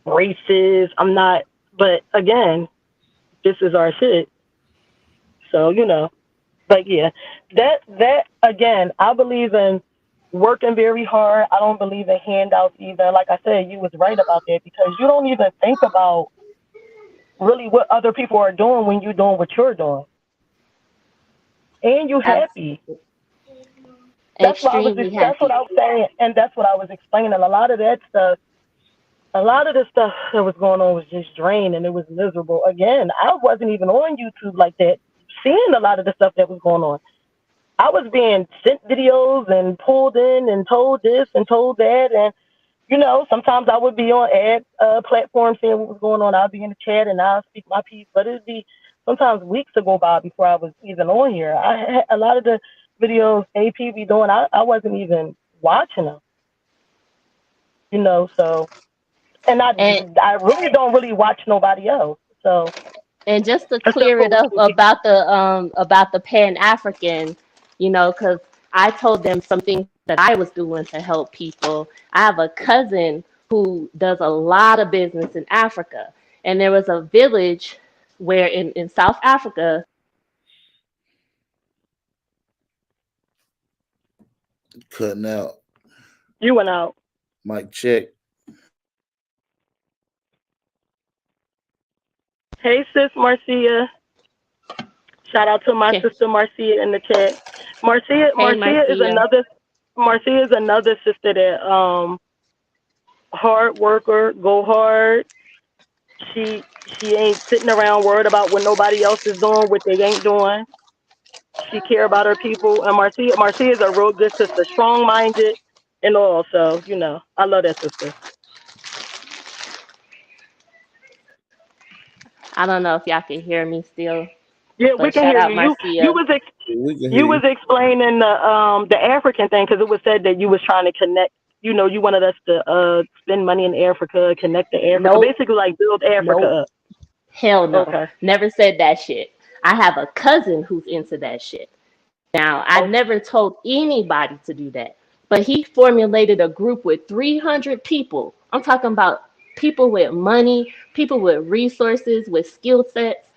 Speaker 10: racist. I'm not. But again, this is our shit. So But yeah, that again, I believe in working very hard. I don't believe in handouts either. Like I said, you was right about that because you don't even think about really what other people are doing when you're doing what you're doing, and you happy.
Speaker 15: Absolutely.
Speaker 10: That's what I was.
Speaker 15: Extremely
Speaker 10: That's what
Speaker 15: happy.
Speaker 10: I was saying, and that's what I was explaining. A lot of that stuff. A lot of the stuff that was going on was just drained and it was miserable. Again, I wasn't even on YouTube like that, seeing a lot of the stuff that was going on. I was being sent videos and pulled in and told this and told that. And, sometimes I would be on ad platforms seeing what was going on. I'll be in the chat and I'll speak my piece. But it'd be sometimes weeks to go by before I was even on here. I had a lot of the videos AP be doing, I wasn't even watching them, so. And
Speaker 15: And
Speaker 10: I really don't really watch nobody else. So
Speaker 15: And just to
Speaker 10: except
Speaker 15: clear
Speaker 10: for
Speaker 15: it
Speaker 10: with
Speaker 15: up about the Pan African, because I told them some things that I was doing to help people. I have a cousin who does a lot of business in Africa, and there was a village where in South Africa.
Speaker 8: Cutting out.
Speaker 10: you went out.
Speaker 8: Mic check.
Speaker 10: Hey sis Marcia. Shout out to my
Speaker 15: Okay.
Speaker 10: sister Marcia in the chat. Marcia
Speaker 15: Hey,
Speaker 10: Marcia is
Speaker 15: Marcia.
Speaker 10: another sister that hard worker, go hard. She ain't sitting around worried about what nobody else is doing, what they ain't doing. She care about her people, and Marcia is a real good sister, strong minded and all. So I love that sister.
Speaker 15: I don't know if y'all can hear me still,
Speaker 10: Yeah, we
Speaker 15: but
Speaker 10: can
Speaker 15: shout
Speaker 10: hear
Speaker 15: out
Speaker 10: you. You
Speaker 15: Marcia.
Speaker 10: was
Speaker 8: We can hear
Speaker 10: you was
Speaker 8: you.
Speaker 10: explaining the African thing because it was said that you was trying to connect. You wanted us to spend money in Africa, connect to Africa,
Speaker 15: Nope,
Speaker 10: basically like build Africa
Speaker 15: nope,
Speaker 10: up.
Speaker 15: hell no.
Speaker 10: Okay.
Speaker 15: Never said that shit. I have a cousin who's into that shit. Now, I
Speaker 10: Okay.
Speaker 15: never told anybody to do that, but he formulated a group with 300 people. I'm talking about people with money, people with resources, with skill sets.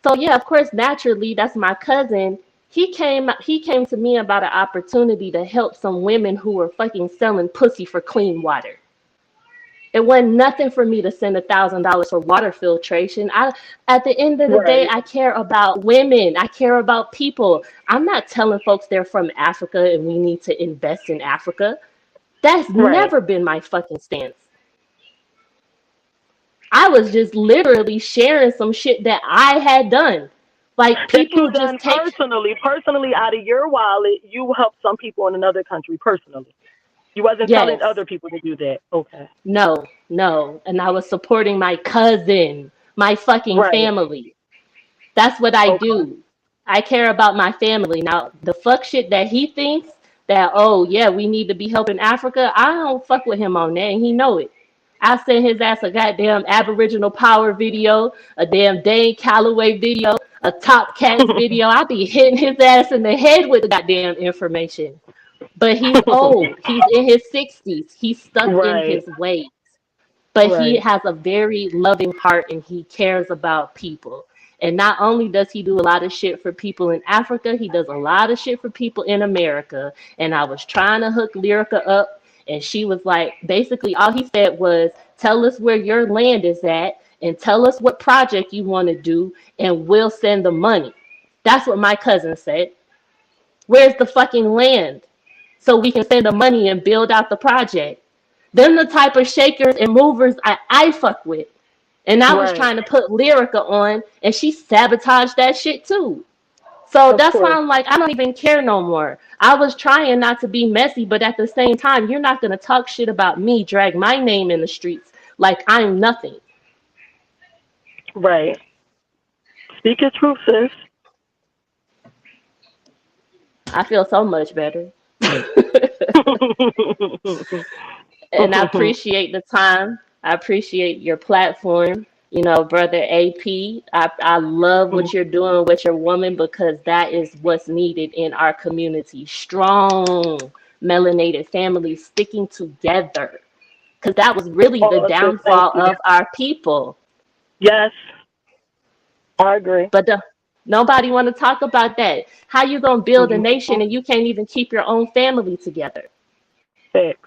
Speaker 15: So yeah, of course, naturally, that's my cousin. He came to me about an opportunity to help some women who were fucking selling pussy for clean water. It wasn't nothing for me to send $1,000 for water filtration. At the end of the day,
Speaker 10: Right.
Speaker 15: I care about women. I care about people. I'm not telling folks they're from Africa and we need to invest in Africa. That's
Speaker 10: Right.
Speaker 15: never been my fucking stance. I was just literally sharing some shit that I had done. Like
Speaker 10: That
Speaker 15: people
Speaker 10: you
Speaker 15: just
Speaker 10: done
Speaker 15: take
Speaker 10: personally out of your wallet, you helped some people in another country personally. You wasn't telling
Speaker 15: yes.
Speaker 10: other people to do that. Okay.
Speaker 15: No, no. And I was supporting my cousin, my fucking
Speaker 10: Right.
Speaker 15: family. That's what I
Speaker 10: Okay.
Speaker 15: do. I care about my family. Now, the fuck shit that he thinks that, oh, yeah, we need to be helping Africa, I don't fuck with him on that, and he know it. I sent his ass a goddamn Aboriginal Power video, a damn Dane Calloway video, a Top Cats video. I be hitting his ass in the head with the goddamn information. But he's old. He's in his 60s. He's stuck in
Speaker 10: Right.
Speaker 15: his ways, but he
Speaker 10: Right.
Speaker 15: has a very loving heart and he cares about people. And not only does he do a lot of shit for people in Africa, he does a lot of shit for people in America. And I was trying to hook Lyrica up, and she was like, basically, all he said was, tell us where your land is at and tell us what project you want to do, and we'll send the money. That's what my cousin said. Where's the fucking land? So we can send the money and build out the project. Them the type of shakers and movers I fuck with. And I was
Speaker 10: Right.
Speaker 15: trying to put Lyrica on, and she sabotaged that shit too. So
Speaker 10: Of
Speaker 15: that's why
Speaker 10: course.
Speaker 15: I'm like, I don't even care no more. I was trying not to be messy, but at the same time, you're not gonna talk shit about me, drag my name in the streets like I'm nothing.
Speaker 10: Right. Speak your truth, sis.
Speaker 15: I feel so much better. And I appreciate the time. I appreciate your platform. You know, brother AP, I love what you're doing with your woman because that is what's needed in our community. Strong, melanated families sticking together. Because that was really the
Speaker 10: Oh, sis, thank
Speaker 15: downfall
Speaker 10: you.
Speaker 15: of our people.
Speaker 10: Yes, I agree.
Speaker 15: But nobody want to talk about that. How you gonna build a
Speaker 10: Mm-hmm.
Speaker 15: nation and you can't even keep your own family together?
Speaker 10: Six.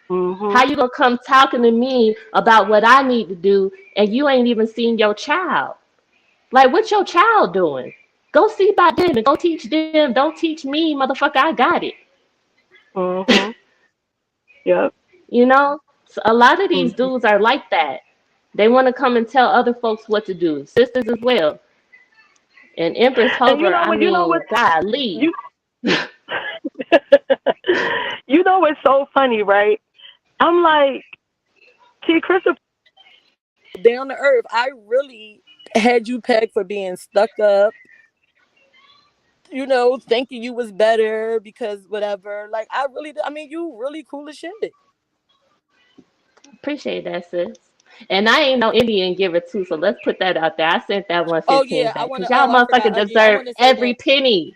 Speaker 15: How
Speaker 10: Mm-hmm.
Speaker 15: you gonna come talking to me about what I need to do and you ain't even seen your child? Like, what's your child doing? Go see about them and go teach them. Don't teach me, motherfucker. I got it.
Speaker 10: Mm-hmm. Yep.
Speaker 15: You know? So a lot of these
Speaker 10: Mm-hmm.
Speaker 15: dudes are like that. They want to come and tell other folks what to do. Sisters as well. And Empress
Speaker 10: And you
Speaker 15: Hover,
Speaker 10: know
Speaker 15: I
Speaker 10: what? You know what?
Speaker 15: mean, golly.
Speaker 10: You you know what's so funny, right? I'm like, T. Christopher,
Speaker 17: Down to earth. I really had you pegged for being stuck up, thinking you was better because whatever. Like I really, I mean, you really cool as shit.
Speaker 15: Appreciate that, sis. And I ain't no Indian giver too, so let's put that out there. I sent that
Speaker 17: Oh
Speaker 15: 115
Speaker 17: yeah, I
Speaker 15: back
Speaker 17: wanna.
Speaker 15: because y'all
Speaker 17: Oh, I forgot.
Speaker 15: motherfucking
Speaker 17: Yeah, I
Speaker 15: deserve
Speaker 17: want to say
Speaker 15: every
Speaker 17: that.
Speaker 15: penny.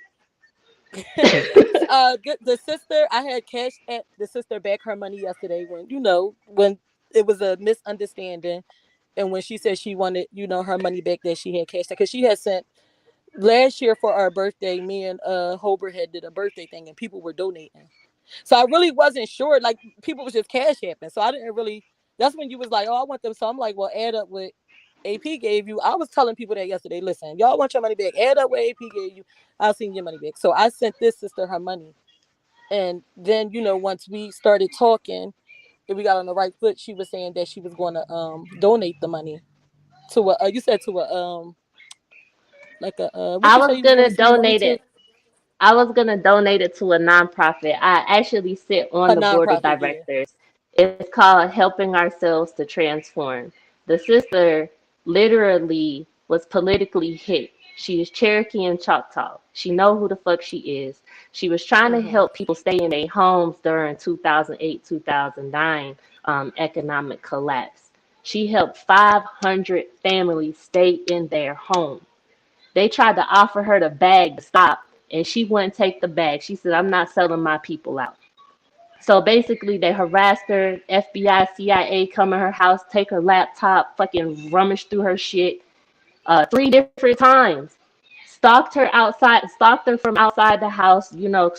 Speaker 17: The sister I had cashed at the sister back her money yesterday when it was a misunderstanding, and when she said she wanted her money back that she had cashed because she had sent last year for our birthday. Me and Hober had did a birthday thing and people were donating. So I really wasn't sure. Like people was just cash apping. So I didn't really. That's when you was like, "Oh, I want them." So I'm like, "Well, add up what AP gave you." I was telling people that yesterday. Listen, y'all want your money back? Add up what AP gave you. I'll send your money back. So I sent this sister her money, and then once we started talking and we got on the right foot, she was saying that she was going to donate the money to a. You said to a like a what
Speaker 15: I
Speaker 17: you say
Speaker 15: was
Speaker 17: you was going
Speaker 15: gonna
Speaker 17: to send the money
Speaker 15: donate
Speaker 17: to?
Speaker 15: it. I was gonna donate it to a nonprofit. I actually sit on
Speaker 17: A
Speaker 15: the board of
Speaker 17: nonprofit, yeah.
Speaker 15: directors. It's called Helping Ourselves to Transform. The sister literally was politically hit. She is Cherokee and Choctaw. She know who the fuck she is. She was trying to
Speaker 17: Mm-hmm.
Speaker 15: help people stay in their homes during 2008, 2009 economic collapse. She helped 500 families stay in their home. They tried to offer her the bag to stop, and she wouldn't take the bag. She said, I'm not selling my people out. So basically, they harassed her. FBI, CIA come in her house, take her laptop, fucking rummage through her shit 3 different times. Stalked her from outside the house,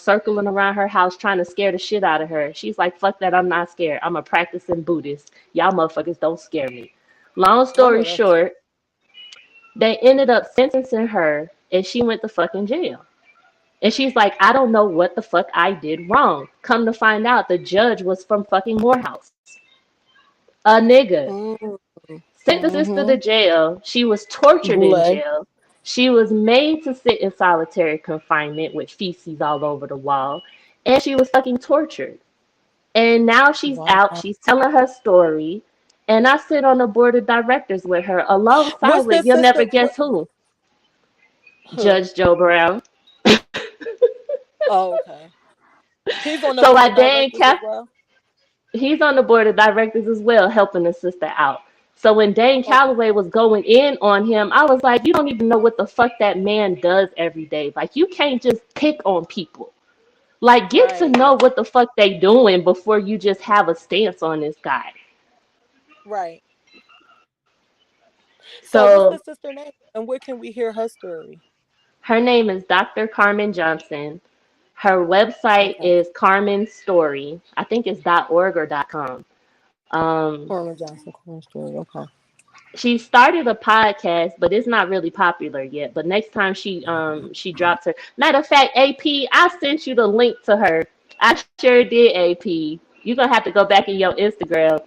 Speaker 15: circling around her house, trying to scare the shit out of her. She's like, fuck that, I'm not scared. I'm a practicing Buddhist. Y'all motherfuckers don't scare me. Long
Speaker 17: I
Speaker 15: story
Speaker 17: know that's
Speaker 15: short, they ended up sentencing her and she went to fucking jail. And she's like, I don't know what the fuck I did wrong. Come to find out, the judge was from fucking Morehouse. A nigga.
Speaker 17: right.
Speaker 15: Sent the sister to jail. She was tortured in
Speaker 17: Boule.
Speaker 15: jail. She was made to sit in solitary confinement with feces all over the wall. And she was fucking tortured. And now she's
Speaker 17: Wow.
Speaker 15: out. She's telling her story. And I sit on the board of directors with her, alongside
Speaker 17: What's the
Speaker 15: with, you'll
Speaker 17: sister?
Speaker 15: never guess who?
Speaker 17: Who?
Speaker 15: Judge Joe Brown.
Speaker 17: Oh, okay. He's on the
Speaker 15: So
Speaker 17: board of
Speaker 15: like Dan
Speaker 17: directors as
Speaker 15: Cap,
Speaker 17: well.
Speaker 15: he's on the board of directors as well, helping the sister out. So when Dane
Speaker 17: Okay.
Speaker 15: Calloway was going in on him, I was like, you don't even know what the fuck that man does every day. Like, you can't just pick on people. Like, get to
Speaker 17: Right.
Speaker 15: know what the fuck they doing before you just have a stance on this guy.
Speaker 17: Right. So what's the
Speaker 15: So
Speaker 17: sister name, and where can we hear her story?
Speaker 15: her name is Dr. Carmen Johnson. Her website
Speaker 17: Okay.
Speaker 15: is Carmen's Story. I think it's .org or .com.
Speaker 17: Carmen Johnson, Carmen story. Okay.
Speaker 15: She started a podcast, but it's not really popular yet. But next time she drops her. Matter of fact, AP, I sent you the link to her. I sure did, AP. You're gonna have to go back in your Instagram.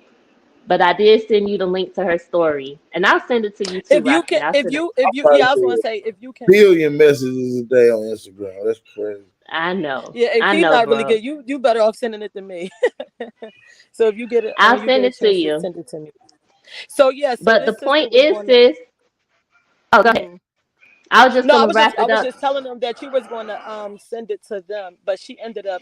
Speaker 15: But I did send you the link to her story. And I'll send it to you too,
Speaker 17: If you
Speaker 15: Rocky.
Speaker 17: can,
Speaker 15: I'll send it.
Speaker 17: yeah,
Speaker 8: Probably
Speaker 17: I was gonna
Speaker 8: see
Speaker 17: say if you
Speaker 8: a
Speaker 17: can.
Speaker 8: billion messages a day on Instagram. That's crazy.
Speaker 15: I know.
Speaker 17: Yeah, if
Speaker 15: I
Speaker 17: he's
Speaker 15: know,
Speaker 17: not really
Speaker 15: bro.
Speaker 17: good, you better off sending it to me. So if you get it,
Speaker 15: I'll
Speaker 17: when you get
Speaker 15: send
Speaker 17: a
Speaker 15: it to
Speaker 17: chance, just
Speaker 15: you.
Speaker 17: send it to me. So yeah, so
Speaker 15: But the
Speaker 17: this sister
Speaker 15: point
Speaker 17: was
Speaker 15: is,
Speaker 17: going to.
Speaker 15: sis. Oh, go ahead.
Speaker 17: Mhm.
Speaker 15: I was just
Speaker 17: No,
Speaker 15: gonna wrap
Speaker 17: I
Speaker 15: it
Speaker 17: was
Speaker 15: up.
Speaker 17: just telling them that you was going to send it to them, but she ended up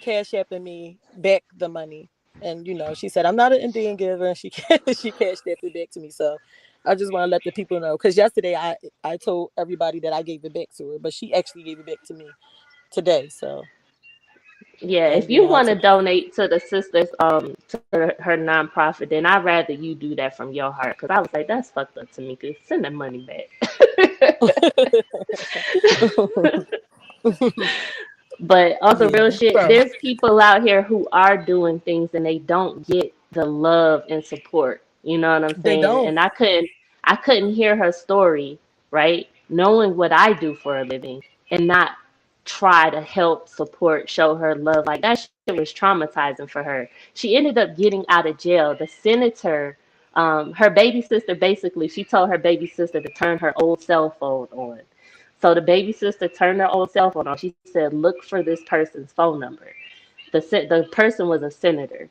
Speaker 17: cash apping me back the money, and she said I'm not an Indian giver, and she she cashed apped it back to me. So I just want to let the people know, because yesterday I told everybody that I gave it back to her, but she actually gave it back to me today. So
Speaker 15: Yeah, if
Speaker 17: and
Speaker 15: you
Speaker 17: I
Speaker 15: want to
Speaker 17: took.
Speaker 15: donate to the sisters, to her nonprofit, then I'd rather you do that from your heart. Cause I was like, that's fucked up to me. Cause send that money back. But on some
Speaker 17: Yeah,
Speaker 15: real shit,
Speaker 17: so
Speaker 15: there's people out here who are doing things and they don't get the love and support. You know what I'm
Speaker 17: they
Speaker 15: saying?
Speaker 17: don't.
Speaker 15: And I couldn't hear her story, right? Knowing what I do for a living and not try to help, support, show her love. Like, that shit was traumatizing for her. She ended up getting out of jail. The senator, her baby sister, basically, she told her baby sister to turn her old cell phone on. So the baby sister turned her old cell phone on. She said, "Look for this person's phone number." The person was a senator.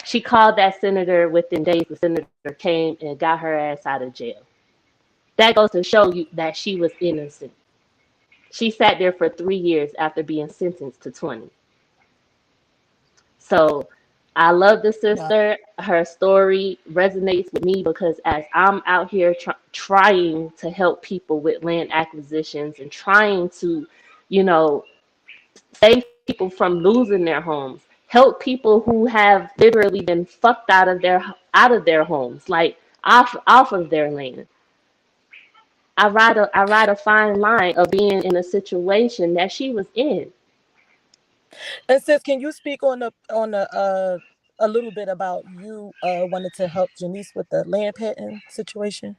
Speaker 15: She called that senator within days. The senator came and got her ass out of jail. That goes to show you that she was innocent. She sat there for 3 years after being sentenced to 20. So I love the
Speaker 17: Yeah.
Speaker 15: sister. Her story resonates with me because as I'm out here trying to help people with land acquisitions and trying to, you know, save people from losing their homes, help people who have literally been fucked out of their homes, like off of their land. I ride a fine line of being in a situation that she was in.
Speaker 17: And sis, can you speak a little bit about you wanted to help Janice with the land patent situation?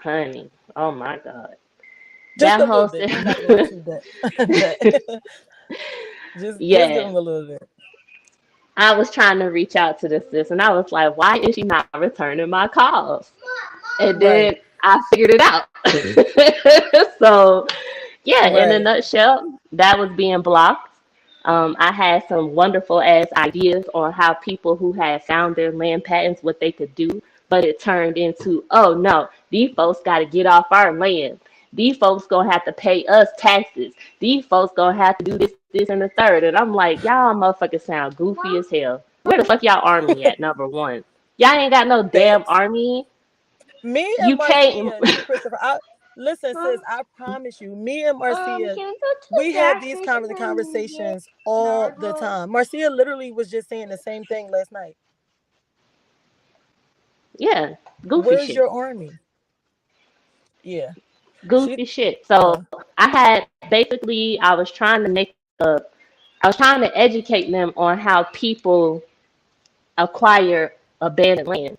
Speaker 15: Honey, oh my God.
Speaker 17: Just
Speaker 15: That
Speaker 17: a
Speaker 15: whole
Speaker 17: little bit. You ain't got to go too that. Just give
Speaker 15: yeah.
Speaker 17: them a little bit.
Speaker 15: I was trying to reach out to this sis and I was like, why is she not returning my calls? And then
Speaker 17: Right.
Speaker 15: I figured it out. So yeah, in a
Speaker 17: Right.
Speaker 15: nutshell, that was being blocked. I had some wonderful ass ideas on how people who had found their land patents, what they could do, but it turned into, oh no, these folks got to get off our land. These folks gonna have to pay us taxes. These folks gonna have to do this, this, and the third. And I'm like, y'all motherfuckers sound goofy as hell. Where the fuck y'all army at? Number one, y'all ain't got no damn
Speaker 17: Facts.
Speaker 15: army.
Speaker 17: Me
Speaker 15: You
Speaker 17: and
Speaker 15: can't.
Speaker 17: Marcia, Christopher, listen, sis, I promise you, me and Marcia,
Speaker 15: Can we go to the
Speaker 17: we have
Speaker 15: gas
Speaker 17: these
Speaker 15: station
Speaker 17: kinds of
Speaker 15: and get
Speaker 17: conversations all the
Speaker 15: Marvel?
Speaker 17: time. Marcia literally was just saying the same thing last night.
Speaker 15: Yeah, goofy
Speaker 17: Where's
Speaker 15: shit.
Speaker 17: your army? Yeah. She
Speaker 15: Goofy shit. So
Speaker 17: uh,
Speaker 15: I had basically I was trying to educate them on how people acquire abandoned land.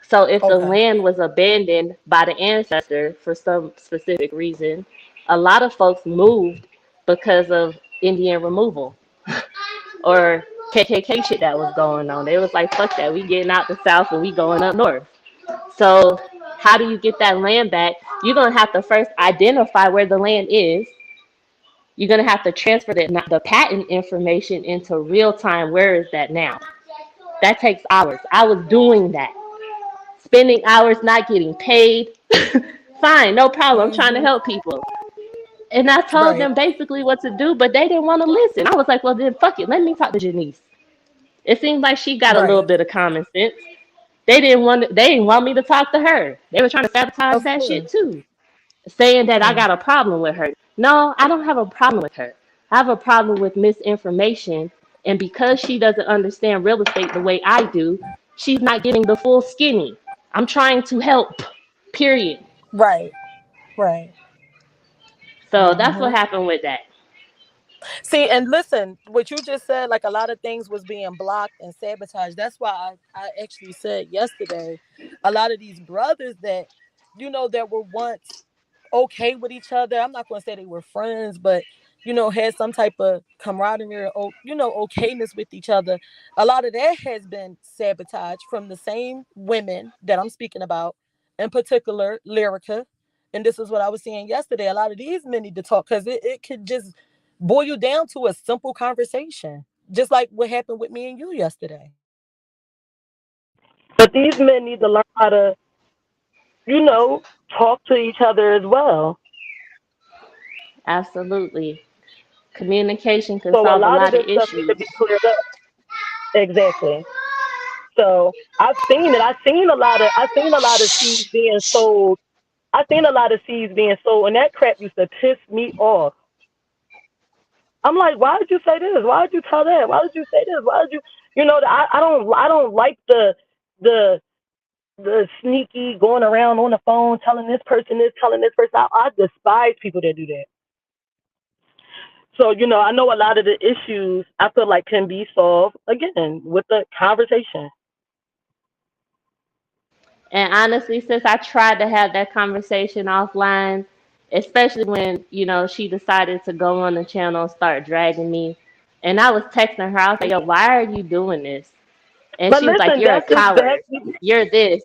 Speaker 15: So if the
Speaker 17: okay.
Speaker 15: land was abandoned by the ancestor for some specific reason, a lot of folks moved because of Indian removal or KKK shit that was going on. They was like, fuck that, we getting out the South and we going up north. So how do you get that land back? You're gonna have to first identify where the land is. You're gonna have to transfer the patent information into real time. Where is that now? That takes hours. I was doing that, spending hours not getting paid. Fine, no problem. I'm trying to help people. And I told
Speaker 17: Right.
Speaker 15: them basically what to do, but they didn't want to listen. I was like, well, then fuck it. Let me talk to Janice. It seems like she got a little
Speaker 17: Right.
Speaker 15: bit of common sense. They didn't want me to talk to her. They were trying to sabotage
Speaker 17: Of
Speaker 15: that shit
Speaker 17: course.
Speaker 15: too, saying that I
Speaker 17: Mm.
Speaker 15: got a problem with her. No, I don't have a problem with her. I have a problem with misinformation. And because she doesn't understand real estate the way I do, she's not getting the full skinny. I'm trying to help, period.
Speaker 17: Right. Right.
Speaker 15: So that's what
Speaker 17: Hmm.
Speaker 15: happened with that.
Speaker 17: See, and listen, what you just said, like a lot of things was being blocked and sabotaged. That's why I actually said yesterday, a lot of these brothers that, that were once okay with each other. I'm not going to say they were friends, but, had some type of camaraderie or, okayness with each other. A lot of that has been sabotaged from the same women that I'm speaking about, in particular, Lyrica. And this is what I was saying yesterday. A lot of these men need to talk because it could just boil down to a simple conversation, just like what happened with me and you yesterday.
Speaker 10: But these men need to learn how to, you know, talk to each other as well.
Speaker 15: Absolutely. Communication can
Speaker 10: So a
Speaker 15: solve a
Speaker 10: lot of
Speaker 15: lot of
Speaker 10: this stuff needs to
Speaker 15: issues.
Speaker 10: be cleared up. Exactly. So I've seen it. I've seen a lot of seeds being sold. I've seen a lot of seeds being sold, and that crap used to piss me off. I'm like, why did you say this? Why did you tell that? Why did you say this? Why did you, I don't like the the sneaky going around on the phone telling this person this, telling this person. I despise people that do that. So, I know a lot of the issues I feel like can be solved again with the conversation.
Speaker 15: And honestly, since I tried to have that conversation offline, especially when, she decided to go on the channel and start dragging me. And I was texting her, I was like, yo, why are you doing this? And
Speaker 10: But
Speaker 15: she was like,
Speaker 10: listen,
Speaker 15: you're a
Speaker 10: that's
Speaker 15: coward.
Speaker 10: exactly.
Speaker 15: You're this.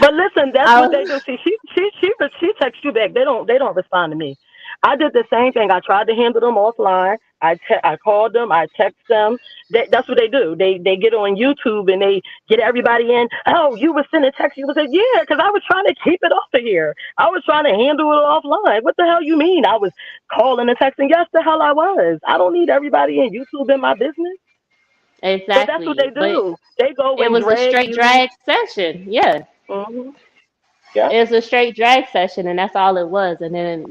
Speaker 10: But listen, that's
Speaker 15: I
Speaker 10: what they
Speaker 15: was,
Speaker 10: do. See, she texts you back. They don't respond to me. I did the same thing. I tried to handle them offline. I called them. I text them. That's what they do. They get on YouTube and they get everybody in. Oh, you were sending text. You was saying, yeah, because I was trying to keep it off of here. I was trying to handle it offline. What the hell you mean? I was calling and texting. Yes, the hell I was. I don't need everybody in YouTube in my business. But that's what they
Speaker 15: exactly. But
Speaker 10: do. They go
Speaker 15: it
Speaker 10: and
Speaker 15: was a
Speaker 10: drag
Speaker 15: straight
Speaker 10: you.
Speaker 15: drag session. Yeah.
Speaker 10: Hmm. Yeah.
Speaker 15: It was a straight drag session, and that's all it was. And then,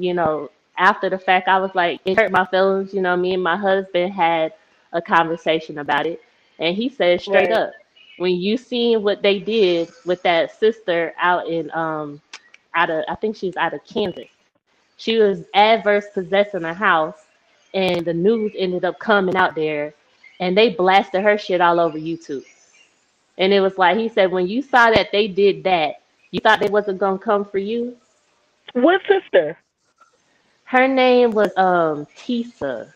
Speaker 15: after the fact, I was like, it hurt my feelings. Me and my husband had a conversation about it, and he said straight
Speaker 10: Right.
Speaker 15: up, when you seen what they did with that sister out in out of, I think she's out of Kansas. She was adverse possessing a house, and the news ended up coming out there, and they blasted her shit all over YouTube. And it was like he said, when you saw that they did that, you thought they wasn't gonna come for you.
Speaker 10: What sister?
Speaker 15: Her name was Tisa.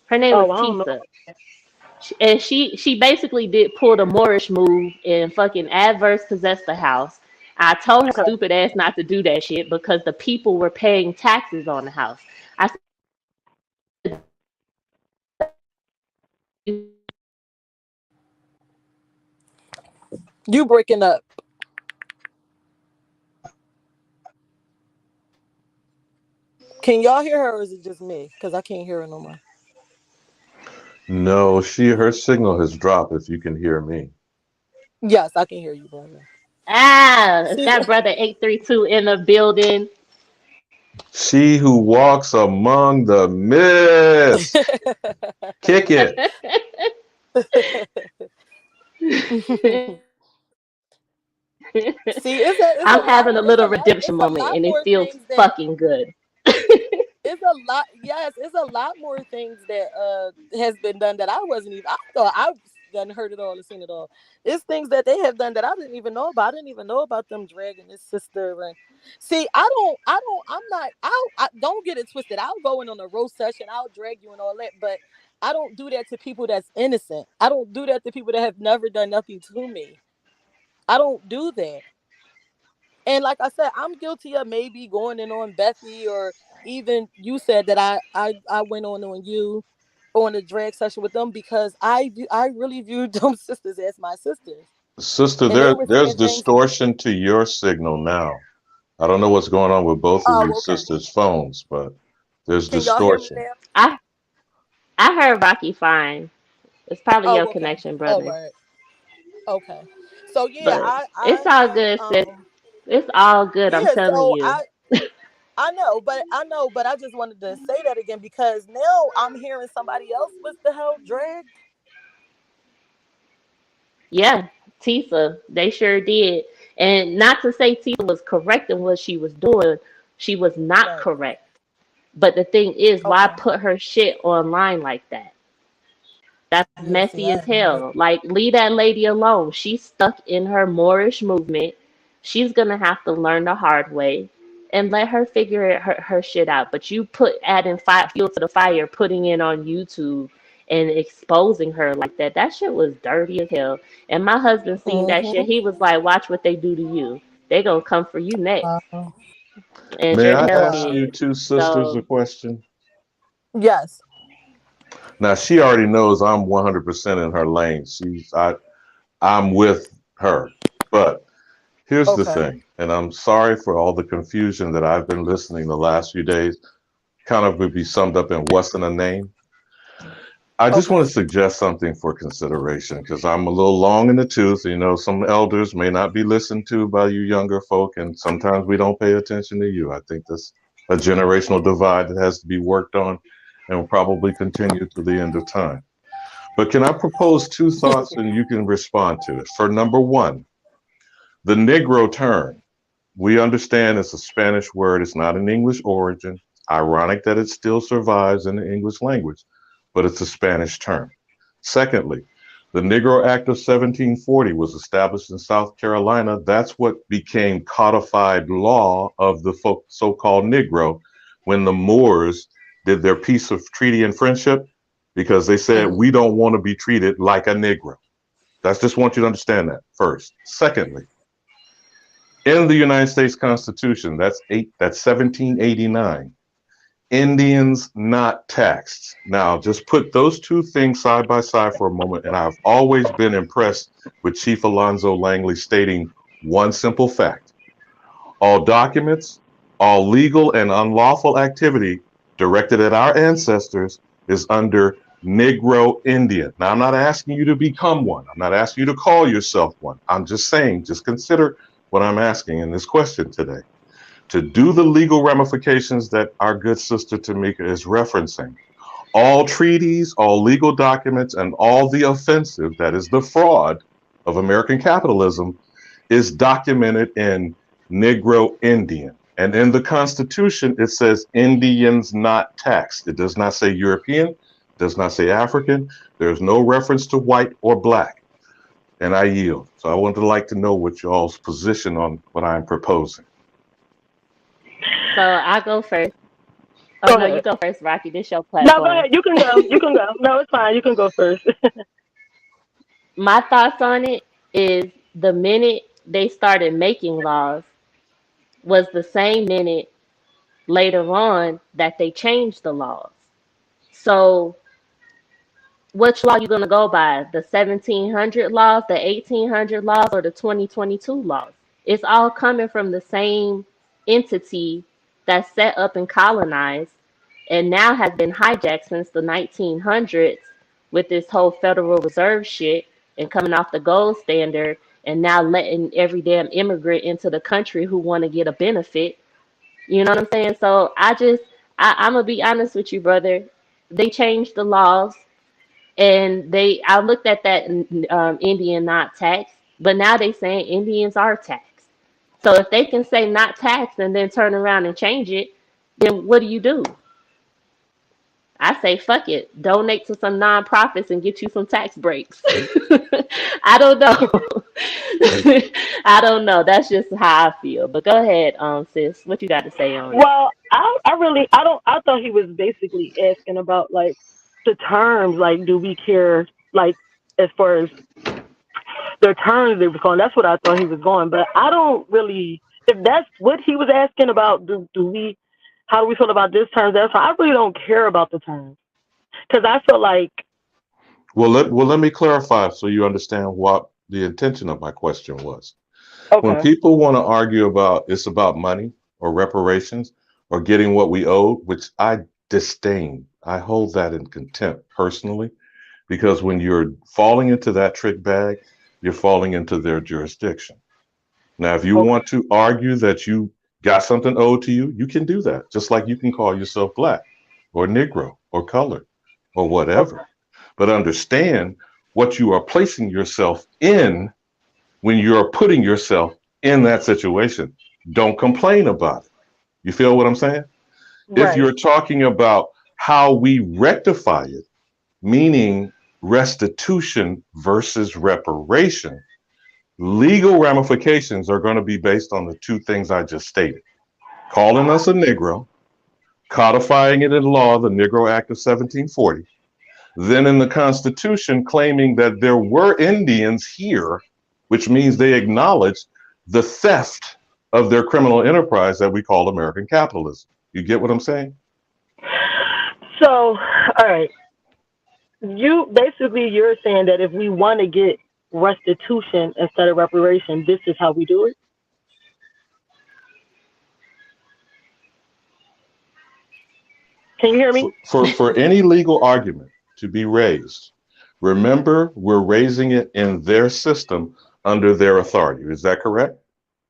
Speaker 15: Her name was
Speaker 10: Oh, I don't know.
Speaker 15: Tisa. And she basically did pull the Moorish move and fucking adverse possessed the house. I told her
Speaker 10: Okay.
Speaker 15: stupid ass not to do that shit because the people were paying taxes on the house. I said,
Speaker 17: You breaking up. Can y'all hear her or is it just me? Because I can't hear her no more.
Speaker 18: No, her signal has dropped if you can hear me.
Speaker 17: Yes, I can hear you, brother.
Speaker 15: is
Speaker 17: See,
Speaker 15: that brother 832 in the building?
Speaker 18: She who walks among the mist. Kick it.
Speaker 17: see, it's
Speaker 15: I'm
Speaker 17: a lot
Speaker 15: having a
Speaker 17: more.
Speaker 15: little redemption
Speaker 17: It's a
Speaker 15: moment,
Speaker 17: lot
Speaker 15: and it
Speaker 17: more
Speaker 15: feels
Speaker 17: things that
Speaker 15: fucking good.
Speaker 17: it's a lot. Yes, it's a lot more things that has been done that I wasn't even. I thought I done heard it all and seen it all. It's things that they have done that I didn't even know about. I didn't even know about them dragging this sister. And see, I'm not. I don't get it twisted. I'll go in on a roast session. I'll drag you and all that, but I don't do that to people that's innocent. I don't do that to people that have never done nothing to me. I don't do that. And like I said, I'm guilty of maybe going in on Bethy, or even you said that I went on you on a drag session with them, because I really viewed them sisters as my sisters.
Speaker 18: Sister,
Speaker 17: And they were
Speaker 18: there's
Speaker 17: saying things.
Speaker 18: distortion to your signal now. I don't know what's going on with both of
Speaker 17: Oh,
Speaker 18: you
Speaker 17: okay.
Speaker 18: sisters' phones, but there's
Speaker 17: Can y'all hear me
Speaker 18: distortion.
Speaker 17: now?
Speaker 15: I heard Rocky fine. It's probably your
Speaker 17: Oh, okay.
Speaker 15: connection,
Speaker 17: All
Speaker 15: brother.
Speaker 17: right. Okay. So yeah,
Speaker 15: But
Speaker 17: I
Speaker 15: it's all
Speaker 17: had
Speaker 15: good, sis. It's all good. I'm
Speaker 17: yeah,
Speaker 15: telling
Speaker 17: so
Speaker 15: you.
Speaker 17: I know, but I just wanted to say that again, because now I'm hearing somebody else was the hell dragged.
Speaker 15: Yeah, Tisa, they sure did. And not to say Tisa was correct in what she was doing, she was not
Speaker 17: Right.
Speaker 15: correct. But the thing is, why
Speaker 17: Okay.
Speaker 15: put her shit online like that? That's
Speaker 17: Yeah, see,
Speaker 15: messy
Speaker 17: I
Speaker 15: as
Speaker 17: didn't know that.
Speaker 15: hell. Like, leave that lady alone. She's stuck in her Moorish movement. She's gonna have to learn the hard way, and let her figure her shit out. But you put adding fuel to the fire, putting it on YouTube and exposing her like that. That shit was dirty as hell. And my husband seen that shit.
Speaker 17: Mm-hmm.
Speaker 15: He was like, "Watch what they do to you. They gonna come for you next."
Speaker 17: Wow.
Speaker 15: And
Speaker 18: May
Speaker 15: sure
Speaker 18: I
Speaker 15: the hell
Speaker 18: ask
Speaker 17: Wow.
Speaker 18: you
Speaker 15: did.
Speaker 18: two sisters a
Speaker 15: So
Speaker 18: question?
Speaker 17: Yes.
Speaker 18: Now she already knows I'm 100% in her lane. I'm with her. But here's the
Speaker 17: Okay.
Speaker 18: thing, and I'm sorry for all the confusion that I've been listening the last few days. Kind of would be summed up in what's in a name. I just want
Speaker 17: Okay.
Speaker 18: to suggest something for consideration because I'm a little long in the tooth. You know, some elders may not be listened to by you younger folk, and sometimes we don't pay attention to you. I think that's a generational divide that has to be worked on and will probably continue to the end of time. But can I propose two thoughts and you can respond to it? For number one, the Negro term. We understand it's a Spanish word, it's not an English origin. Ironic that it still survives in the English language, but it's a Spanish term. Secondly, the Negro Act of 1740 was established in South Carolina. That's what became codified law of the so called Negro when the Moors did their peace of treaty and friendship because they said, we don't want to be treated like a Negro. That's just want you to understand that first. Secondly, in the United States Constitution, that's 1789. Indians not taxed. Now, just put those two things side by side for a moment, and I've always been impressed with Chief Alonzo Langley stating one simple fact. All documents, all legal and unlawful activity directed at our ancestors is under Negro Indian. Now, I'm not asking you to become one. I'm not asking you to call yourself one. I'm just saying, just consider what I'm asking in this question today. To do the legal ramifications that our good sister Tamika is referencing, all treaties, all legal documents, and all the offensive, that is the fraud of American capitalism, is documented in Negro Indian. And in the Constitution, it says Indians not taxed. It does not say European, does not say African. There's no reference to white or black. And I yield. So I would like to know what y'all's position on what I'm proposing.
Speaker 15: so I go first. Oh
Speaker 10: Go
Speaker 15: no, you
Speaker 10: ahead.
Speaker 15: go first, Rocky. This your
Speaker 10: No, go
Speaker 15: platform.
Speaker 10: ahead. You can go. You can go. No, it's fine. You can go first.
Speaker 15: My thoughts on it is the minute they started making laws was the same minute later on that they changed the laws. So which law you gonna go by? The 1700 laws, the 1800 laws, or the 2022 laws? It's all coming from the same entity that's set up and colonized, and now has been hijacked since the 1900s with this whole Federal Reserve shit and coming off the gold standard, and now letting every damn immigrant into the country who want to get a benefit. You know what I'm saying? So I'm gonna be honest with you, brother. They changed the laws, and I looked at that Indian not taxed, but now they saying Indians are taxed. So if they can say not taxed and then turn around and change it, then what do? I say fuck it, donate to some nonprofits and get you some tax breaks. I don't know. I don't know. That's just how I feel. But go ahead, sis. What you got to say on it?
Speaker 10: Well, I really I don't I thought he was basically asking about like the terms, like, do we care, like, as far as the terms they was calling? That's what I thought he was going. But I don't really, if that's what he was asking about, how do we feel about this terms? That's I really don't care about the terms. Because I feel like,
Speaker 18: Well, let me clarify so you understand what the intention of my question was. When
Speaker 10: okay,
Speaker 18: people want to argue about it's about money or reparations or getting what we owe, which I disdain, I hold that in contempt personally, because when you're falling into that trick bag, you're falling into their jurisdiction. Now, if you
Speaker 10: okay,
Speaker 18: want to argue that you got something owed to you, you can do that, just like you can call yourself black or Negro or colored or whatever. But understand what you are placing yourself in when you're putting yourself in that situation. Don't complain about it. You feel what I'm saying? If
Speaker 10: right,
Speaker 18: you're talking about how we rectify it, meaning restitution versus reparation, legal ramifications are going to be based on the two things I just stated. Calling us a Negro, codifying it in law, the Negro Act of 1740, then in the Constitution claiming that there were Indians here, which means they acknowledge the theft of their criminal enterprise that we call American capitalism. You get what I'm saying?
Speaker 10: so, all right. You're saying that if we want to get restitution instead of reparation, this is how we do it? Can you hear me?
Speaker 18: For any legal argument to be raised, remember we're raising it in their system under their authority. Is that correct?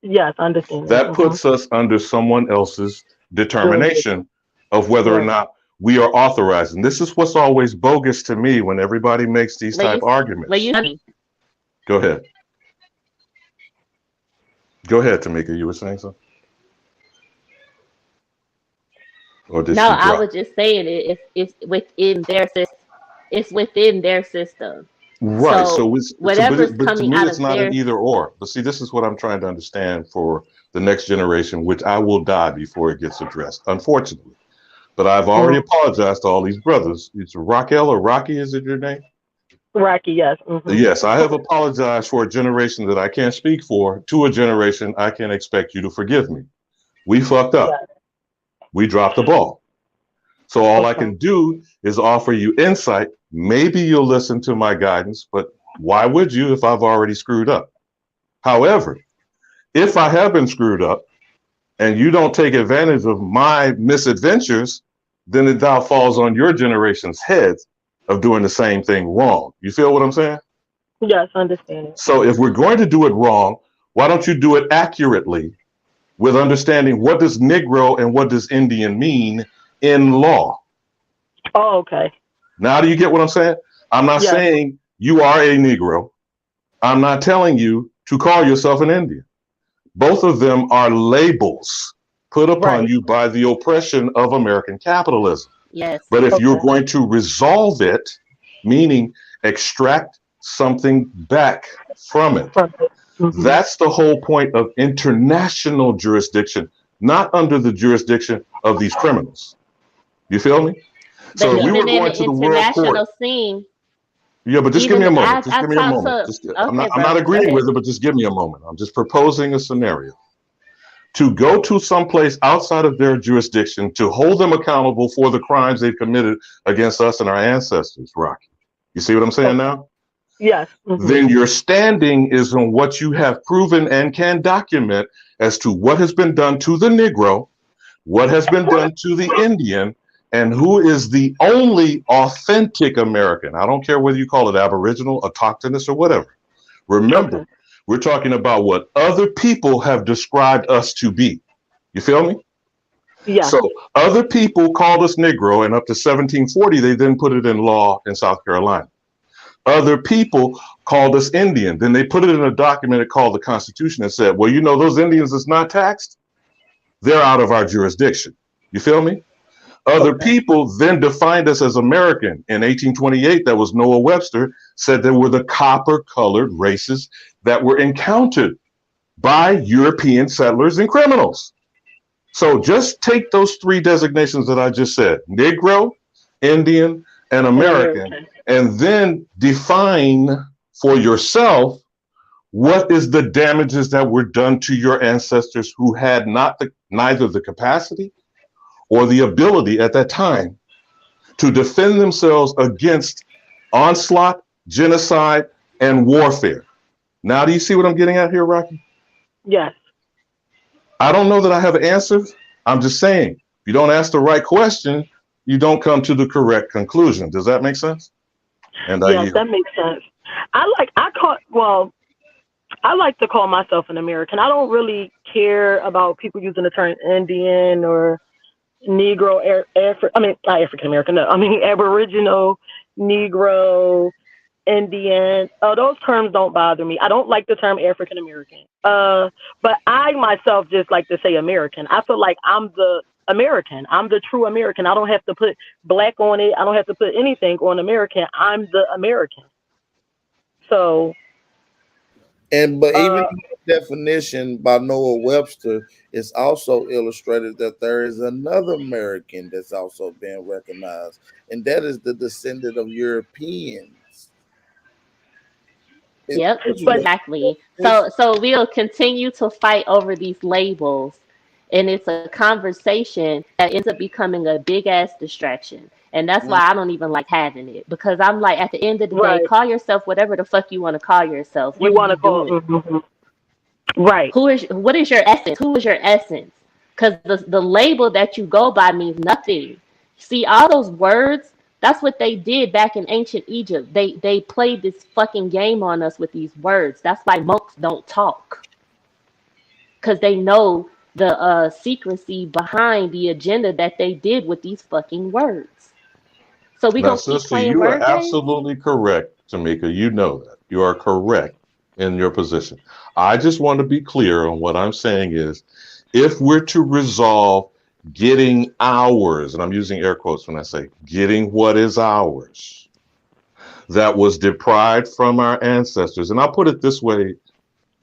Speaker 10: Yes, I understand that.
Speaker 18: That puts us under someone else's determination of whether or
Speaker 10: Right.
Speaker 18: not we are authorized. And this is what's always bogus to me when everybody makes these type arguments. Go ahead. Go ahead, Tamika. You were saying something? Or did
Speaker 15: No,
Speaker 18: she
Speaker 15: I
Speaker 18: drop?
Speaker 15: was just saying it's within their system. It's within their system.
Speaker 18: Right.
Speaker 15: So whatever's
Speaker 18: But to
Speaker 15: coming
Speaker 18: me,
Speaker 15: out
Speaker 18: it's
Speaker 15: of
Speaker 18: not an
Speaker 15: their
Speaker 18: either or. But see, this is what I'm trying to understand for the next generation, which I will die before it gets addressed, unfortunately. But I've already apologized to all these brothers. It's Raquel or Rocky, is it your name?
Speaker 10: Rocky, yes.
Speaker 18: Yes, I have apologized for a generation that I can't speak for. To a generation, I can expect you to forgive me. We fucked up.
Speaker 10: Yes.
Speaker 18: We dropped the ball. So all I
Speaker 10: Okay.
Speaker 18: can do is offer you insight. Maybe you'll listen to my guidance, but why would you if I've already screwed up? However, if I have been screwed up and you don't take advantage of my misadventures, then it now falls on your generation's heads of doing the same thing wrong. You feel what I'm saying?
Speaker 10: Yes, I understand it.
Speaker 18: So if we're going to do it wrong, why don't you do it accurately with understanding what does Negro and what does Indian mean in law?
Speaker 10: Oh, okay.
Speaker 18: Now, do you get what I'm saying? I'm not
Speaker 10: Yes.
Speaker 18: saying you are a Negro. I'm not telling you to call yourself an Indian. Both of them are labels put upon you by the oppression of American capitalism.
Speaker 15: Yes.
Speaker 18: But if you're
Speaker 15: Okay.
Speaker 18: going to resolve it, meaning extract something back from it, that's the whole point of international jurisdiction, not under the jurisdiction of these criminals. You feel me?
Speaker 15: But
Speaker 18: So if we were
Speaker 15: even in
Speaker 18: going
Speaker 15: the
Speaker 18: to the world
Speaker 15: international
Speaker 18: court,
Speaker 15: scene,
Speaker 18: yeah, but just give
Speaker 15: even
Speaker 18: me a moment.
Speaker 15: I
Speaker 18: Just give me a
Speaker 15: talked
Speaker 18: moment.
Speaker 15: to
Speaker 18: I'm
Speaker 15: okay,
Speaker 18: not
Speaker 15: brother, go
Speaker 18: agreeing
Speaker 15: ahead.
Speaker 18: with it, but just give me a moment. I'm just proposing a scenario. To go to someplace outside of their jurisdiction to hold them accountable for the crimes they've committed against us and our ancestors, Rocky. You see what I'm saying now?
Speaker 10: Yes.
Speaker 18: Then your standing is on what you have proven and can document as to what has been done to the Negro, what has been done to the Indian, and who is the only authentic American. I don't care whether you call it Aboriginal, autochthonous, or whatever. Remember, we're talking about what other people have described us to be. You feel me?
Speaker 10: Yeah.
Speaker 18: So other people called us Negro, and up to 1740, they then put it in law in South Carolina. Other people called us Indian. Then they put it in a document called the Constitution and said, well, you know, those Indians that's not taxed, they're out of our jurisdiction. You feel me? Other people then defined us as American. In 1828, that was Noah Webster, said there were the copper-colored races that were encountered by European settlers and criminals. So just take those three designations that I just said, Negro, Indian, an
Speaker 10: An
Speaker 18: American,
Speaker 10: American.
Speaker 18: and then define for yourself what is the damages that were done to your ancestors who had neither the capacity or the ability at that time to defend themselves against onslaught, genocide, and warfare. Now, do you see what I'm getting at here, Rocky?
Speaker 10: Yes.
Speaker 18: I don't know that I have answers. I'm just saying, if you don't ask the right question, you don't come to the correct conclusion. Does that make sense? And I
Speaker 10: Yes,
Speaker 18: yield.
Speaker 10: that makes sense. I like to call myself an American. I don't really care about people using the term Indian or Negro, not African American. No, I mean Aboriginal, Negro, Indian. Those terms don't bother me. I don't like the term African American. But I myself just like to say American. I feel like I'm the American. I'm the true American. I don't have to put black on it. I don't have to put anything on American. I'm the American. So,
Speaker 8: But even in the definition by Noah Webster, it's also illustrated that there is another American that's also being recognized, and that is the descendant of Europeans.
Speaker 15: Yep,
Speaker 10: but
Speaker 15: exactly. So we'll continue to fight over these labels, and it's a conversation that ends up becoming a big ass distraction. And that's why I don't even like having it, because I'm like, at the end of the day,
Speaker 10: right,
Speaker 15: call yourself whatever the fuck you want to call yourself.
Speaker 10: you
Speaker 15: What are
Speaker 10: want
Speaker 15: you
Speaker 10: to call
Speaker 15: doing?
Speaker 10: right?
Speaker 15: What is your essence? Who is your essence? Because the label that you go by means nothing. See, all those words, that's what they did back in ancient Egypt. They played this fucking game on us with these words. That's why monks don't talk, because they know the secrecy behind the agenda that they did with these fucking words. So we
Speaker 18: Now,
Speaker 15: gonna keep
Speaker 18: sister,
Speaker 15: playing
Speaker 18: you are
Speaker 15: word games?
Speaker 18: absolutely correct, Tamika. You know that. You are correct in your position. I just want to be clear on what I'm saying is if we're to resolve getting ours, and I'm using air quotes when I say getting what is ours, that was deprived from our ancestors. And I'll put it this way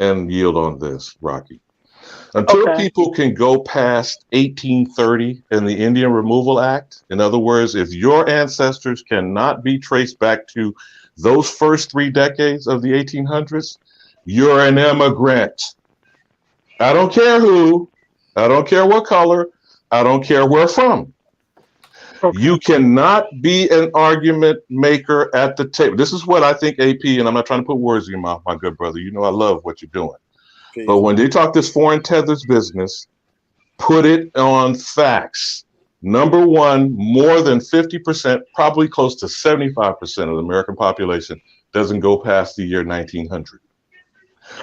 Speaker 18: and yield on this, Rocky. Until
Speaker 10: Okay.
Speaker 18: people can go past 1830 and the Indian Removal Act, in other words, if your ancestors cannot be traced back to those first 3 decades of the 1800s, you're an immigrant. I don't care who, I don't care what color, I don't care where from.
Speaker 10: Okay.
Speaker 18: You cannot be an argument maker at the table. This is what I think, AP, and I'm not trying to put words in your mouth, my good brother. You know I love what you're doing. But when they talk this foreign tethers business, put it on facts. Number one, more than 50%, probably close to 75% of the American population doesn't go past the year 1900.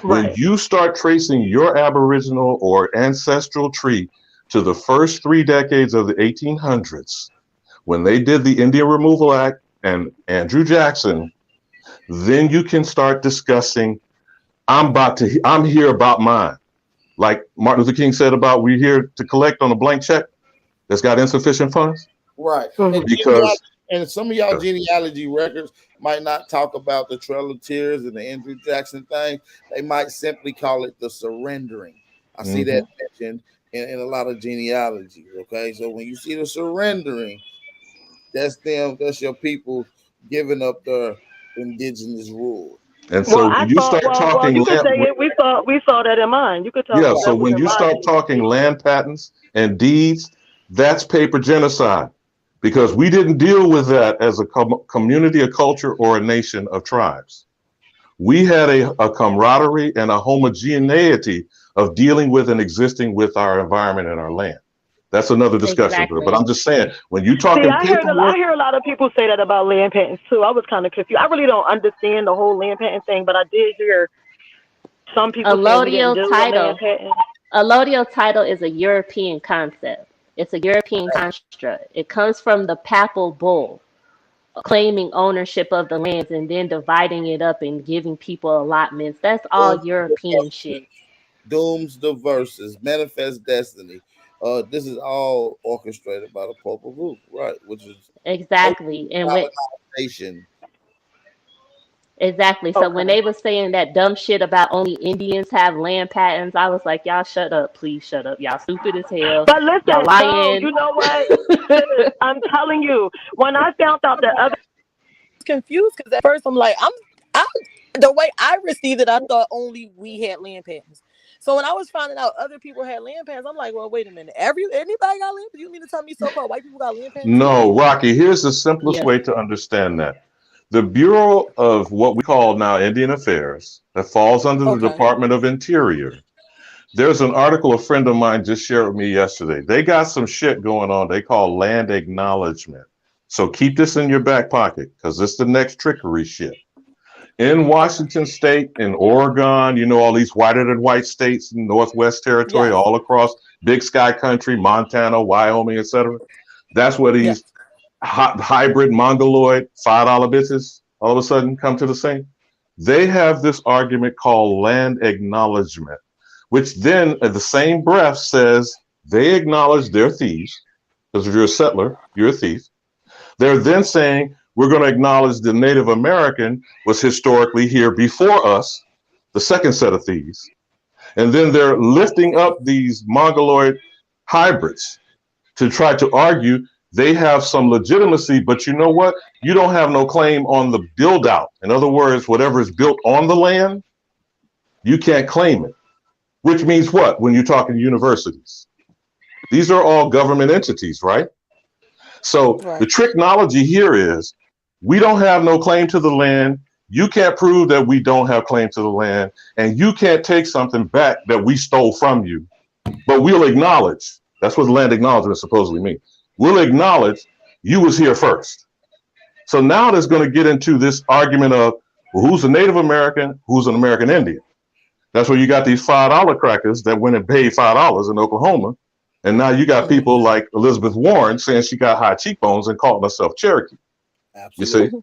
Speaker 18: When
Speaker 10: Right.
Speaker 18: you start tracing your Aboriginal or ancestral tree to the first 3 decades of the 1800s, when they did the Indian Removal Act and Andrew Jackson, then you can start discussing, I'm here about mine. Like Martin Luther King said about we're here to collect on a blank check that's got insufficient funds.
Speaker 8: Right.
Speaker 18: Because
Speaker 8: And some of y'all genealogy records might not talk about the Trail of Tears and the Andrew Jackson thing. They might simply call it the surrendering. I see that mentioned in a lot of genealogy. Okay. So when you see the surrendering, that's them, that's your people giving up their indigenous rule.
Speaker 18: And so when you start talking
Speaker 10: you could
Speaker 18: land,
Speaker 10: say it. We saw that in mine. You could tell
Speaker 18: yeah, so
Speaker 10: that was
Speaker 18: when
Speaker 10: in
Speaker 18: you
Speaker 10: my
Speaker 18: start talking land patents and deeds, that's paper genocide because we didn't deal with that as a community, a culture, or a nation of tribes. We had a camaraderie and a homogeneity of dealing with and existing with our environment and our land. That's another discussion,
Speaker 15: Exactly.
Speaker 18: but I'm just saying when you
Speaker 10: See,
Speaker 18: talking
Speaker 10: I
Speaker 18: paperwork,
Speaker 10: hear a lot of people say that about land patents too. I was kind of confused. I really don't understand the whole land patent thing, but I did hear some people saying we didn't
Speaker 15: Allodial
Speaker 10: deal with land
Speaker 15: title.
Speaker 10: patents.
Speaker 15: Allodial title is a European concept. It's a European construct. It comes from the papal bull claiming ownership of the lands and then dividing it up and giving people allotments. That's all European shit.
Speaker 8: Dooms the verses, manifest destiny. This is all orchestrated by the Pope of Luke, right? Which is
Speaker 15: Exactly. And when
Speaker 8: colonization.
Speaker 15: Exactly. So when they were saying that dumb shit about only Indians have land patents, I was like, y'all shut up, please shut up. Y'all stupid as hell.
Speaker 10: But
Speaker 15: Y'all
Speaker 10: listen, no,
Speaker 15: lying.
Speaker 10: you know what? Sis, I'm telling you, when I found out the other
Speaker 17: Confused because at first I the way I received it, I thought only we had land patents. So when I was finding out other people had land patents, I'm like, well, wait a minute. Anybody got land? You mean to tell me so-called white people got land patents too?
Speaker 18: No, Rocky, here's the simplest
Speaker 15: Yeah.
Speaker 18: way to understand that. The Bureau of what we call now Indian Affairs, that falls under the
Speaker 17: Okay.
Speaker 18: Department of Interior. There's an article a friend of mine just shared with me yesterday. They got some shit going on they call land acknowledgement. So keep this in your back pocket because it's the next trickery shit. In Washington State, in Oregon, you know, all these whiter than white states in Northwest Territory,
Speaker 17: Yes.
Speaker 18: all across Big Sky Country, Montana, Wyoming, etc. That's where
Speaker 17: Yes.
Speaker 18: these hybrid mongoloid $5 bitches all of a sudden come to the scene. They have this argument called land acknowledgement, which then at the same breath says they acknowledge they're thieves, because if you're a settler, you're a thief. They're then saying we're going to acknowledge the Native American was historically here before us, the second set of thieves. And then they're lifting up these mongoloid hybrids to try to argue they have some legitimacy, but you know what? You don't have no claim on the build out. In other words, whatever is built on the land, you can't claim it. Which means what when you're talking universities? These are all government entities, right? So
Speaker 17: Right.
Speaker 18: the technology here is we don't have no claim to the land. You can't prove that we don't have claim to the land, and you can't take something back that we stole from you. But we'll acknowledge, that's what land acknowledgement supposedly means. We'll acknowledge you was here first. So now there's going to get into this argument of well, who's a Native American, who's an American Indian. That's where you got these $5 crackers that went and paid $5 in Oklahoma. And now you got people like Elizabeth Warren saying she got high cheekbones and calling herself Cherokee.
Speaker 8: Absolutely.
Speaker 18: You see?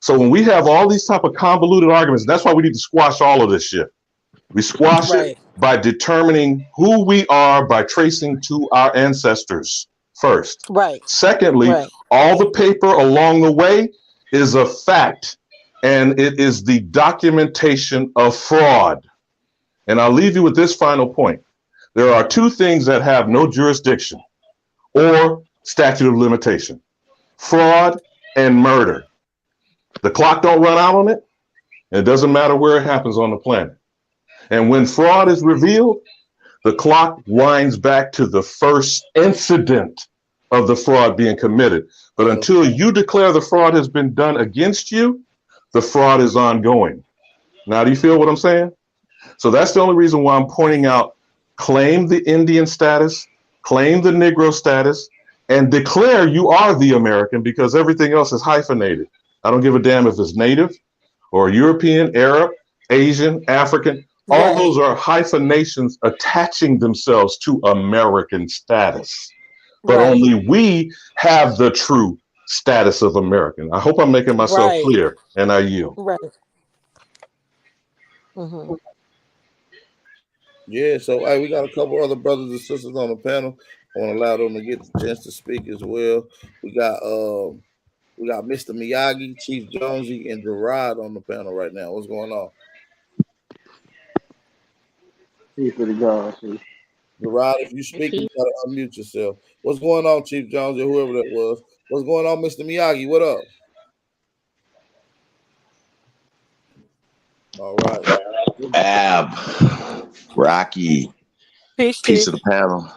Speaker 18: So when we have all these type of convoluted arguments, that's why we need to squash all of this shit. We squash it by determining who we are by tracing to our ancestors first.
Speaker 17: Right.
Speaker 18: Secondly, all the paper along the way is a fact, and it is the documentation of fraud. And I'll leave you with this final point. There are two things that have no jurisdiction or statute of limitation: fraud and murder. The clock don't run out on it. And it doesn't matter where it happens on the planet. And when fraud is revealed, the clock winds back to the first incident of the fraud being committed. But until you declare the fraud has been done against you, the fraud is ongoing. Now, do you feel what I'm saying? So that's the only reason why I'm pointing out, claim the Indian status, claim the Negro status, and declare you are the American, because everything else is hyphenated. I don't give a damn if it's Native or European, Arab, Asian, African. All those are hyphenations attaching themselves to American status. But only we have the true status of American. I hope I'm making myself clear, and I yield.
Speaker 17: Right.
Speaker 8: Yeah, so hey, we got a couple other brothers and sisters on the panel. I want to allow them to get the chance to speak as well. We got Mr. Miyagi, Chief Jonesy, and Gerard on the panel right now. What's going on?
Speaker 19: Peace to the God.
Speaker 8: Gerard, if you speak, you gotta unmute yourself. What's going on, Chief Jonesy, whoever that was? What's going on, Mr. Miyagi? What up? All right.
Speaker 20: Ab, Rocky,
Speaker 17: peace
Speaker 20: to the panel.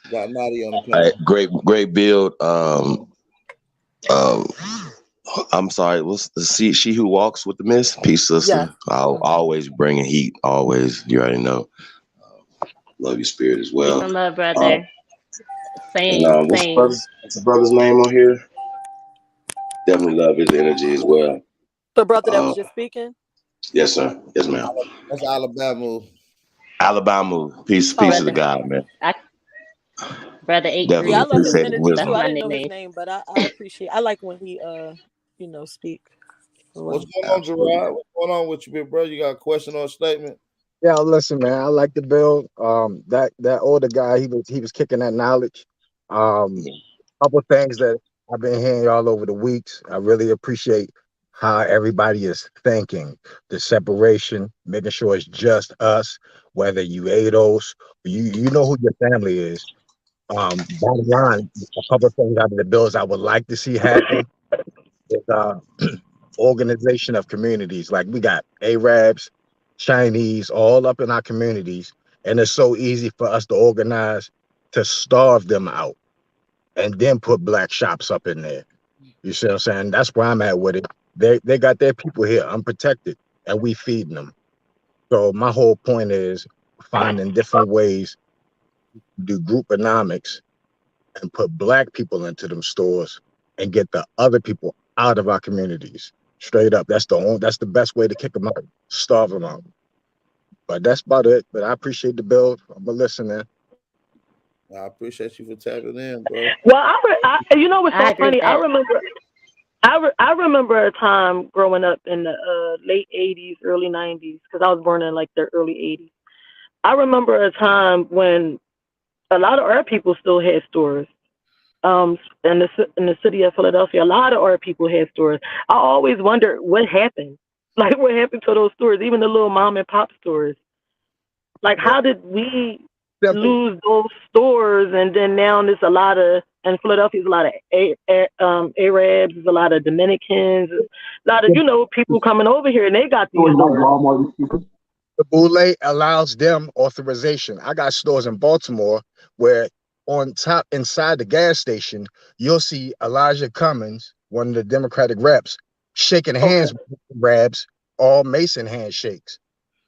Speaker 8: Got Naughty on the panel.
Speaker 20: Great build. I'm sorry. Let's see. She who walks with the mist. Peace, sister.
Speaker 17: Yeah.
Speaker 20: I'll always bring heat. Always. You already know. Love your spirit as well.
Speaker 15: I love brother. Same.
Speaker 20: What's the brother's name on here? Definitely love his energy as well.
Speaker 17: The brother that was just speaking.
Speaker 20: Yes, sir. Yes, ma'am.
Speaker 8: That's Alabama.
Speaker 20: Alabama. Peace to the God, man.
Speaker 15: Brother 8.
Speaker 20: Definitely
Speaker 17: I love his
Speaker 20: appreciate
Speaker 17: energy
Speaker 20: it.
Speaker 17: too. I didn't know his name, but I appreciate. I like when he speak.
Speaker 8: What's going on, Gerard? What's going on with you, big bro? You got a question or a statement?
Speaker 19: Yeah, listen, man. I like the build. That older guy, he was kicking that knowledge. Couple things that I've been hearing all over the weeks. I really appreciate how everybody is thinking, the separation, making sure it's just us, whether you ADOS, you know who your family is. Bottom line, a couple of things out of the bills I would like to see happen is organization of communities. Like we got Arabs, Chinese, all up in our communities, and it's so easy for us to organize to starve them out and then put black shops up in there. You see what I'm saying? That's where I'm at with it. They got their people here unprotected, and we feeding them. So my whole point is finding different ways to do grouponomics and put black people into them stores and get the other people out of our communities. Straight up. That's the best way to kick them out. Starve them out. But that's about it. But I appreciate the bill. I'm a listener.
Speaker 8: I appreciate you for tapping in, bro.
Speaker 10: Well, you know what's
Speaker 15: I
Speaker 10: so
Speaker 15: agree with
Speaker 10: funny? I
Speaker 15: that.
Speaker 10: remember. I remember a time growing up in the late '80s, early '90s, because I was born in like the early '80s. I remember a time when a lot of our people still had stores. In the city of Philadelphia, a lot of our people had stores. I always wondered what happened. Like what happened to those stores, even the little mom and pop stores. Like how did we
Speaker 19: Simple.
Speaker 10: lose those stores? And then now there's a lot of in Philadelphia, there's a lot of Arabs, there's a lot of Dominicans, there's a lot of people coming over here, and they got these stores.
Speaker 19: The Boule allows them authorization. I got stores in Baltimore where on top inside the gas station, you'll see Elijah Cummings, one of the Democratic reps, shaking hands with Rabs, all Mason handshakes.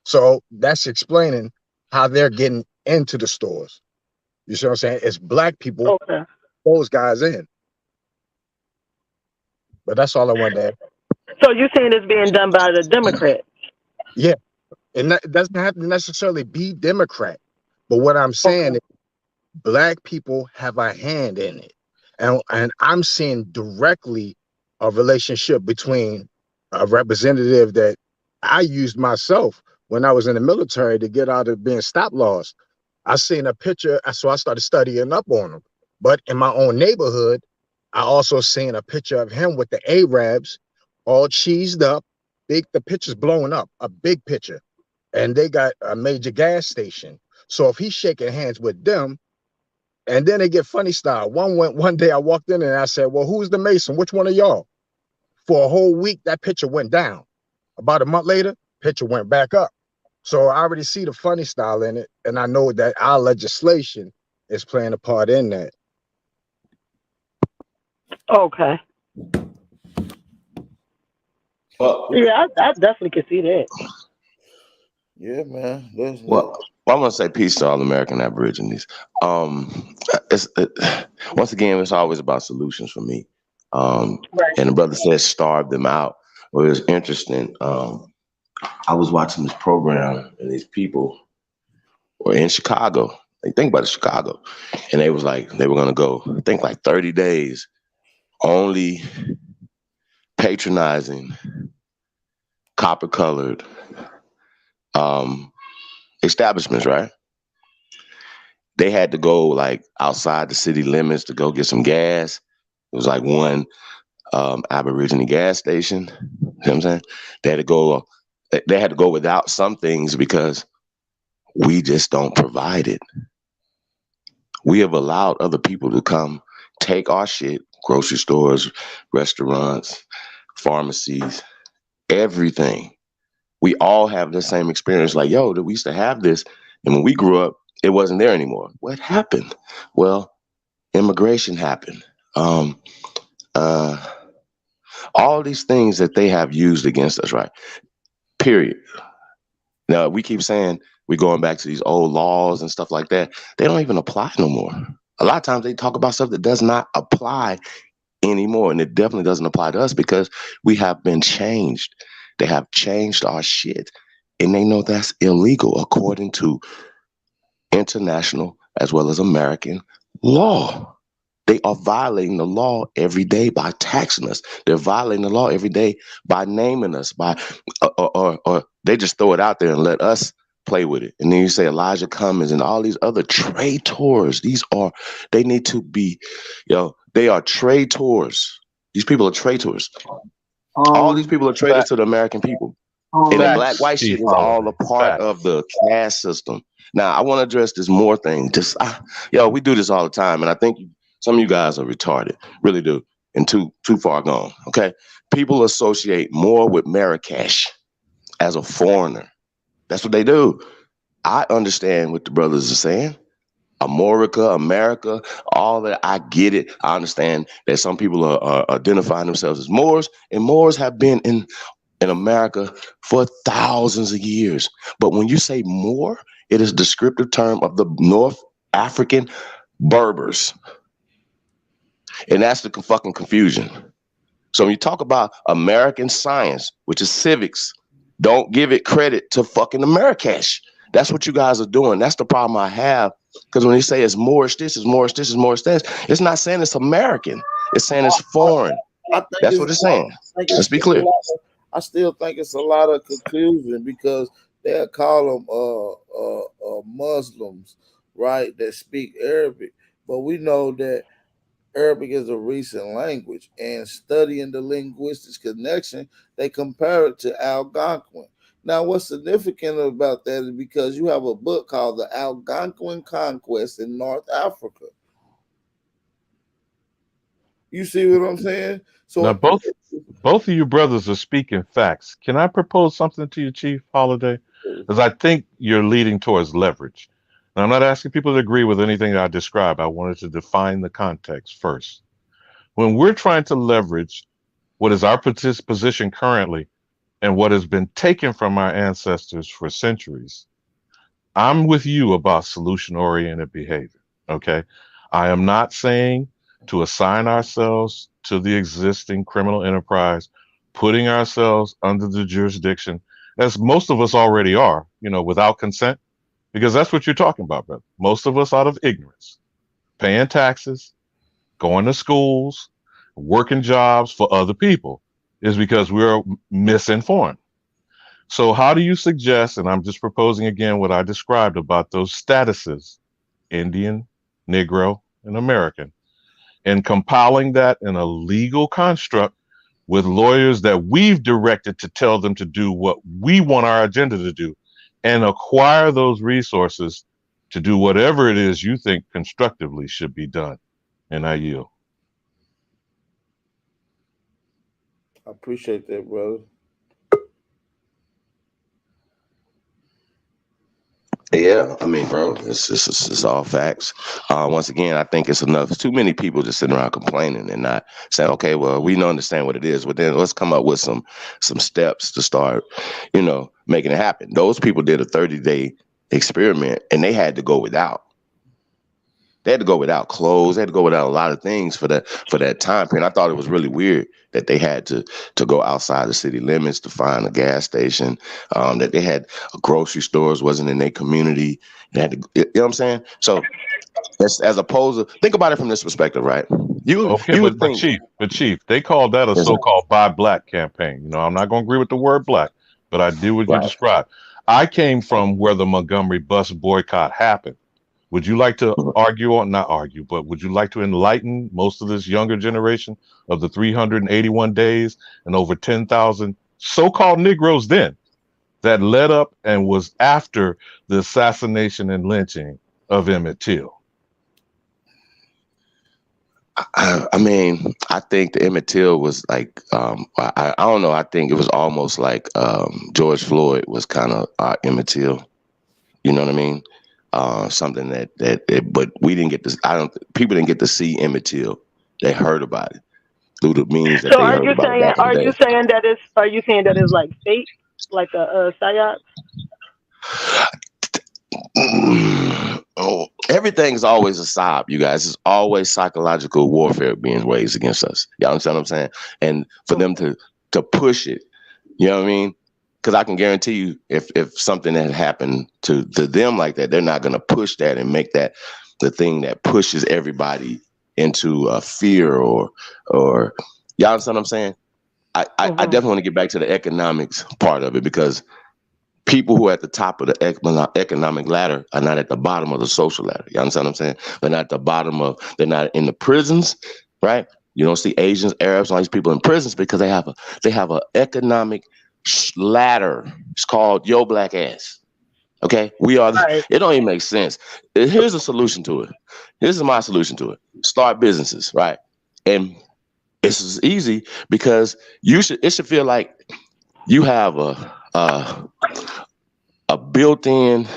Speaker 19: So that's explaining how they're getting into the stores. You see what I'm saying? It's black people, those guys in. But that's all I wanted to add.
Speaker 10: So you're saying it's being done by the Democrats?
Speaker 19: Yeah. And that doesn't have to necessarily be Democrat. But what I'm saying is black people have a hand in it. And I'm seeing directly a relationship between a representative that I used myself when I was in the military to get out of being stop loss. I seen a picture, so I started studying up on him. But in my own neighborhood, I also seen a picture of him with the Arabs all cheesed up, the picture's blowing up, a big picture. And they got a major gas station. So if he's shaking hands with them, and then they get funny style. One day I walked in and I said, well, who's the Mason? Which one of y'all? For a whole week, that picture went down. About a month later, picture went back up. So I already see the funny style in it. And I know that our legislation is playing a part in that.
Speaker 10: Okay.
Speaker 20: Well,
Speaker 10: yeah, I definitely can see that.
Speaker 8: Yeah, man.
Speaker 20: Well, I want to say peace to all American Aborigines. Once again, it's always about solutions for me. And the brother said starve them out. Well, it was interesting. I was watching this program, and these people were in Chicago. They think about it, Chicago, and they was like they were gonna go. I think like 30 days, only patronizing copper-colored establishments, right? They had to go like outside the city limits to go get some gas. It was like one Aborigine gas station. You know what I'm saying? They had to go without some things because we just don't provide it. We have allowed other people to come take our shit, grocery stores, restaurants, pharmacies, everything. We all have the same experience. Like, yo, we used to have this. And when we grew up, it wasn't there anymore. What happened? Well, immigration happened. All these things that they have used against us, right? Period. Now, we keep saying we're going back to these old laws and stuff like that. They don't even apply no more. A lot of times they talk about stuff that does not apply anymore. And it definitely doesn't apply to us because we have been changed. They have changed our shit. And they know that's illegal according to international as well as American law. They are violating the law every day by taxing us. They're violating the law every day by naming us, or they just throw it out there and let us play with it. And then you say Elijah Cummings and all these other traitors. They need to be, they are traitors. These people are traitors. All these people are traitors to the American people. And the black white shit is all a part of the caste system. Now, I want to address this more thing. We do this all the time, and I think some of you guys are retarded, really do, and too far gone. Okay, people associate more with Marrakesh as a foreigner. That's what they do. I understand what the brothers are saying. America, all that. I get it. I understand that some people are identifying themselves as Moors, and Moors have been in America for thousands of years. But when you say Moor, it is a descriptive term of the North African Berbers. And that's the fucking confusion. So when you talk about American science, which is civics, don't give it credit to fucking Marrakesh. That's what you guys are doing. That's the problem I have. Because when they say it's Moorish this, it's Moorish this, it's Moorish this, it's not saying it's American. It's saying it's foreign. That's what it's saying. Let's be clear.
Speaker 8: I still think it's a lot of confusion because they'll call them Muslims, right, that speak Arabic. But we know that Arabic is a recent language, and studying the linguistics connection, they compare it to Algonquin. Now, what's significant about that is because you have a book called The Algonquin Conquest in North Africa. You see what I'm saying? So
Speaker 18: now, both of you brothers are speaking facts. Can I propose something to you, Chief Holiday? Because I think you're leading towards leverage. Now, I'm not asking people to agree with anything that I described. I wanted to define the context first. When we're trying to leverage what is our position currently and what has been taken from our ancestors for centuries, I'm with you about solution-oriented behavior, okay? I am not saying to assign ourselves to the existing criminal enterprise, putting ourselves under the jurisdiction, as most of us already are, without consent, because that's what you're talking about, brother. Most of us out of ignorance, paying taxes, going to schools, working jobs for other people, is because we're misinformed. So how do you suggest, and I'm just proposing again what I described about those statuses, Indian, Negro, and American, and compiling that in a legal construct with lawyers that we've directed to tell them to do what we want our agenda to do, and acquire those resources to do whatever it is you think constructively should be done. And I yield.
Speaker 8: I appreciate that, brother.
Speaker 20: Yeah, I mean, bro, it's all facts. Once again, I think it's enough. Too many people just sitting around complaining and not saying, okay, well, we don't understand what it is, but then let's come up with some steps to start, making it happen. Those people did a 30-day experiment, and they had to go without. They had to go without clothes. They had to go without a lot of things for that time period. I thought it was really weird that they had to go outside the city limits to find a gas station, that they had grocery stores wasn't in their community. They had to, you know what I'm saying? So as opposed to, think about it from this perspective, right?
Speaker 18: But Chief, they called that a so-called Buy Black campaign. I'm not going to agree with the word black, but I do what you described. I came from where the Montgomery bus boycott happened. Would you like to argue, or not argue, but would you like to enlighten most of this younger generation of the 381 days and over 10,000 so-called Negroes then that led up and was after the assassination and lynching of Emmett Till?
Speaker 20: I mean, I think the Emmett Till was like, I don't know. I think it was almost like George Floyd was kind of Emmett Till. You know what I mean? Something but we didn't get to. People didn't get to see Emmett Till. They heard about it through the means that they heard about it back in the day.
Speaker 10: Are you saying that it's like fake, like a psyop?
Speaker 20: Oh, everything's always a psyop, you guys. It's always psychological warfare being waged against us. Y'all understand what I'm saying? And for them to push it, you know what I mean? Because I can guarantee you, if something had happened to them like that, they're not going to push that and make that the thing that pushes everybody into fear or y'all understand what I'm saying? I definitely want to get back to the economics part of it, because people who are at the top of the economic ladder are not at the bottom of the social ladder. You understand what I'm saying? They're not at the bottom they're not in the prisons, right? You don't see Asians, Arabs, all these people in prisons because they have a economic ladder. It's called yo black ass. Okay, we are.
Speaker 10: Right.
Speaker 20: It don't even make sense. Here's a solution to it. This is my solution to it. Start businesses, right? And it's easy because it should feel like you have a built-in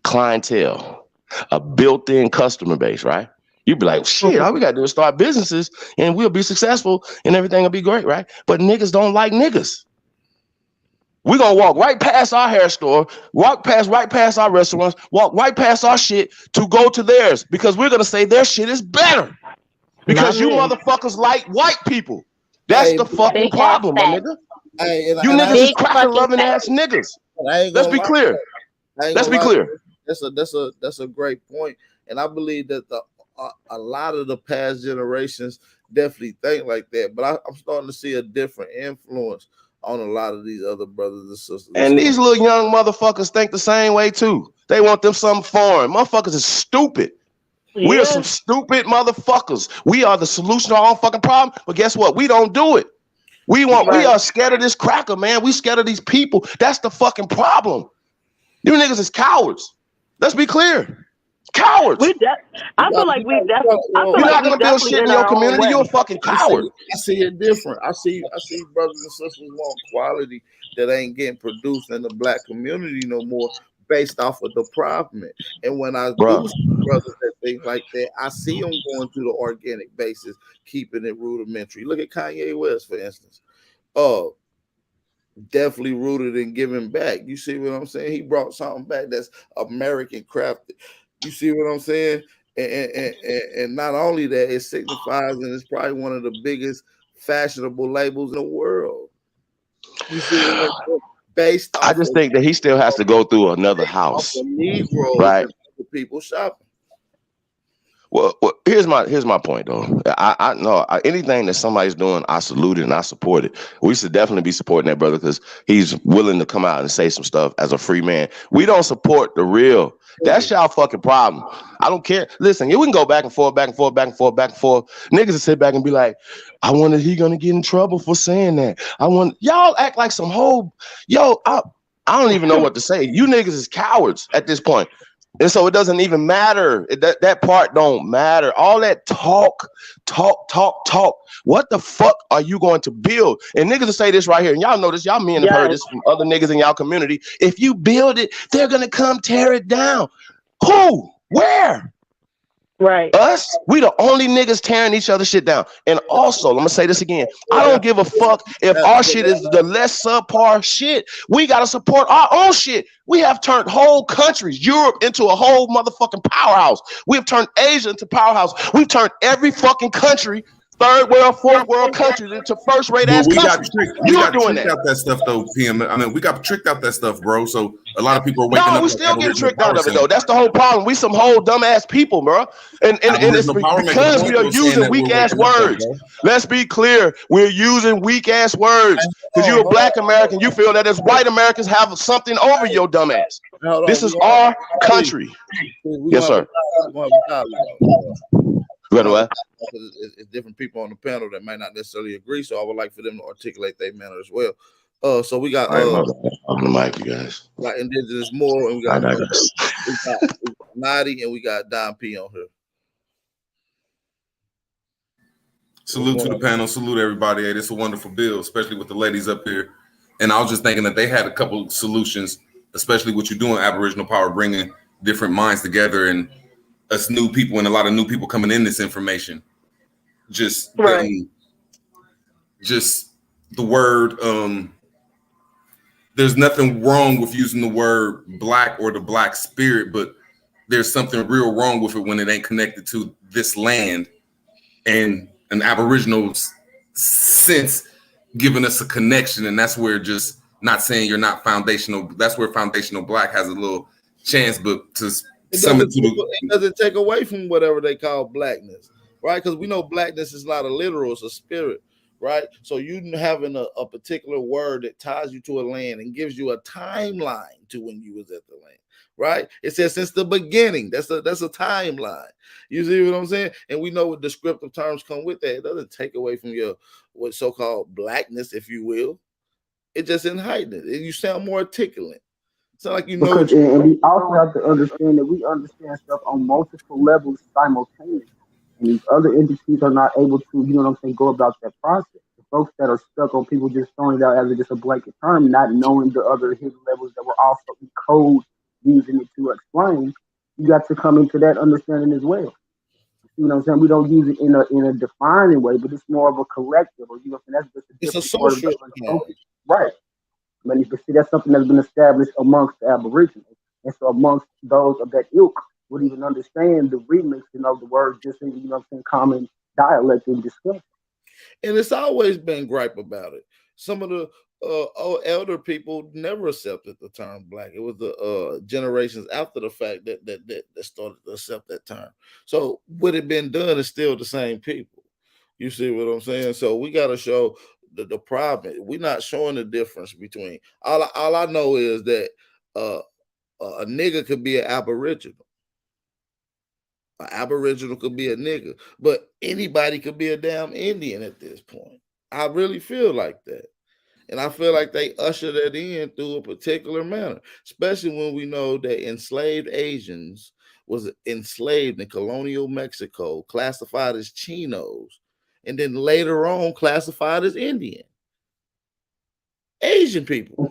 Speaker 20: clientele, a built-in customer base, right? You'd be like, shit, all we gotta do is start businesses and we'll be successful and everything will be great, right? But niggas don't like niggas. We're gonna walk right past our hair store, walk right past our restaurants, walk right past our shit to go to theirs because we're gonna say their shit is better. Because you motherfuckers like white people. That's the fucking problem, my nigga. You niggas is cracker loving ass niggas. Let's be clear. Let's be clear.
Speaker 8: That's a great point, and I believe that a lot of the past generations definitely think like that. But I'm starting to see a different influence on a lot of these other brothers and sisters.
Speaker 20: And these little young motherfuckers think the same way too. They want them something foreign. Motherfuckers is stupid. Yeah. We are some stupid motherfuckers. We are the solution to our own fucking problem. But guess what? We don't do it. We are scared of this cracker, man. We scared of these people. That's the fucking problem. You niggas is cowards. Let's be clear. Cowards.
Speaker 10: I feel like we definitely.
Speaker 20: You're not gonna build shit in your community. You're a fucking coward.
Speaker 8: I see it different. I see brothers and sisters want quality that ain't getting produced in the black community no more, based off of the profit. And when I do see brothers that think like that, I see them going through the organic basis, keeping it rudimentary. Look at Kanye West, for instance. Definitely rooted in giving back. You see what I'm saying? He brought something back that's American crafted. You see what I'm saying? And not only that, it signifies, and it's probably one of the biggest fashionable labels in the world. You see what I'm saying? Based off
Speaker 20: I just think that he still has to go through another house, right?
Speaker 8: People shopping.
Speaker 20: Well, here's my point though. I know anything that somebody's doing, I salute it and I support it. We should definitely be supporting that brother because he's willing to come out and say some stuff as a free man. We don't support the real. That's y'all fucking problem. I don't care. Listen, we can go back and forth. Niggas will sit back and be like, I wonder if he gonna get in trouble for saying that. Y'all act like some whole I don't even know what to say. You niggas is cowards at this point. And so it doesn't even matter. That part don't matter. All that talk. What the fuck are you going to build? And niggas will say this right here. And y'all know this. Y'all men have heard this from other niggas in y'all community. If you build it, they're going to come tear it down. Who? Where?
Speaker 10: Right.
Speaker 20: Us? We the only niggas tearing each other shit down. And also, I'm gonna say this again. I don't give a fuck if our shit is the less subpar shit. We gotta support our own shit. We have turned whole countries, Europe into a whole motherfucking powerhouse. We've turned Asia into powerhouse. We've turned every fucking country, third world, fourth world countries into first-rate ass countries. You're doing that.
Speaker 18: Out that stuff though, PM. I mean, we got tricked out that stuff, bro. So a lot of people are waking up.
Speaker 20: No, we still get tricked out of it though. That's the whole problem. We some whole dumbass people, bro. And it's because we are using weak ass words. Let's be clear. We're using weak ass words. Because you're a black American, you feel that as white Americans have something over your dumb ass. This is our country. Yes, sir. What?
Speaker 8: It's different people on the panel that might not necessarily agree, so I would like for them to articulate their manner as well. So we got
Speaker 20: on the mic, you guys.
Speaker 8: Got Indigenous Moral, and we got Nadi, and we got Don P on here.
Speaker 18: Salute to the panel, salute everybody. Hey, this is a wonderful bill, especially with the ladies up here. And I was just thinking that they had a couple of solutions, especially what you're doing, Aboriginal Power, bringing different minds together and us new people and a lot of new people coming in this information. Just the word, there's nothing wrong with using the word black or the black spirit, but there's something real wrong with it when it ain't connected to this land and an Aboriginal sense giving us a connection. And that's where, just not saying you're not foundational, that's where foundational black has a little chance, but to
Speaker 8: it doesn't take away from whatever they call blackness, right? Because we know blackness is not a literal, it's a spirit, right? So you having a particular word that ties you to a land and gives you a timeline to when you was at the land, right? It says since the beginning. That's a timeline. You see what I'm saying? And we know what descriptive terms come with that. It doesn't take away from your what so-called blackness, if you will. It just heighten it. You sound more articulate. It's not like you know
Speaker 21: Because
Speaker 8: what
Speaker 21: and we also have to understand that we understand stuff on multiple levels simultaneously. And these other entities are not able to, you know what I'm saying, go about that process. The folks that are stuck on people just throwing it out as just a blanket term, not knowing the other hidden levels that were also in code, using it to explain, you got to come into that understanding as well. You know what I'm saying? We don't use it in a defining way, but it's more of a collective, or you know what I'm saying? That's just a
Speaker 8: it's a
Speaker 21: different part of
Speaker 8: social
Speaker 21: the unspoken. Right. But you can see that's something that's been established amongst the Aboriginals. And so amongst those of that ilk would even understand the remixing of the words just in, you know what I'm saying, common dialect and discussion.
Speaker 8: and it's always been gripe about it. Some of the elder people never accepted the term black. It was the generations after the fact that started to accept that term. So what had been done is still the same people. You see what I'm saying? So we got to show the problem. We're not showing the difference between. All I know is that a nigga could be an aboriginal. An aboriginal could be a nigga, but anybody could be a damn Indian at this point. I really feel like that. And I feel like they usher that in through a particular manner, especially when we know that enslaved Asians was enslaved in colonial Mexico, classified as Chinos, and then later on classified as Indian. Asian people.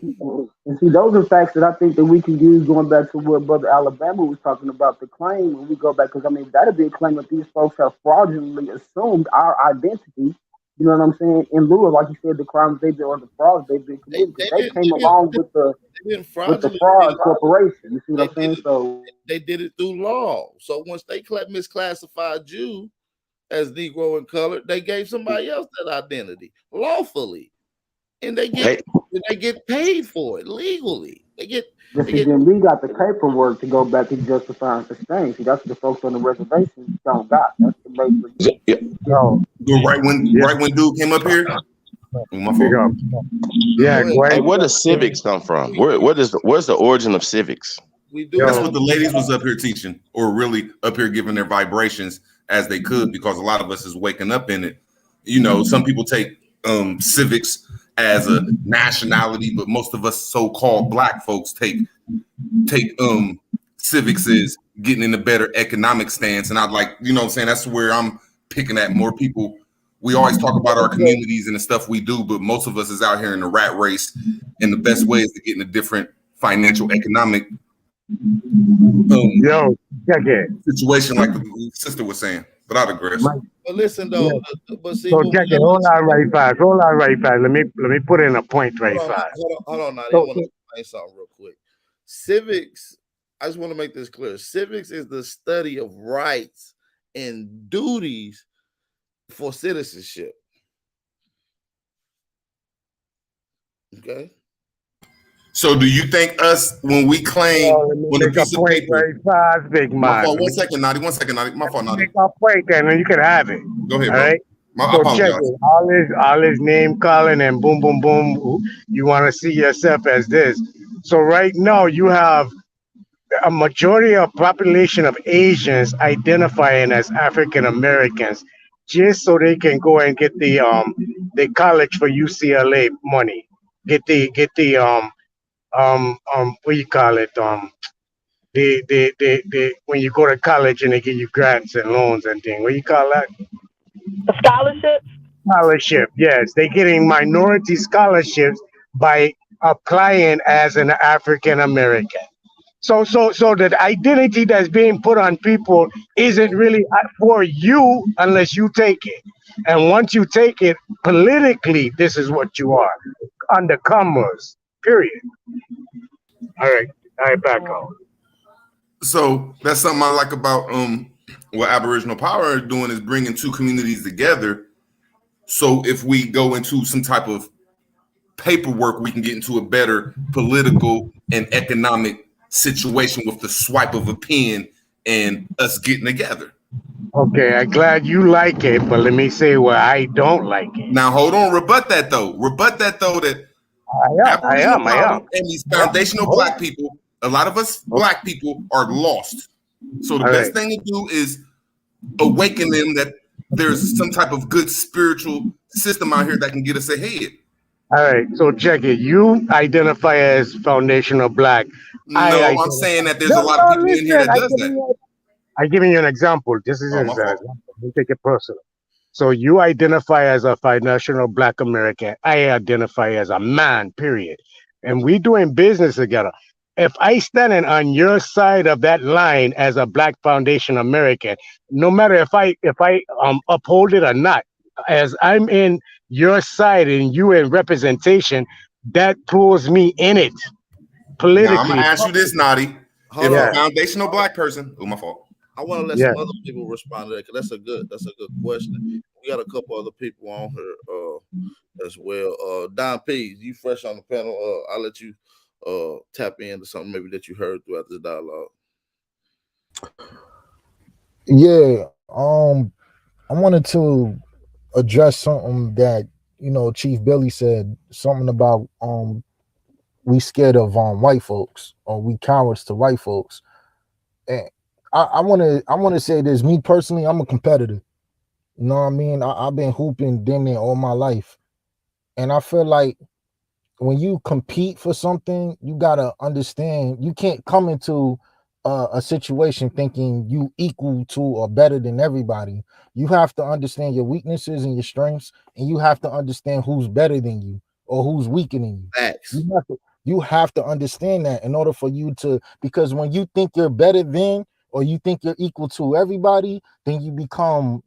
Speaker 21: And see, those are facts that I think that we can use going back to what Brother Alabama was talking about the claim when we go back, because I mean, that'd be a claim that these folks have fraudulently assumed our identity. You know what I'm saying? In lieu of, like you said, the crimes they did or the frauds they've been committing, because they came along with the fraud corporation. You see what I'm saying? So
Speaker 8: they did it through law. So once they misclassified you as Negro and colored, they gave somebody else that identity lawfully, and they get paid for it legally.
Speaker 21: Then we got the paperwork to go back and justify and sustain. See, that's what the folks on the reservation don't got. That's the basic.
Speaker 22: Right when dude came up here. My fault.
Speaker 20: Yeah, hey, where does civics come from? Where's the origin of civics?
Speaker 22: That's what the ladies was up here teaching, or really up here giving their vibrations as they could, because a lot of us is waking up in it. You know, some people take civics as a nationality, but most of us so-called black folks take civics as getting in a better economic stance. And I'd like, you know what I'm saying, that's where I'm picking at more people. We always talk about our communities and the stuff we do, but most of us is out here in the rat race, and the best way is to get in a different financial economic situation, like the sister was saying. But I digress.
Speaker 8: But listen though, but see,
Speaker 23: so check it. Hold on right fast. Let me put in a point right fast.
Speaker 8: Hold on. I want to explain something real quick. Civics, I just want to make this clear. Civics is the study of rights and duties for citizenship. Okay.
Speaker 22: So do you think us, when we claim on a piece of paper,
Speaker 23: fast, big man.
Speaker 22: One second, Naughty. My fault, Naughty.
Speaker 23: Make a point then, and you can have it.
Speaker 22: Go ahead,
Speaker 23: all
Speaker 22: bro.
Speaker 23: Right?
Speaker 22: I
Speaker 23: So
Speaker 22: apologize.
Speaker 23: check it. All this name calling and boom, boom, boom. You want to see yourself as this. So right now you have a majority of population of Asians identifying as African Americans, just so they can go and get the college for UCLA money, get the what you call it, the when you go to college and they give you grants and loans and things, what you call that?
Speaker 10: A scholarship.
Speaker 23: Scholarship, yes, they're getting minority scholarships by applying as an African American. So the identity that's being put on people isn't really for you unless you take it. And once you take it, politically, this is what you are. Undercomers, period. All right, back on.
Speaker 22: So that's something I like about what Aboriginal Power is doing, is bringing two communities together. So if we go into some type of paperwork, we can get into a better political and economic situation with the swipe of a pen and us getting together.
Speaker 23: Okay, I'm glad you like it, but let me say where I don't like it.
Speaker 22: Now hold on, rebut that though. Rebut that though. That
Speaker 23: I
Speaker 22: Aboriginal
Speaker 23: am.
Speaker 22: problem and these foundational
Speaker 23: All
Speaker 22: black people, a lot of us black people are lost. So the
Speaker 23: right.
Speaker 22: best thing to do is awaken them that there's some type of good spiritual system out here that can get us ahead.
Speaker 23: All right. So check it. You identify as foundational black. I
Speaker 22: No, I'm
Speaker 23: identify.
Speaker 22: saying that there's
Speaker 23: No,
Speaker 22: a lot of
Speaker 23: no,
Speaker 22: people in here
Speaker 23: listen.
Speaker 22: that does that.
Speaker 23: I'm giving you an example. This is
Speaker 22: Oh,
Speaker 23: an
Speaker 22: my fault.
Speaker 23: example. Don't take it personal. So you identify as a foundational black American. I identify as a man, period. And we doing business together. If I standing on your side of that line as a black foundation American, no matter if I uphold it or not, as I'm in your side and you in representation, that pulls me in it
Speaker 22: Now I'm gonna
Speaker 23: politically.
Speaker 22: ask you this, Naughty.
Speaker 2: Hold
Speaker 22: If a
Speaker 23: Yeah,
Speaker 2: on.
Speaker 22: foundational black person, oh my fault.
Speaker 2: I want to let
Speaker 23: yeah.
Speaker 2: some other people respond to that because that's a good question. We got a couple other people on here as well. Don P, you fresh on the panel. I'll let you tap into something maybe that you heard throughout this dialogue.
Speaker 3: Yeah, I wanted to address something that Chief Billy said, something about we scared of white folks, or we cowards to white folks. And I want to say this. Me personally, I'm a competitor. You know what I mean? I've been hooping damn near all my life, and I feel like when you compete for something, you gotta understand you can't come into a situation thinking you equal to or better than everybody. You have to understand your weaknesses and your strengths, and you have to understand who's better than you or who's weaker than you.
Speaker 2: Facts.
Speaker 3: You have to understand that in order for you to, because when you think you're better than, or you think you're equal to everybody, then you become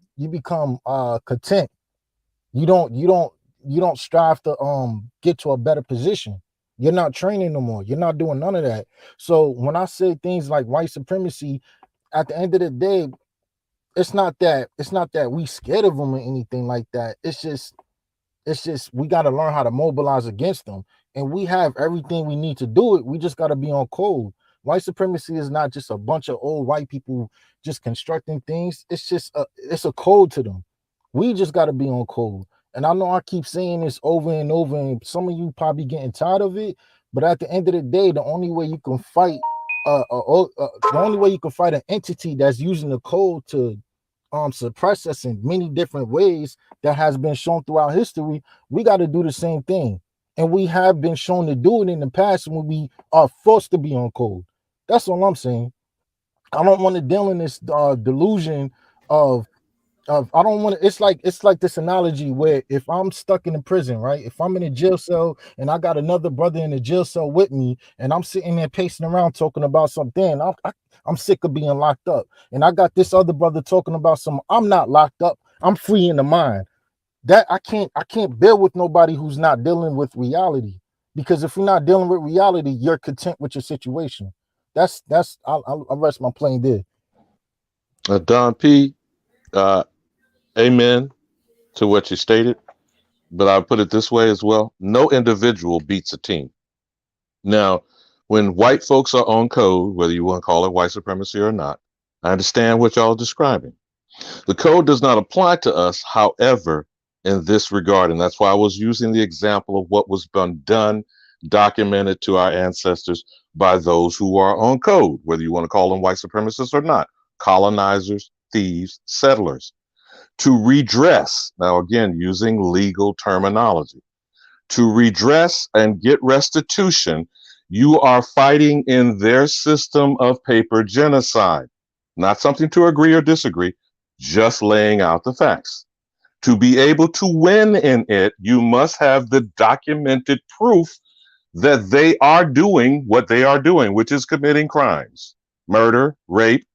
Speaker 3: content. You don't strive to get to a better position. You're not training no more. You're not doing none of that. So when I say things like white supremacy, at the end of the day, it's not that we scared of them or anything like that. It's just we got to learn how to mobilize against them, and we have everything we need to do it. We just got to be on code. White supremacy is not just a bunch of old white people just constructing things. It's a code to them. We just got to be on code. And I know I keep saying this over and over, and some of you probably getting tired of it. But at the end of the day, the only way you can fight, the only way you can fight an entity that's using the code to suppress us in many different ways that has been shown throughout history, we got to do the same thing. And we have been shown to do it in the past when we are forced to be on code. That's all I'm saying. I don't want to deal in this delusion of I don't want to. It's like this analogy where if I'm stuck in a prison, right? If I'm in a jail cell and I got another brother in a jail cell with me, and I'm sitting there pacing around talking about something, I'm sick of being locked up, and I got this other brother talking about some. I'm not locked up. I'm free in the mind. That I can't build with nobody who's not dealing with reality. Because if you're not dealing with reality, you're content with your situation. That's I'll rest my plane there.
Speaker 18: Don P, amen to what you stated, but I'll put it this way as well. No individual beats a team. Now, when white folks are on code, whether you want to call it white supremacy or not, I understand what y'all are describing. The code does not apply to us, however, in this regard. And that's why I was using the example of what was done, documented to our ancestors by those who are on code, whether you want to call them white supremacists or not, colonizers, thieves, settlers, to redress. Now, again, using legal terminology, to redress and get restitution, you are fighting in their system of paper genocide. Not something to agree or disagree, just laying out the facts. To be able to win in it, you must have the documented proof that they are doing what they are doing, which is committing crimes, murder, rape,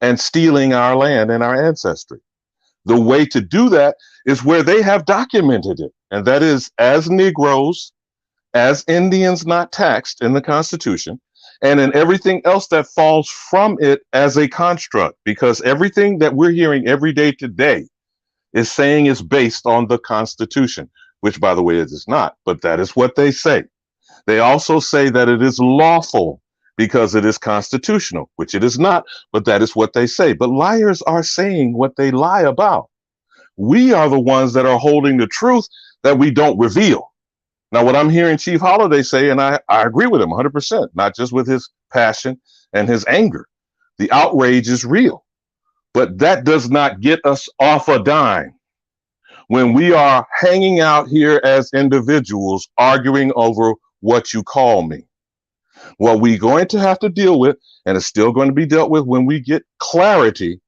Speaker 18: and stealing our land and our ancestry. The way to do that is where they have documented it, and that is as Negroes, as Indians not taxed in the Constitution, and in everything else that falls from it as a construct, because everything that we're hearing every day today is saying is based on the Constitution, which, by the way, it is not, but that is what they say. They also say that it is lawful because it is constitutional, which it is not, but that is what they say. But liars are saying what they lie about. We are the ones that are holding the truth that we don't reveal. Now, what I'm hearing Chief Holiday say, and I agree with him 100%, not just with his passion and his anger. The outrage is real, but that does not get us off a dime when we are hanging out here as individuals arguing over what you call me. What we're going to have to deal with, and it's still going to be dealt with when we get clarity,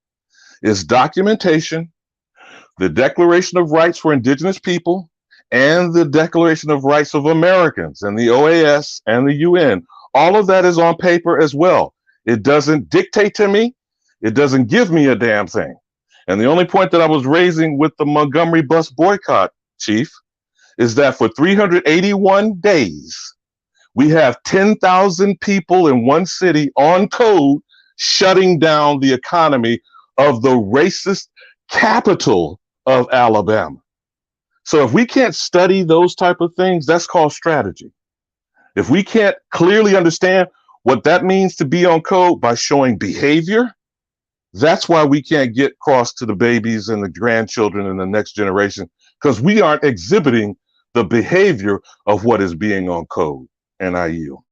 Speaker 18: is documentation, the Declaration of Rights for Indigenous People, and the Declaration of Rights of Americans, and the OAS and the UN. All of that is on paper as well. It doesn't dictate to me. It doesn't give me a damn thing. And the only point that I was raising with the Montgomery bus boycott, Chief, is that for 381 days, we have 10,000 people in one city on code shutting down the economy of the racist capital of Alabama. So if we can't study those type of things, that's called strategy. If we can't clearly understand what that means to be on code by showing behavior, that's why we can't get across to the babies and the grandchildren and the next generation, because we aren't exhibiting the behavior of what is being on code. And I yield.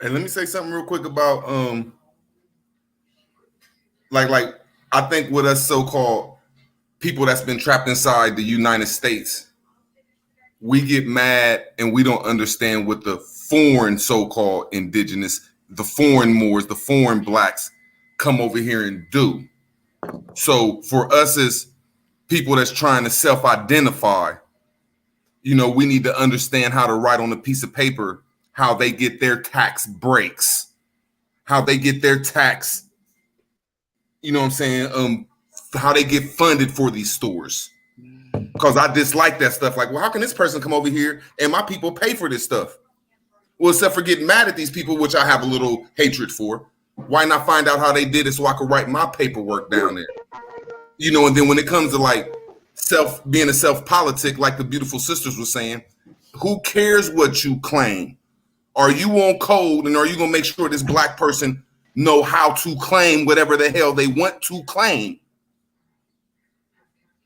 Speaker 22: And let me say something real quick about like I think with us so-called people that's been trapped inside the United States, we get mad and we don't understand what the foreign so-called indigenous, the foreign Moors, the foreign blacks come over here and do. So for us as people that's trying to self-identify, we need to understand how to write on a piece of paper how they get their tax breaks, how they get their tax, how they get funded for these stores. Because I dislike that stuff. Like, well, how can this person come over here and my people pay for this stuff? Well, except for getting mad at these people, which I have a little hatred for. Why not find out how they did it so I could write my paperwork down there? And then when it comes to like being a self-politic, like the beautiful sisters were saying, who cares what you claim? Are you on code, and are you going to make sure this black person know how to claim whatever the hell they want to claim?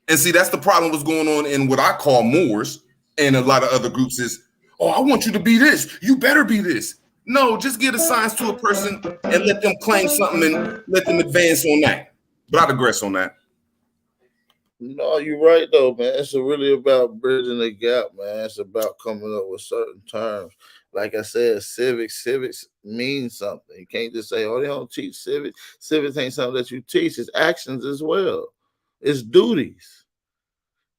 Speaker 22: And see, that's the problem what's going on in what I call Moors and a lot of other groups is, oh, I want you to be this. You better be this. No, just give the signs to a person and let them claim something and let them advance on that. But I digress on that.
Speaker 8: No, you're right though, man. It's really about bridging the gap, man. It's about coming up with certain terms. Like I said, civics means something. You can't just say, oh, they don't teach civics. Civics ain't something that you teach. It's actions as well. It's duties.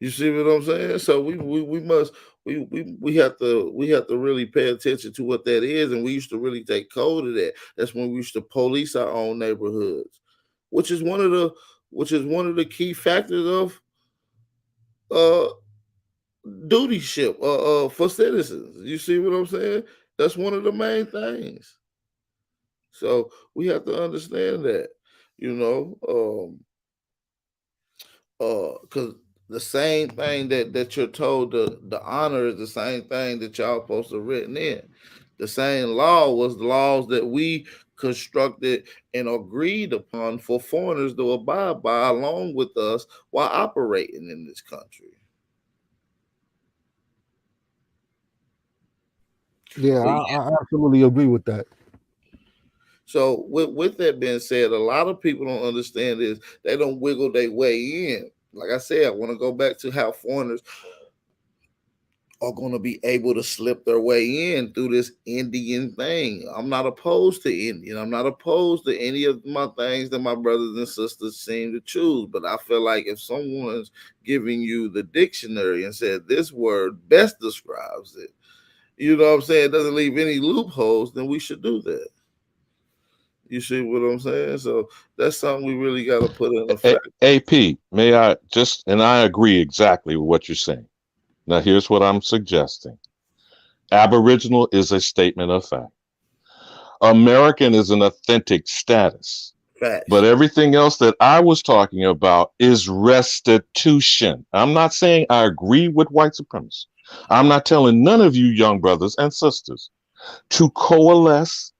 Speaker 8: You see what I'm saying? So we have to really pay attention to what that is, and we used to really take code of that. That's when we used to police our own neighborhoods, which is one of the key factors of dutyship for citizens. You see what I'm saying? That's one of the main things. So we have to understand that, because the same thing that you're told the honor is the same thing that y'all supposed to written in. The same law was the laws that we constructed and agreed upon for foreigners to abide by along with us while operating in this country.
Speaker 3: Yeah, I absolutely agree with that.
Speaker 8: So with that being said, a lot of people don't understand this. They don't wiggle their way in. Like I said, I want to go back to how foreigners are going to be able to slip their way in through this Indian thing. I'm not opposed to Indian. I'm not opposed to any of my things that my brothers and sisters seem to choose. But I feel like if someone's giving you the dictionary and said this word best describes it, you know what I'm saying, it doesn't leave any loopholes, then we should do that. You see what I'm saying? So that's something we really got to put in effect.
Speaker 18: AP, may I just, and I agree exactly with what you're saying. Now, here's what I'm suggesting. Aboriginal is a statement of fact. American is an authentic status.
Speaker 8: Facts.
Speaker 18: But everything else that I was talking about is restitution. I'm not saying I agree with white supremacy. I'm not telling none of you young brothers and sisters to coalesce,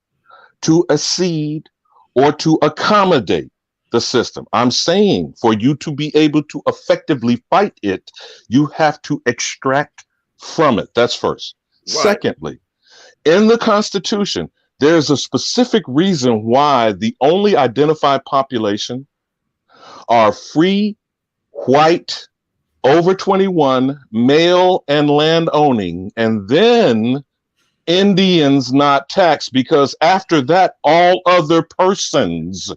Speaker 18: to accede or to accommodate the system. I'm saying for you to be able to effectively fight it, you have to extract from it. That's first.
Speaker 2: Right.
Speaker 18: Secondly, in the Constitution, there's a specific reason why the only identified population are free, white, over 21, male, and land owning, and then Indians not taxed, because after that, all other persons,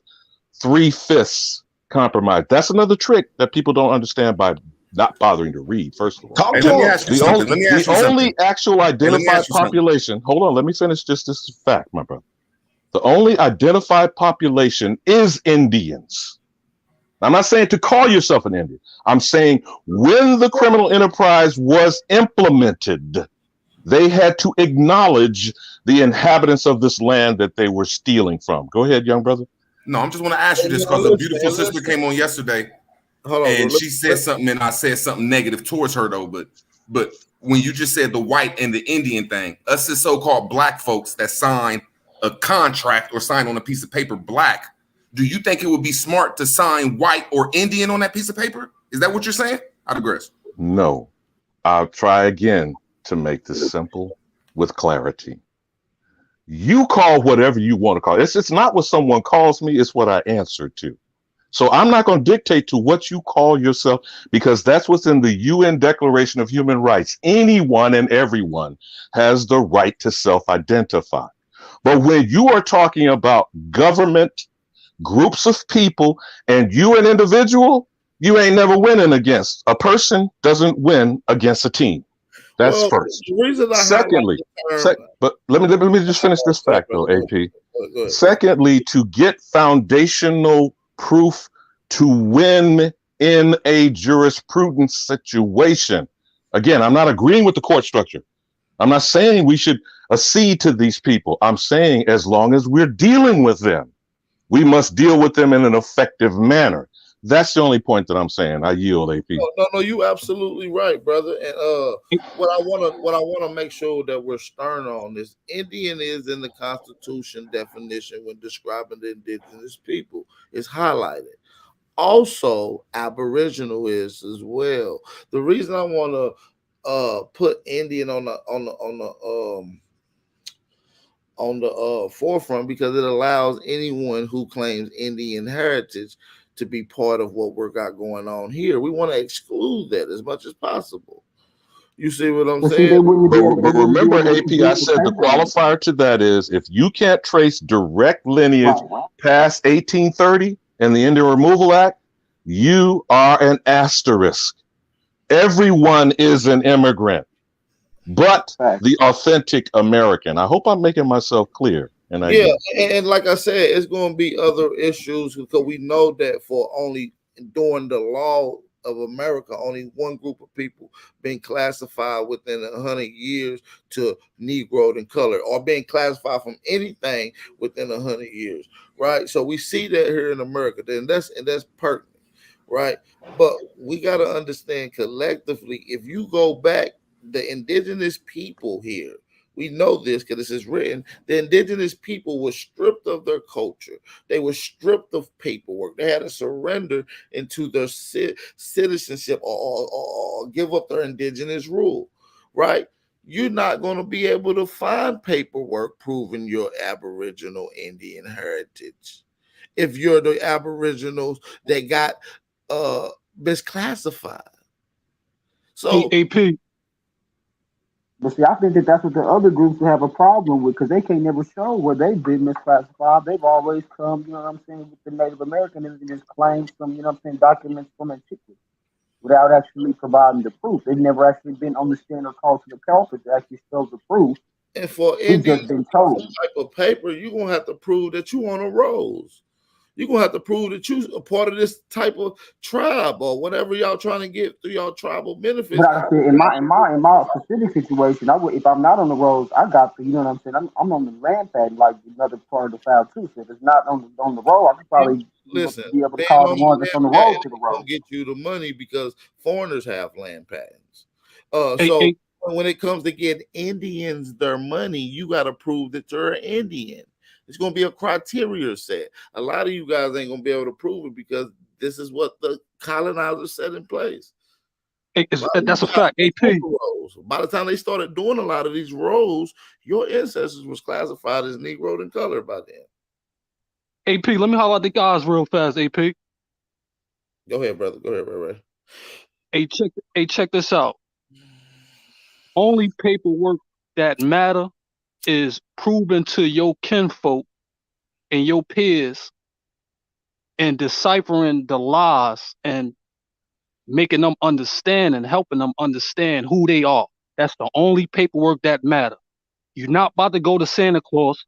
Speaker 18: 3/5 compromise. That's another trick that people don't understand by not bothering to read, first of all.
Speaker 22: Hey, let me ask you something. Let me ask you
Speaker 18: The
Speaker 22: something.
Speaker 18: only actual identified population, hold on, let me finish just this fact, my brother. The only identified population is Indians. I'm not saying to call yourself an Indian. I'm saying when the criminal enterprise was implemented, they had to acknowledge the inhabitants of this land that they were stealing from. Go ahead, young brother.
Speaker 22: No, I'm just want to ask you this because a beautiful sister came on yesterday, and she said something, and I said something negative towards her though. But when you just said the white and the Indian thing, us as so-called black folks that sign a contract or sign on a piece of paper black, do you think it would be smart to sign white or Indian on that piece of paper? Is that what you're saying? I digress.
Speaker 18: No, I'll try again to make this simple with clarity. You call whatever you want to call it. It's not what someone calls me, it's what I answer to. So I'm not going to dictate to what you call yourself, because that's what's in the UN Declaration of Human Rights. Anyone and everyone has the right to self-identify. But when you are talking about government, groups of people, and you an individual, you ain't never winning against. A person doesn't win against a team. That's first.
Speaker 2: The reason I
Speaker 18: Secondly, but let me just finish this fact though, AP. Secondly, to get foundational proof to win in a jurisprudence situation. Again, I'm not agreeing with the court structure. I'm not saying we should accede to these people. I'm saying as long as we're dealing with them, we must deal with them in an effective manner. That's the only point that I'm saying. I yield, AP.
Speaker 2: No, you absolutely right, brother. And what I want to make sure that we're stern on is Indian is in the Constitution definition when describing the indigenous people. It's highlighted. Also, Aboriginal is as well. The reason I want to put Indian on the forefront because it allows anyone who claims Indian heritage to be part of what we got going on here. We want to exclude that as much as possible. You see what I'm saying?
Speaker 18: But remember, AP, I said the qualifier to that is if you can't trace direct lineage past 1830 and the Indian Removal Act, you are an asterisk. Everyone is an immigrant, but the authentic American. I hope I'm making myself clear. And
Speaker 2: like I said, it's going to be other issues because we know that for only during the law of America, only one group of people being classified within 100 years to Negro and color, or being classified from anything within 100 years, right? So we see that here in America, and that's pertinent, right? But we got to understand collectively, if you go back, the indigenous people here, we know this because this is written. The indigenous people were stripped of their culture. They were stripped of paperwork. They had to surrender into their citizenship or give up their indigenous rule, right? You're not going to be able to find paperwork proving your Aboriginal Indian heritage if you're the Aboriginals that got misclassified. So
Speaker 21: AP. But see, I think that's what the other groups have a problem with because they can't never show where they've been misclassified. They've always come, you know what I'm saying, with the Native American and just claim some, you know what I'm saying, documents from antiquity without actually providing the proof. They've never actually been on the stand or called to the pulpit to actually show the proof.
Speaker 2: And for Indians, been told type of paper, you're going to have to prove that you on a rolls. You're going to have to prove that you're a part of this type of tribe or whatever y'all trying to get through y'all tribal benefits.
Speaker 21: But I said, in my specific situation, if I'm not on the roads, I got the, you know what I'm saying, I'm on the land pad like another part of the file too. So if it's not on the road, I could probably be able to call the ones that's on the road to the road.
Speaker 2: Get you the money because foreigners have land patents. So when it comes to getting Indians their money, you got to prove that you're an Indian.
Speaker 8: It's going to be a criteria set. A lot of you guys ain't going to be able to prove it because this is what the colonizers set in place.
Speaker 4: That's a fact. AP.
Speaker 8: By the time they started doing a lot of these roles, your ancestors was classified as Negro and colored by then.
Speaker 4: AP, let me highlight the guys real fast, AP.
Speaker 8: Go ahead, brother. Go ahead, Ray.
Speaker 4: Hey, check this out. Only paperwork that matter is proven to your kinfolk and your peers and deciphering the lies and making them understand and helping them understand who they are. That's the only paperwork that matter. You're not about to go to Santa Claus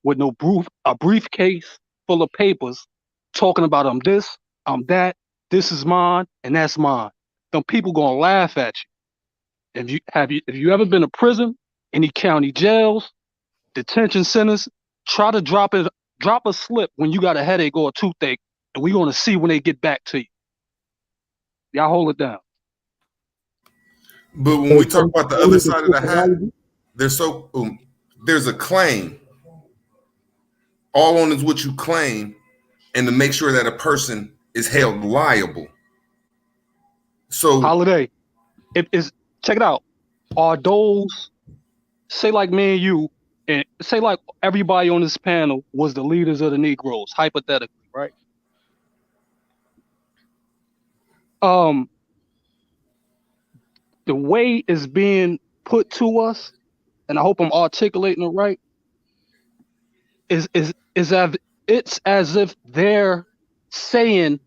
Speaker 4: with no a briefcase full of papers talking about I'm this, I'm that, this is mine, and that's mine. Them people gonna laugh at you. If you ever been to prison, any county jails, detention centers, try to drop a slip when you got a headache or a toothache, and we're gonna see when they get back to you. Y'all hold it down.
Speaker 22: But when we talk about the other side of the hat, there's a claim. All on is what you claim, and to make sure that a person is held liable. So
Speaker 4: Holiday, check it out. Are those, say like me and you, and say like everybody on this panel was the leaders of the Negroes, hypothetically, right? The way it's being put to us, and I hope I'm articulating it right, is it's as if they're saying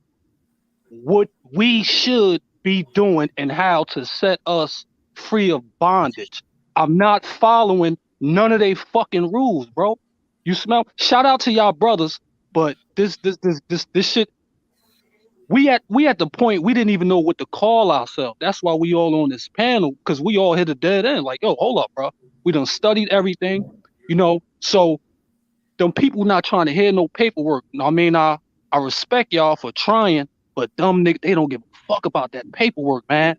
Speaker 4: what we should be doing and how to set us free of bondage. I'm not following none of they fucking rules, bro. You smell? Shout out to y'all brothers, but this shit. We at the point we didn't even know what to call ourselves. That's why we all on this panel, because we all hit a dead end. Like, yo, hold up, bro. We done studied everything, So them people not trying to hear no paperwork. I mean, I respect y'all for trying, but dumb niggas, they don't give a fuck about that paperwork, man.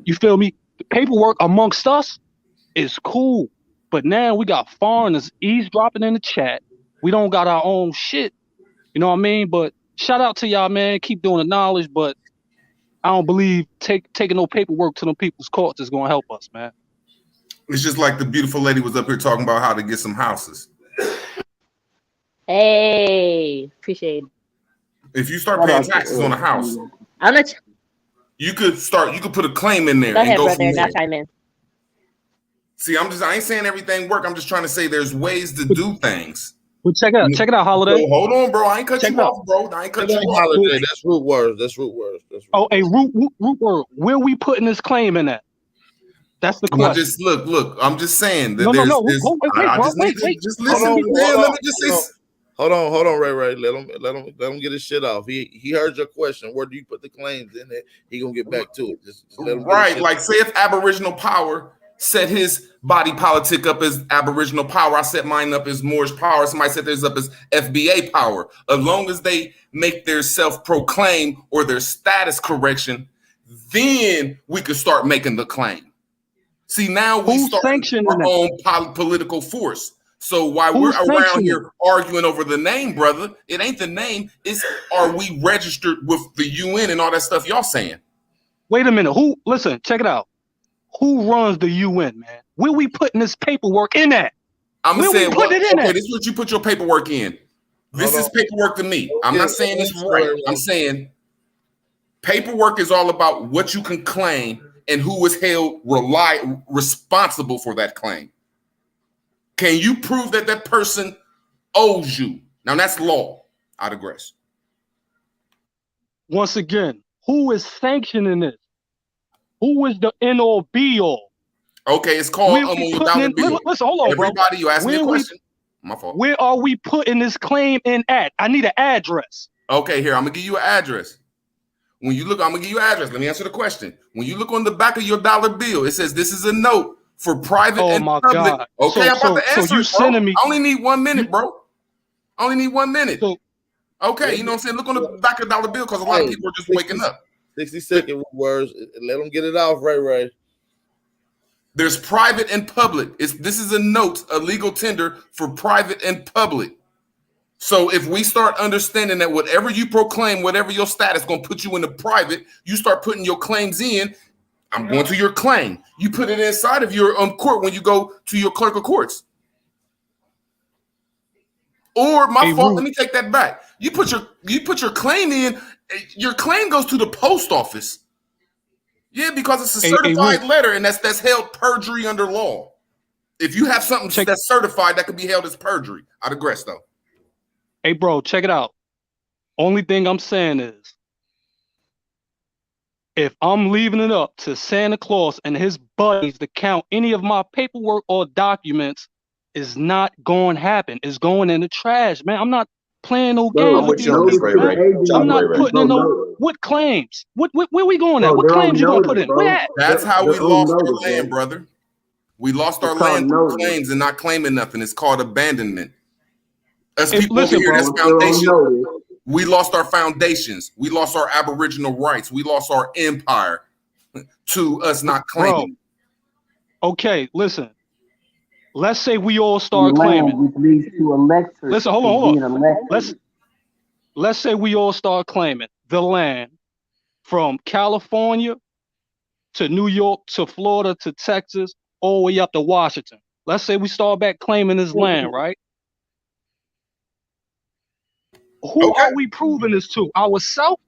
Speaker 4: You feel me? The paperwork amongst us is cool, but now we got foreigners eavesdropping in the chat. We don't got our own shit. You know what I mean? But shout out to y'all, man. Keep doing the knowledge, but I don't believe taking no paperwork to them people's courts is gonna help us, man.
Speaker 22: It's just like the beautiful lady was up here talking about how to get some houses.
Speaker 15: Hey, appreciate it.
Speaker 22: If you start paying taxes on a house,
Speaker 15: I'm not.
Speaker 22: You could put a claim in there.
Speaker 15: Go ahead,
Speaker 22: and go
Speaker 15: brother.
Speaker 22: from there.
Speaker 15: I'll chime in.
Speaker 22: See, I ain't saying everything work. I'm just trying to say there's ways to do things.
Speaker 4: Well, check it out, Holiday.
Speaker 22: So, hold on, bro. I ain't cut you off, bro. I ain't cut you off.
Speaker 8: Holiday. That's root words.
Speaker 4: A root word. Where we putting this claim in at? That's the question.
Speaker 22: Just look. I'm just saying that
Speaker 4: no.
Speaker 22: Wait. Just listen. Let me just say.
Speaker 8: Hold on, Ray. Let him get his shit off. He heard your question. Where do you put the claims in it? He gonna get back to it. Just let him.
Speaker 22: Right, like say if Aboriginal power set his body politic up as Aboriginal power, I set mine up as Moorish power. Somebody set theirs up as FBA power. As long as they make their self-proclaim or their status correction, then we could start making the claim. See, now we start our own political force. So while we're around here arguing over the name, brother, it ain't the name. It's are we registered with the UN and all that stuff y'all saying?
Speaker 4: Wait a minute. Listen, check it out. Who runs the UN, man? Where we putting this paperwork in at?
Speaker 22: I'm saying, this is what you put your paperwork in. This is paperwork to me. I'm not saying it's right. I'm saying paperwork is all about what you can claim and who is held responsible for that claim. Can you prove that person owes you? Now that's law. I digress.
Speaker 4: Once again, who is sanctioning this? Who is the end all be all?
Speaker 22: Okay, it's called
Speaker 4: listen, hold on,
Speaker 22: everybody,
Speaker 4: bro.
Speaker 22: You asked me a question. My fault.
Speaker 4: Where are we putting this claim in at? I need an address.
Speaker 22: Okay, here, I'm gonna give you an address. When you look, I'm gonna give you an address. Let me answer the question. When you look on the back of your dollar bill, it says this is a note for private and public.
Speaker 4: God.
Speaker 22: Okay, I'm about to answer
Speaker 4: so you
Speaker 22: it,
Speaker 4: sending me.
Speaker 22: I only need 1 minute, bro. I only need 1 minute. Okay, you know what I'm saying? Look on the back of the dollar bill because a lot of people are just waking up.
Speaker 8: 60-second words. Let them get it off, Ray.
Speaker 22: There's private and public. This is a note, a legal tender for private and public. So if we start understanding that whatever you proclaim, whatever your status, going to put you in the private, you start putting your claims in. I'm going to your claim. You put it inside of your court when you go to your clerk of courts. Or my fault. Let me take that back. You put your claim in. Your claim goes to the post office. Yeah, because it's a certified letter, and that's held perjury under law. If you have something that's certified, that could be held as perjury. I digress, though.
Speaker 4: Hey, bro, check it out. Only thing I'm saying is, if I'm leaving it up to Santa Claus and his buddies to count any of my paperwork or documents, is not going to happen. It's going in the trash, man. I'm not playing no games with these people, man. I'm not putting in no what claims. Where we going at? What claims you gonna put in? Where at?
Speaker 22: That's how we lost our land, brother. We lost our land through claims and not claiming nothing. It's called abandonment. As people over here, that's foundation. We lost our foundations. We lost our aboriginal rights. We lost our empire to us not claiming.
Speaker 4: Bro, okay, listen. Let's say we all start claiming. Listen, hold on. Let's say we all start claiming the land from California to New York to Florida to Texas, all the way up to Washington. Let's say we start back claiming this land, right? Who are we proving this to? Ourselves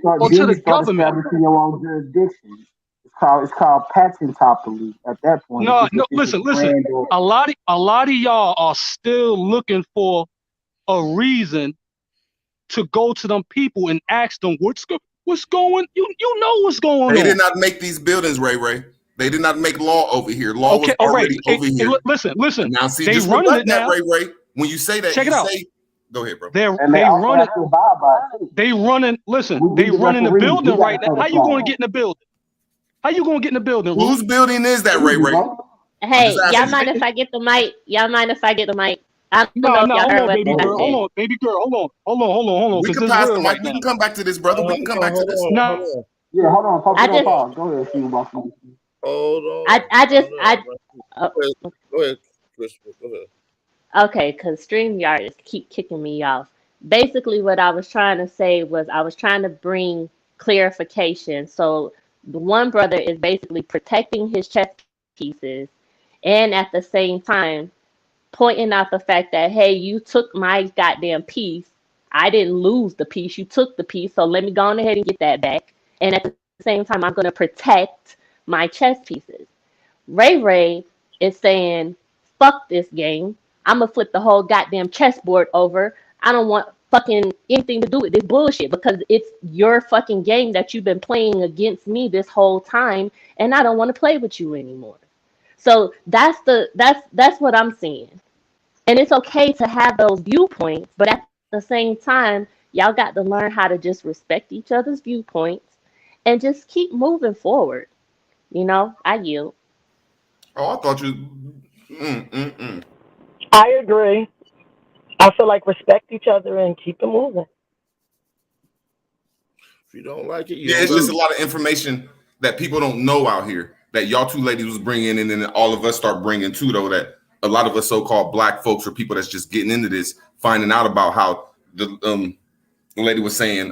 Speaker 4: or to the government?
Speaker 21: Establishing your own jurisdiction. It's called patentopoli at that point.
Speaker 4: No, listen. A lot of y'all are still looking for a reason to go to them people and ask them what's going. You know what's going on.
Speaker 22: They did not make these buildings, Ray. They did not make law over here. Law was already over here.
Speaker 4: Listen.
Speaker 22: Now see,
Speaker 4: they
Speaker 22: just
Speaker 4: running it
Speaker 22: that,
Speaker 4: now.
Speaker 22: Ray. When you say that,
Speaker 4: check it out.
Speaker 22: Go ahead, bro.
Speaker 4: They running. Listen, they running the building right now. How you going to get in the building? How you gonna get in the building?
Speaker 22: Whose building is that, Ray?
Speaker 15: Hey, y'all mind if I get the mic? I don't know if y'all heard what
Speaker 4: baby girl. Hold on, baby girl. Hold on.
Speaker 22: We can pass the mic. We can come back to this, brother. We can come back to this.
Speaker 21: No. Yeah, hold on. Go ahead, Steve.
Speaker 2: Hold on. Go ahead, Christopher. Go ahead.
Speaker 15: Okay, because StreamYard keep kicking me off. Basically, what I was trying to say was I was trying to bring clarification. So the one brother is basically protecting his chess pieces and at the same time pointing out the fact that, hey, you took my goddamn piece. I didn't lose the piece. You took the piece. So let me go on ahead and get that back. And at the same time, I'm going to protect my chess pieces. Ray is saying, fuck this game. I'm going to flip the whole goddamn chessboard over. I don't want fucking anything to do with this bullshit because it's your fucking game that you've been playing against me this whole time, and I don't want to play with you anymore. So that's what I'm seeing. And it's okay to have those viewpoints, but at the same time, y'all got to learn how to just respect each other's viewpoints and just keep moving forward. You know, I yield.
Speaker 22: Oh, I thought you.
Speaker 10: I agree. I feel like respect each other and keep it moving.
Speaker 2: If you don't like it,
Speaker 22: it's just a lot of information that people don't know out here that y'all two ladies was bringing, and then all of us start bringing too. Though that a lot of us so-called black folks or people that's just getting into this, finding out about how the lady was saying,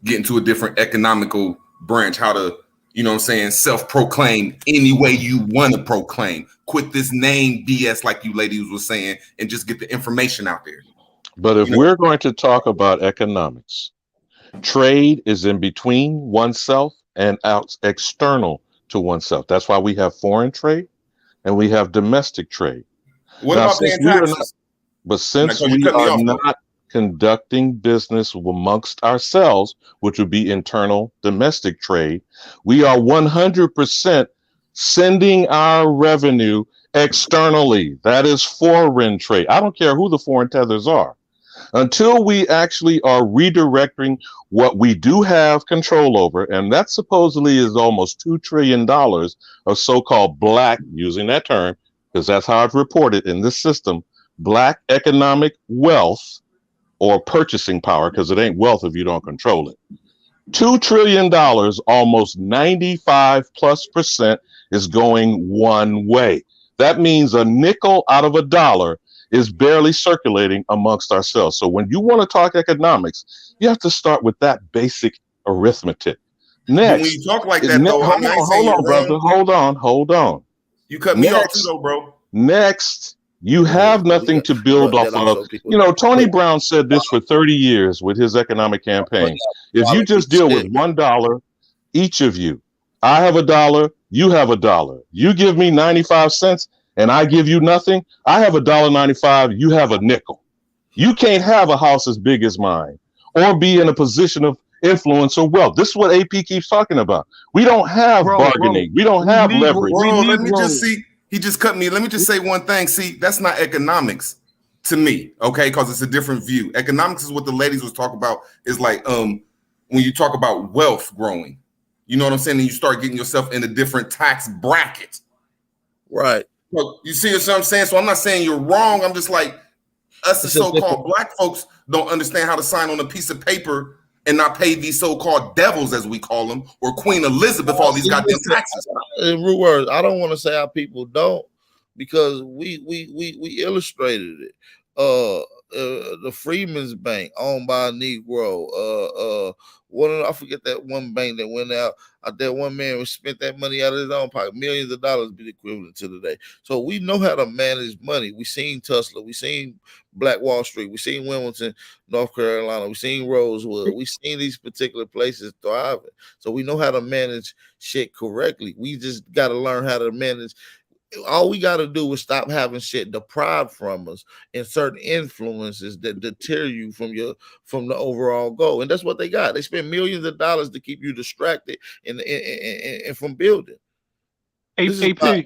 Speaker 22: getting to a different economical branch, how to, you know what I'm saying, self-proclaim any way you want to proclaim. Quit this name BS like you ladies was saying and just get the information out there.
Speaker 18: But if we're going to talk about economics, trade is in between oneself and out external to oneself. That's why we have foreign trade and we have domestic trade.
Speaker 22: What about paying taxes?
Speaker 18: Since we are not conducting business amongst ourselves, which would be internal domestic trade, we are 100% sending our revenue externally. That is foreign trade. I don't care who the foreign tethers are. Until we actually are redirecting what we do have control over, and that supposedly is almost $2 trillion of so-called black, using that term, because that's how it's reported in this system, black economic wealth or purchasing power, because it ain't wealth if you don't control it. $2 trillion, almost 95+% is going one way. That means a nickel out of a dollar is barely circulating amongst ourselves. So when you want to talk economics, you have to start with that basic arithmetic.
Speaker 22: But when
Speaker 18: Next,
Speaker 22: you talk like that, though, I ain't saying you're
Speaker 18: brother.
Speaker 22: wrong.
Speaker 18: Hold on.
Speaker 22: You cut me off too, though, bro.
Speaker 18: Next, you have nothing to build
Speaker 2: but
Speaker 18: off
Speaker 2: that
Speaker 18: of.
Speaker 2: also people
Speaker 18: You know, Tony Brown said this for 30 years with his economic campaigns. If you just deal with $1, each of you, I have $1, you have $1. You give me 95 cents and I give you nothing. I have $1.95, you have a nickel. You can't have a house as big as mine or be in a position of influence or wealth. This is what AP keeps talking about. We don't have bargaining. We don't have leverage.
Speaker 22: Bro, let me just see. He just cut me. Let me just say one thing. See, that's not economics to me, okay? Because it's a different view. Economics is what the ladies was talking about. Is like when you talk about wealth growing. You know what I'm saying? And you start getting yourself in a different tax bracket.
Speaker 2: Right.
Speaker 22: Well, you see what I'm saying? So I'm not saying you're wrong. I'm just like, us as so-called black folks don't understand how to sign on a piece of paper and not pay these so-called devils, as we call them, or Queen Elizabeth, all these goddamn taxes.
Speaker 2: In real words, I don't want to say how people don't, because we illustrated it. The Freeman's Bank, owned by a Negro. I forget that one bank that went out. That one man spent that money out of his own pocket. Millions of dollars be the equivalent to today. So we know how to manage money. We seen Tulsa. We seen Black Wall Street. We seen Wilmington, North Carolina. We seen Rosewood. We seen these particular places thriving. So we know how to manage shit correctly. We just got to learn how to manage. All we got to do is stop having shit deprived from us and certain influences that deter you from the overall goal. And that's what they got. They spend millions of dollars to keep you distracted and from building.
Speaker 4: AP,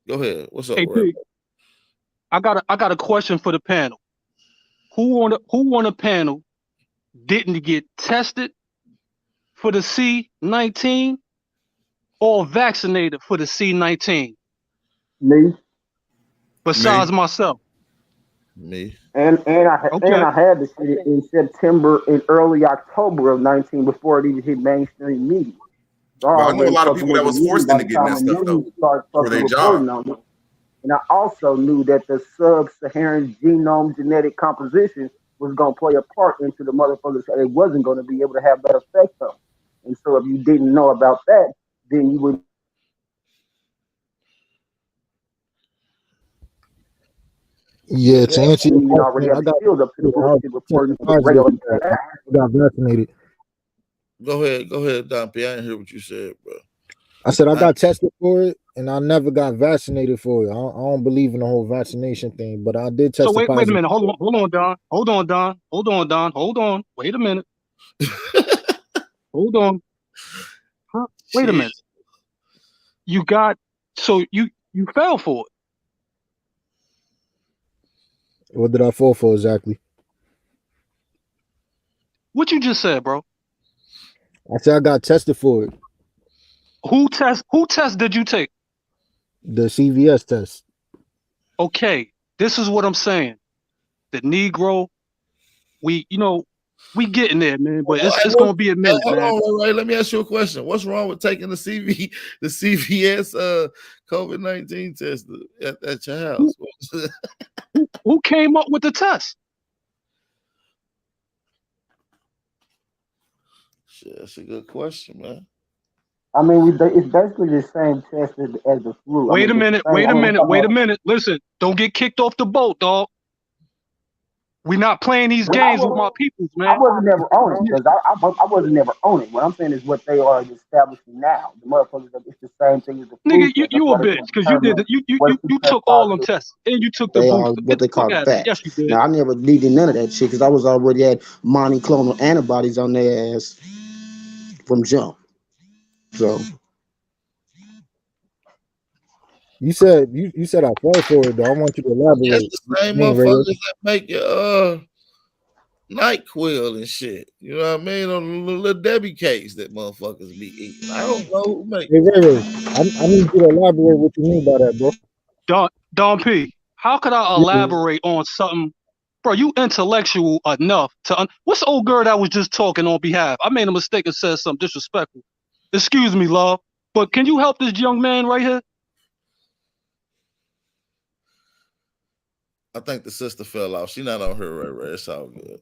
Speaker 2: go ahead. What's up,
Speaker 4: AP?
Speaker 2: Red?
Speaker 4: I got a question for the panel. Who on the panel didn't get tested for the C-19 or vaccinated for the C-19?
Speaker 21: Me.
Speaker 4: Besides myself.
Speaker 2: Me.
Speaker 21: And I had the shit in September and early October of 19 before it even hit mainstream media. So
Speaker 22: But I know a lot of people that was forced into getting that stuff though for their job.
Speaker 21: And I also knew that the sub-Saharan genome genetic composition was going to play a part into the motherfuckers. It wasn't going to be able to have that effect on. And so if you didn't know about that, then you would.
Speaker 3: Yeah, to answer your
Speaker 21: you already have
Speaker 3: question,
Speaker 21: the shield up to the bullshit reporting for the radio.
Speaker 3: I got vaccinated.
Speaker 2: Go ahead, Don P. I didn't hear what you said, bro.
Speaker 3: I said I got tested for it, and I never got vaccinated for it. I don't believe in the whole vaccination thing, but I did test.
Speaker 4: So wait a minute. Hold on, Don. Wait a minute. Hold on. Huh? Wait a minute. You fell for it.
Speaker 3: What did I fall for exactly?
Speaker 4: What you just said, bro?
Speaker 3: I said I got tested for it.
Speaker 4: Who test did you take?
Speaker 3: The CVS test.
Speaker 4: Okay, this is what I'm saying. The Negro, we getting there, man, but it's gonna be a minute,
Speaker 2: hold
Speaker 4: man.
Speaker 2: on, Ray. Let me ask you a question. What's wrong with taking the CVS COVID-19 test at your house?
Speaker 4: Who came up with the test?
Speaker 2: Shit, that's a good question, man.
Speaker 21: I mean, it's basically the same test as the flu.
Speaker 4: Wait a minute. Listen, don't get kicked off the boat, dog. We're not playing these games with my peoples, man.
Speaker 21: I wasn't never on it because I wasn't never on it. What I'm saying is what they are establishing now. The motherfuckers, it's the same thing as the flu.
Speaker 4: Nigga, you a bitch because you did you took all them tests and you took the
Speaker 21: they
Speaker 4: booster.
Speaker 21: Are what they call facts.
Speaker 4: Yes, you did.
Speaker 21: Now I never needed none of that shit because I was already had monoclonal antibodies on their ass from jump. So
Speaker 3: you said I fell for it though. I want you to elaborate.
Speaker 2: That's the same motherfuckers that make your NyQuil and shit. You know what I mean? On the little Debbie cakes that motherfuckers be eating. I don't know who makes.
Speaker 3: Hey, I need you to elaborate what you mean by that, bro.
Speaker 4: Don P, how could I elaborate on something? Bro, you intellectual enough to what's the old girl that was just talking on behalf? I made a mistake and said something disrespectful. Excuse me, love, but can you help this young man right here?
Speaker 2: I think the sister fell off. She not on her right. It's all good.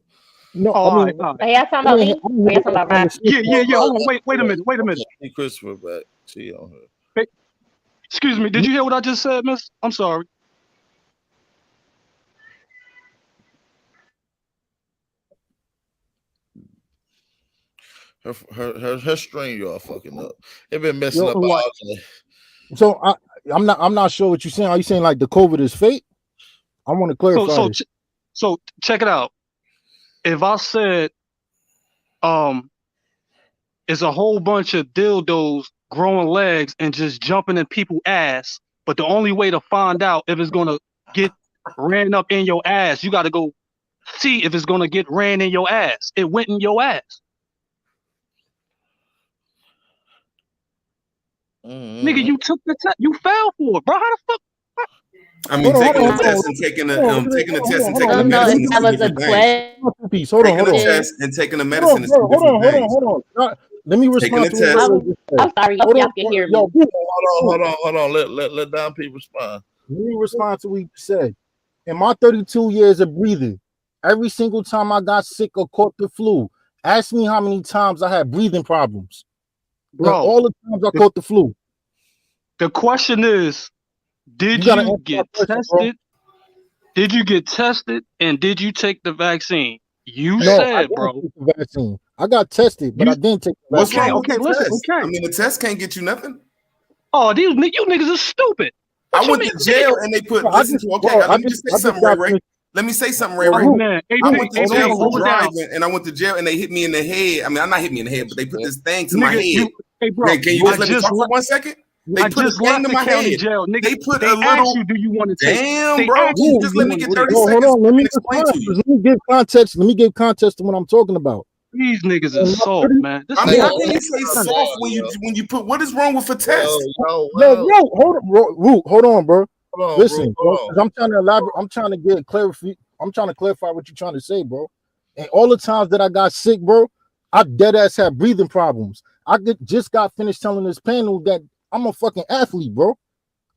Speaker 3: No,
Speaker 4: Oh,
Speaker 3: I
Speaker 4: all
Speaker 3: mean,
Speaker 4: right, all right.
Speaker 15: Are y'all talking about me? Are y'all talking about Ryan?
Speaker 4: Yeah. Hold on, wait a minute.
Speaker 2: See Christopher back. She on her.
Speaker 4: Hey, excuse me. Did you hear what I just said, Miss? I'm sorry.
Speaker 2: Her string y'all fucking up. It been messing
Speaker 3: Yo,
Speaker 2: up all day.
Speaker 3: so I'm not sure what you're saying. Are you saying like the COVID is fake? I want to clarify this.
Speaker 4: So check it out. If I said, it's a whole bunch of dildos growing legs and just jumping in people's ass, but the only way to find out if it's gonna get ran up in your ass, you got to go see if it's gonna get ran in your ass. It went in your ass. Nigga, you took the test. You fell for it, bro. How the fuck?
Speaker 22: I mean, taking the test and taking the medicine is two different things. Taking the test and taking the medicine is two different things.
Speaker 3: Hold on. Let me respond to what Ray just said.
Speaker 15: I'm sorry, y'all can hear me.
Speaker 2: Hold on. Let Don P respond.
Speaker 3: Let me respond to what he said. In my 32 years of breathing, every single time I got sick or caught the flu, ask me how many times I had breathing problems.
Speaker 4: Bro,
Speaker 3: and all the times I caught the flu.
Speaker 4: The question is, did you get tested? Did you get tested and did you take the vaccine? You said, bro.
Speaker 3: Take the vaccine. I got tested, but I didn't take the
Speaker 22: What's
Speaker 3: vaccine.
Speaker 22: wrong with the test? I mean, the test can't get you nothing.
Speaker 4: Oh, you niggas are stupid.
Speaker 22: I went to jail and they put. Listen, okay, let me just say something, Ray. Let me say something, Ray.
Speaker 4: Oh, man.
Speaker 22: I went to jail for
Speaker 4: hold it down.
Speaker 22: driving, and I went to jail, and they hit me in the head. I mean, I'm not hitting me in the head, but they put this thing to
Speaker 4: Nigga,
Speaker 22: my head.
Speaker 4: hey, bro,
Speaker 22: Man, can you just let me talk for 1 second? They
Speaker 4: I
Speaker 22: put a
Speaker 4: just
Speaker 22: thing
Speaker 4: left
Speaker 22: to
Speaker 4: the
Speaker 22: my
Speaker 4: county
Speaker 22: head.
Speaker 4: jail, nigga.
Speaker 22: They put
Speaker 4: They
Speaker 22: a
Speaker 4: asked
Speaker 22: little.
Speaker 4: you, do you want to take?
Speaker 22: Damn,
Speaker 4: They
Speaker 22: bro.
Speaker 4: asked you,
Speaker 22: Just
Speaker 4: do
Speaker 22: let
Speaker 4: you
Speaker 22: me
Speaker 4: want
Speaker 22: get
Speaker 4: to
Speaker 22: 30
Speaker 4: take?
Speaker 22: seconds.
Speaker 3: Hold on, let me
Speaker 22: Explain to you.
Speaker 3: Let me give context. Let me give context to what I'm talking about.
Speaker 4: These niggas are soft, man.
Speaker 22: I mean, how can you say soft when you put? What is wrong with a test?
Speaker 3: Yo, hold on, Root, hold on, bro. Listen,
Speaker 2: bro.
Speaker 3: bro, 'cause I'm trying to elaborate. I'm trying to get clarity. I'm trying to clarify what you're trying to say, bro. And all the times that I got sick, bro, I dead ass had breathing problems. Just got finished telling this panel that I'm a fucking athlete, bro.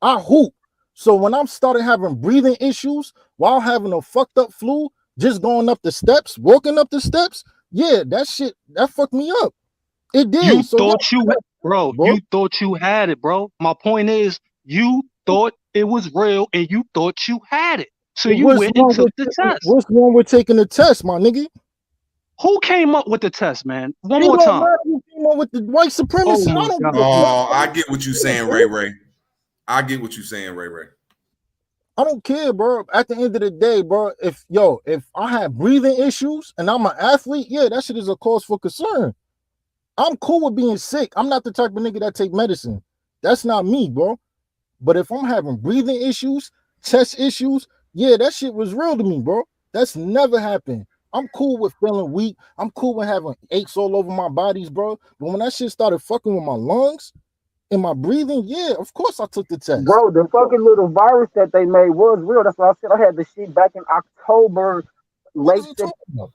Speaker 3: I hoop. So when I started having breathing issues while having a fucked up flu, just going up the steps, walking up the steps, yeah, that shit that fucked me up. It did.
Speaker 4: You
Speaker 3: so
Speaker 4: thought you thought you had it, bro. My point is, you thought it was real and you thought you had it. So you went and took the test.
Speaker 3: What's wrong with taking the test, my nigga?
Speaker 4: Who came up with the test, man? One
Speaker 3: It
Speaker 4: more
Speaker 3: don't
Speaker 4: time.
Speaker 3: matter who came up with the white supremacy.
Speaker 4: Oh,
Speaker 3: I don't
Speaker 4: my
Speaker 3: give a
Speaker 22: Oh,
Speaker 3: fuck.
Speaker 22: I get what you're saying, Ray. I get what you're saying, Ray.
Speaker 3: I don't care, bro. At the end of the day, bro, if I have breathing issues and I'm an athlete, yeah, that shit is a cause for concern. I'm cool with being sick. I'm not the type of nigga that take medicine. That's not me, bro. But if I'm having breathing issues, chest issues, yeah, that shit was real to me, bro. That's never happened. I'm cool with feeling weak. I'm cool with having aches all over my bodies, bro. But when that shit started fucking with my lungs and my breathing, yeah, of course I took the test.
Speaker 21: Bro, the fucking little virus that they made was real. That's why I said I had the shit back in October, late September.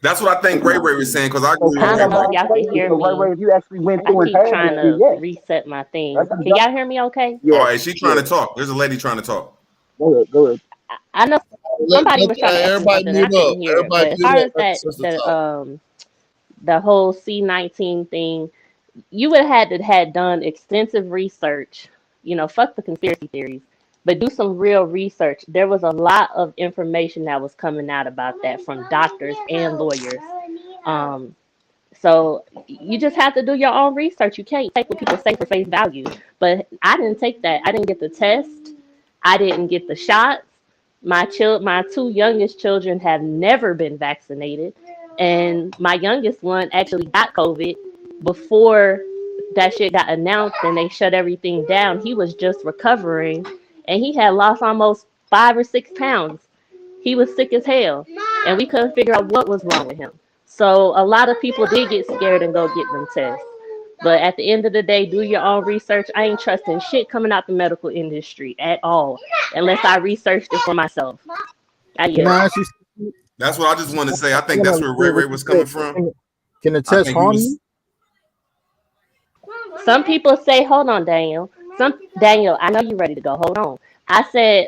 Speaker 22: That's what I think Ray was saying, because I agree
Speaker 15: I
Speaker 22: with
Speaker 15: don't know if
Speaker 22: Ray.
Speaker 15: y'all can hear me.
Speaker 21: If you actually went
Speaker 15: I
Speaker 21: through and
Speaker 15: keep
Speaker 21: had
Speaker 15: trying
Speaker 21: it,
Speaker 15: to
Speaker 21: yes.
Speaker 15: reset my thing. Can y'all hear me okay?
Speaker 22: Oh, hey, she trying to talk. There's a lady trying to talk.
Speaker 21: Go ahead.
Speaker 15: I know somebody was trying to ask me
Speaker 2: everybody
Speaker 15: something and I
Speaker 2: mute up.
Speaker 15: couldn't hear it. But
Speaker 2: Everybody
Speaker 15: as
Speaker 2: mute
Speaker 15: far
Speaker 2: up.
Speaker 15: as
Speaker 2: Let the
Speaker 15: that
Speaker 2: sister talk.
Speaker 15: the whole C19 thing, you would have had done extensive research. Fuck the conspiracy theories, but do some real research. There was a lot of information that was coming out about that from doctors and lawyers. So you just have to do your own research. You can't take what people say for face value. But I didn't take that. I didn't get the test. I didn't get the shots. My two youngest children have never been vaccinated, and my youngest one actually got COVID before that shit got announced and they shut everything down. He was just recovering, and he had lost almost 5 or 6 pounds. He was sick as hell, and we couldn't figure out what was wrong with him. So a lot of people did get scared and go get them tests. But at the end of the day, do your own research. I ain't trusting shit coming out the medical industry at all, unless I researched it for myself.
Speaker 22: That's what I just want to say. I think that's where Ray was coming from.
Speaker 3: Can the test harm you?
Speaker 15: Some people say, hold on, Daniel. Daniel, I know you're ready to go. Hold on. I said,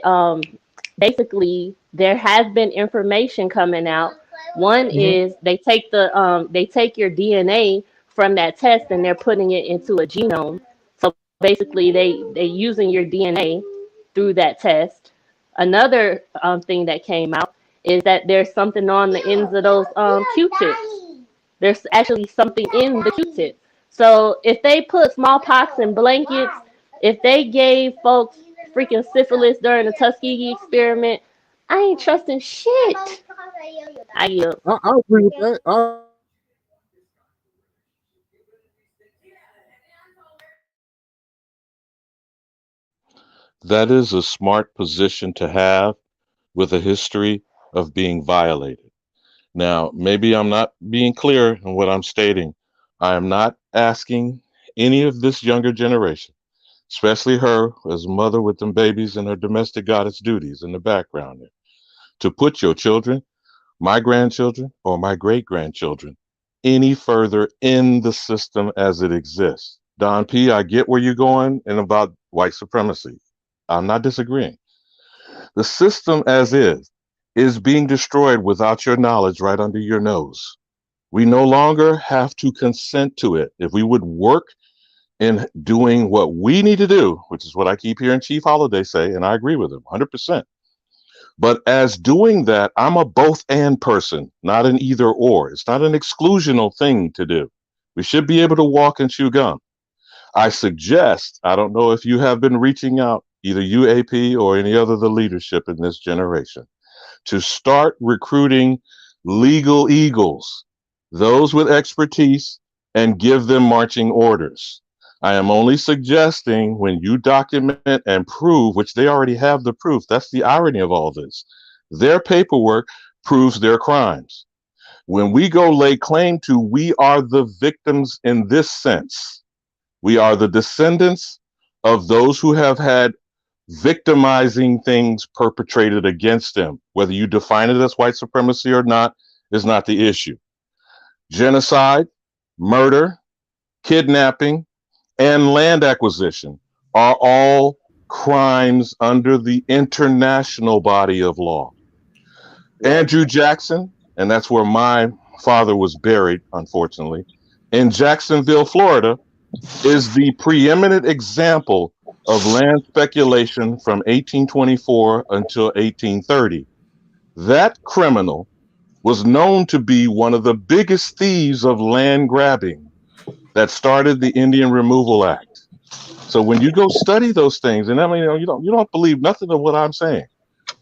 Speaker 15: basically there has been information coming out. One is they take your DNA from that test and they're putting it into a genome. So basically they using your DNA through that test. Another thing that came out is that there's something on the ends of those Q-tips. There's actually something in the Q-tip. So if they put smallpox in blankets, if they gave folks freaking syphilis during the Tuskegee experiment, I ain't trusting shit. I yield.
Speaker 3: I agree with that.
Speaker 18: That is a smart position to have with a history of being violated. Now, maybe I'm not being clear in what I'm stating. I am not asking any of this younger generation, especially her as a mother with them babies and her domestic goddess duties in the background there, to put your children, my grandchildren, or my great grandchildren any further in the system as it exists. Don P., I get where you're going and about white supremacy. I'm not disagreeing. The system as is being destroyed without your knowledge right under your nose. We no longer have to consent to it. If we would work in doing what we need to do, which is what I keep hearing Chief Holiday say, and I agree with him 100%. But as doing that, I'm a both and person, not an either or. It's not an exclusional thing to do. We should be able to walk and chew gum. I suggest, I don't know if you have been reaching out, either UAP or any other of the leadership in this generation, to start recruiting legal eagles, those with expertise, and give them marching orders. I am only suggesting when you document and prove, which they already have the proof, that's the irony of all this. Their paperwork proves their crimes. When we go lay claim to, we are the victims in this sense. We are the descendants of those who have had victimizing things perpetrated against them. Whether you define it as white supremacy or not is not the issue. Genocide, murder, kidnapping, and land acquisition are all crimes under the international body of law. Andrew Jackson, and that's where my father was buried, unfortunately, in Jacksonville, Florida, is the preeminent example of land speculation from 1824 until 1830. That criminal was known to be one of the biggest thieves of land grabbing that started the Indian Removal Act. So when you go study those things, and I mean, you don't believe nothing of what I'm saying.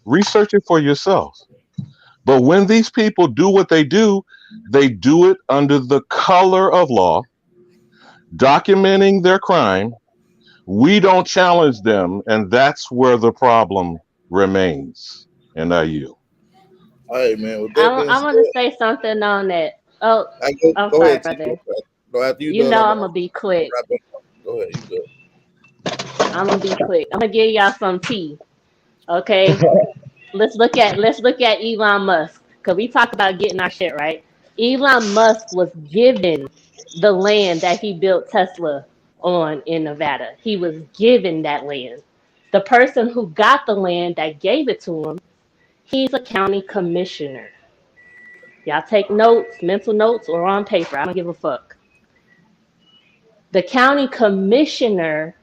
Speaker 18: Research it for yourself. But when these people do what they do it under the color of law, documenting their crime. We don't challenge them, and that's where the problem remains. And I yield.
Speaker 2: Hey man, with that being
Speaker 15: I
Speaker 2: said,
Speaker 15: want to say something on that. Oh, I'm
Speaker 2: go
Speaker 15: sorry,
Speaker 2: ahead, T.
Speaker 15: brother.
Speaker 2: No, after you
Speaker 15: You
Speaker 2: done,
Speaker 15: know
Speaker 2: I'm
Speaker 15: I'm
Speaker 2: gonna
Speaker 15: gonna be quick.
Speaker 2: wrap it up. Go ahead, you good.
Speaker 15: I'm gonna be quick. I'm gonna give y'all some tea. Okay. Let's look at Elon Musk because we talk about getting our shit right. Elon Musk was given the land that he built Tesla on in Nevada. He was given that land. The person who got the land that gave it to him, he's a county commissioner. Y'all take notes, mental notes, or on paper. I don't give a fuck. The county commissioner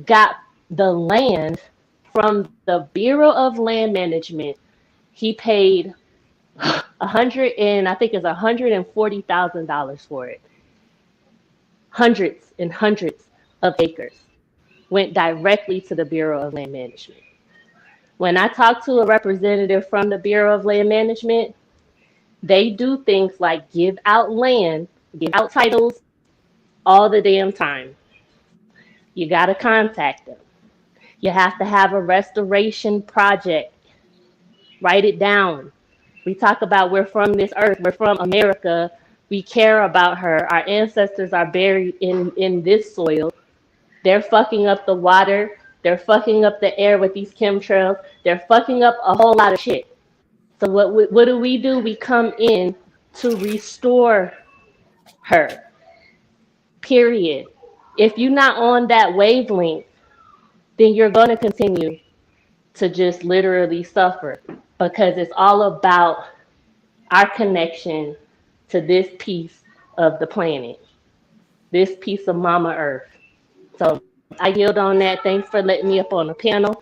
Speaker 15: got the land from the Bureau of Land Management. He paid I think it's $140,000 for it. Hundreds and hundreds of acres went directly to the Bureau of Land Management. When I talk to a representative from the Bureau of Land Management, they do things like give out land, give out titles all the damn time. You got to contact them. You have to have a restoration project. Write it down. We talk about we're from this earth, we're from America, we care about her. Our ancestors are buried in this soil. They're fucking up the water, they're fucking up the air with these chemtrails, they're fucking up a whole lot of shit. So what do? We come in to restore her. Period. If you're not on that wavelength, then you're going to continue to just literally suffer, because it's all about our connection to this piece of the planet, this piece of Mama Earth. So I yield on that. Thanks for letting me up on the panel,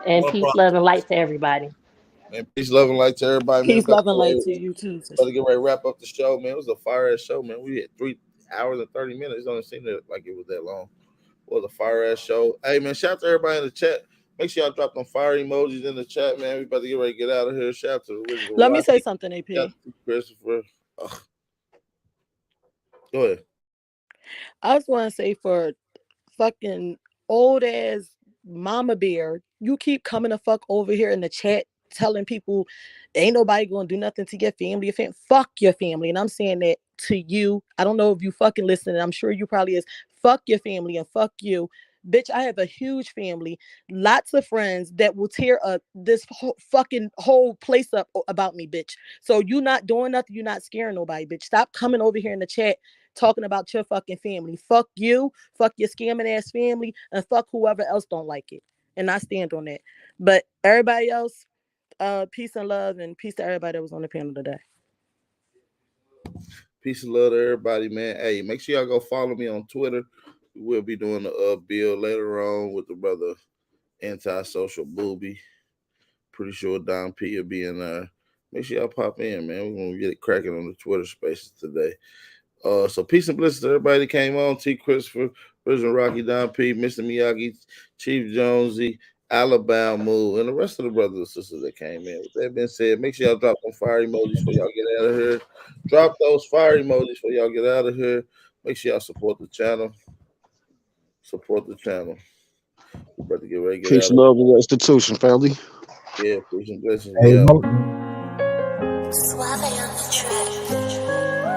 Speaker 15: and
Speaker 2: No
Speaker 15: peace,
Speaker 2: problem.
Speaker 15: love, and light to everybody.
Speaker 2: Man, peace, love, and light to everybody, man.
Speaker 17: Peace, love, and light to you too.
Speaker 2: Better get ready to wrap up the show, man. It was a fire ass show, man. We had 3 hours and 30 minutes. It don't seem like it was that long. It was a fire ass show. Hey, man, shout out to everybody in the chat. Make sure y'all drop them fire emojis in the chat, man. We better get ready to get out of here. Shout out to the Wizard of
Speaker 17: Let me
Speaker 2: Rocky.
Speaker 17: say something, AP.
Speaker 2: Shout out to Christopher. Go ahead.
Speaker 17: I just want to say, for fucking old ass mama bear, you keep coming to fuck over here in the chat telling people ain't nobody gonna do nothing to your family. Fuck your family. And I'm saying that to you. I don't know if you fucking listening. I'm sure you probably is. Fuck your family and fuck you. Bitch, I have a huge family, lots of friends that will tear up this whole place up about me, bitch. So you not doing nothing, you're not scaring nobody, bitch. Stop coming over here in the chat talking about your fucking family. Fuck you, fuck your scamming ass family, and fuck whoever else don't like it. And I stand on that. But everybody else, peace and love, and peace to everybody that was on the panel today.
Speaker 2: Peace and love to everybody, man. Hey, make sure y'all go follow me on Twitter. We'll be doing a bill later on with the brother Antisocial Booby. Pretty sure Don P will be in there. Make sure y'all pop in, man. We're gonna get it cracking on the Twitter spaces today. So peace and blessings to everybody that came on. T. Christopher, President Rocky, Don P, Mr. Miyagi, Chief Jonesy, Alabama Move, and the rest of the brothers and sisters that came in. With that being said, make sure y'all drop them fire emojis before y'all get out of here. Drop those fire emojis before y'all get out of here. Make sure y'all support the channel. Support the channel. We better get ready to get
Speaker 19: Peace,
Speaker 2: out
Speaker 19: love, and restitution, family.
Speaker 2: Yeah, peace and blessings.
Speaker 19: Hey,
Speaker 2: Yeah.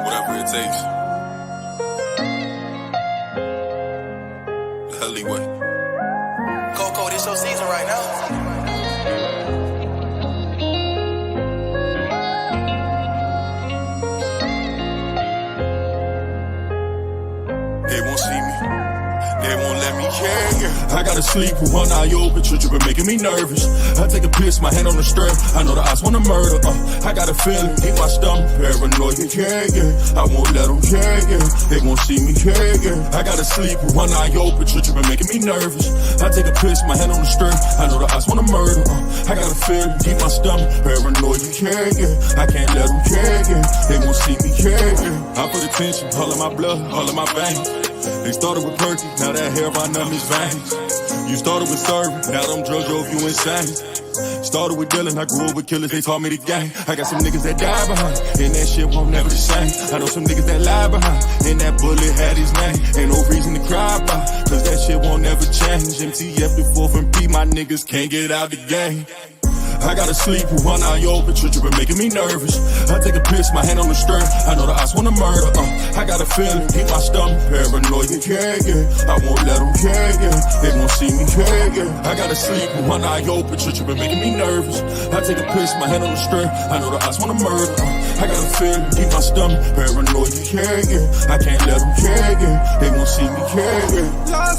Speaker 1: Whatever it takes. The alleyway.
Speaker 5: Coco, this your season right now.
Speaker 1: They won't see me. They won't let me, yeah. I gotta sleep with one eye open, tripping, making me nervous. I take a piss, my hand on the strap. I know the eyes wanna murder. I got a feeling, keep my stomach paranoid, yeah. I won't let them, yeah. They won't see me, yeah. I gotta sleep with one eye open, tripping, making me nervous. I take a piss, my hand on the strap. I know the eyes wanna murder. I got a feeling, keep my stomach paranoid, yeah. I can't let them, yeah. They won't see me, yeah. I put attention, all in my blood, all in my veins. They started with perky, now that hair by numb is veins. You started with serving, now them drugs drove you insane. Started with dealing, I grew up with killers, they taught me the game. I got some niggas that die behind, and that shit won't never the same. I know some niggas that lie behind, and that bullet had his name. Ain't no reason to cry about, cause that shit won't never change. MTF the 4th and P, my niggas can't get out the game. I gotta sleep with one eye open, tripping, making me nervous. I take a piss, my hand on the stern. I know the eyes wanna murder. I got a feeling, keep my stomach paranoid, yeah. I won't let them, yeah. They won't see me, yeah. I gotta sleep with one eye open, tripping, making me nervous. I take a piss, my hand on the stern. I know the eyes wanna murder. I got a feeling, keep my stomach paranoid, yeah. I can't let them, yeah. They won't see me, yeah.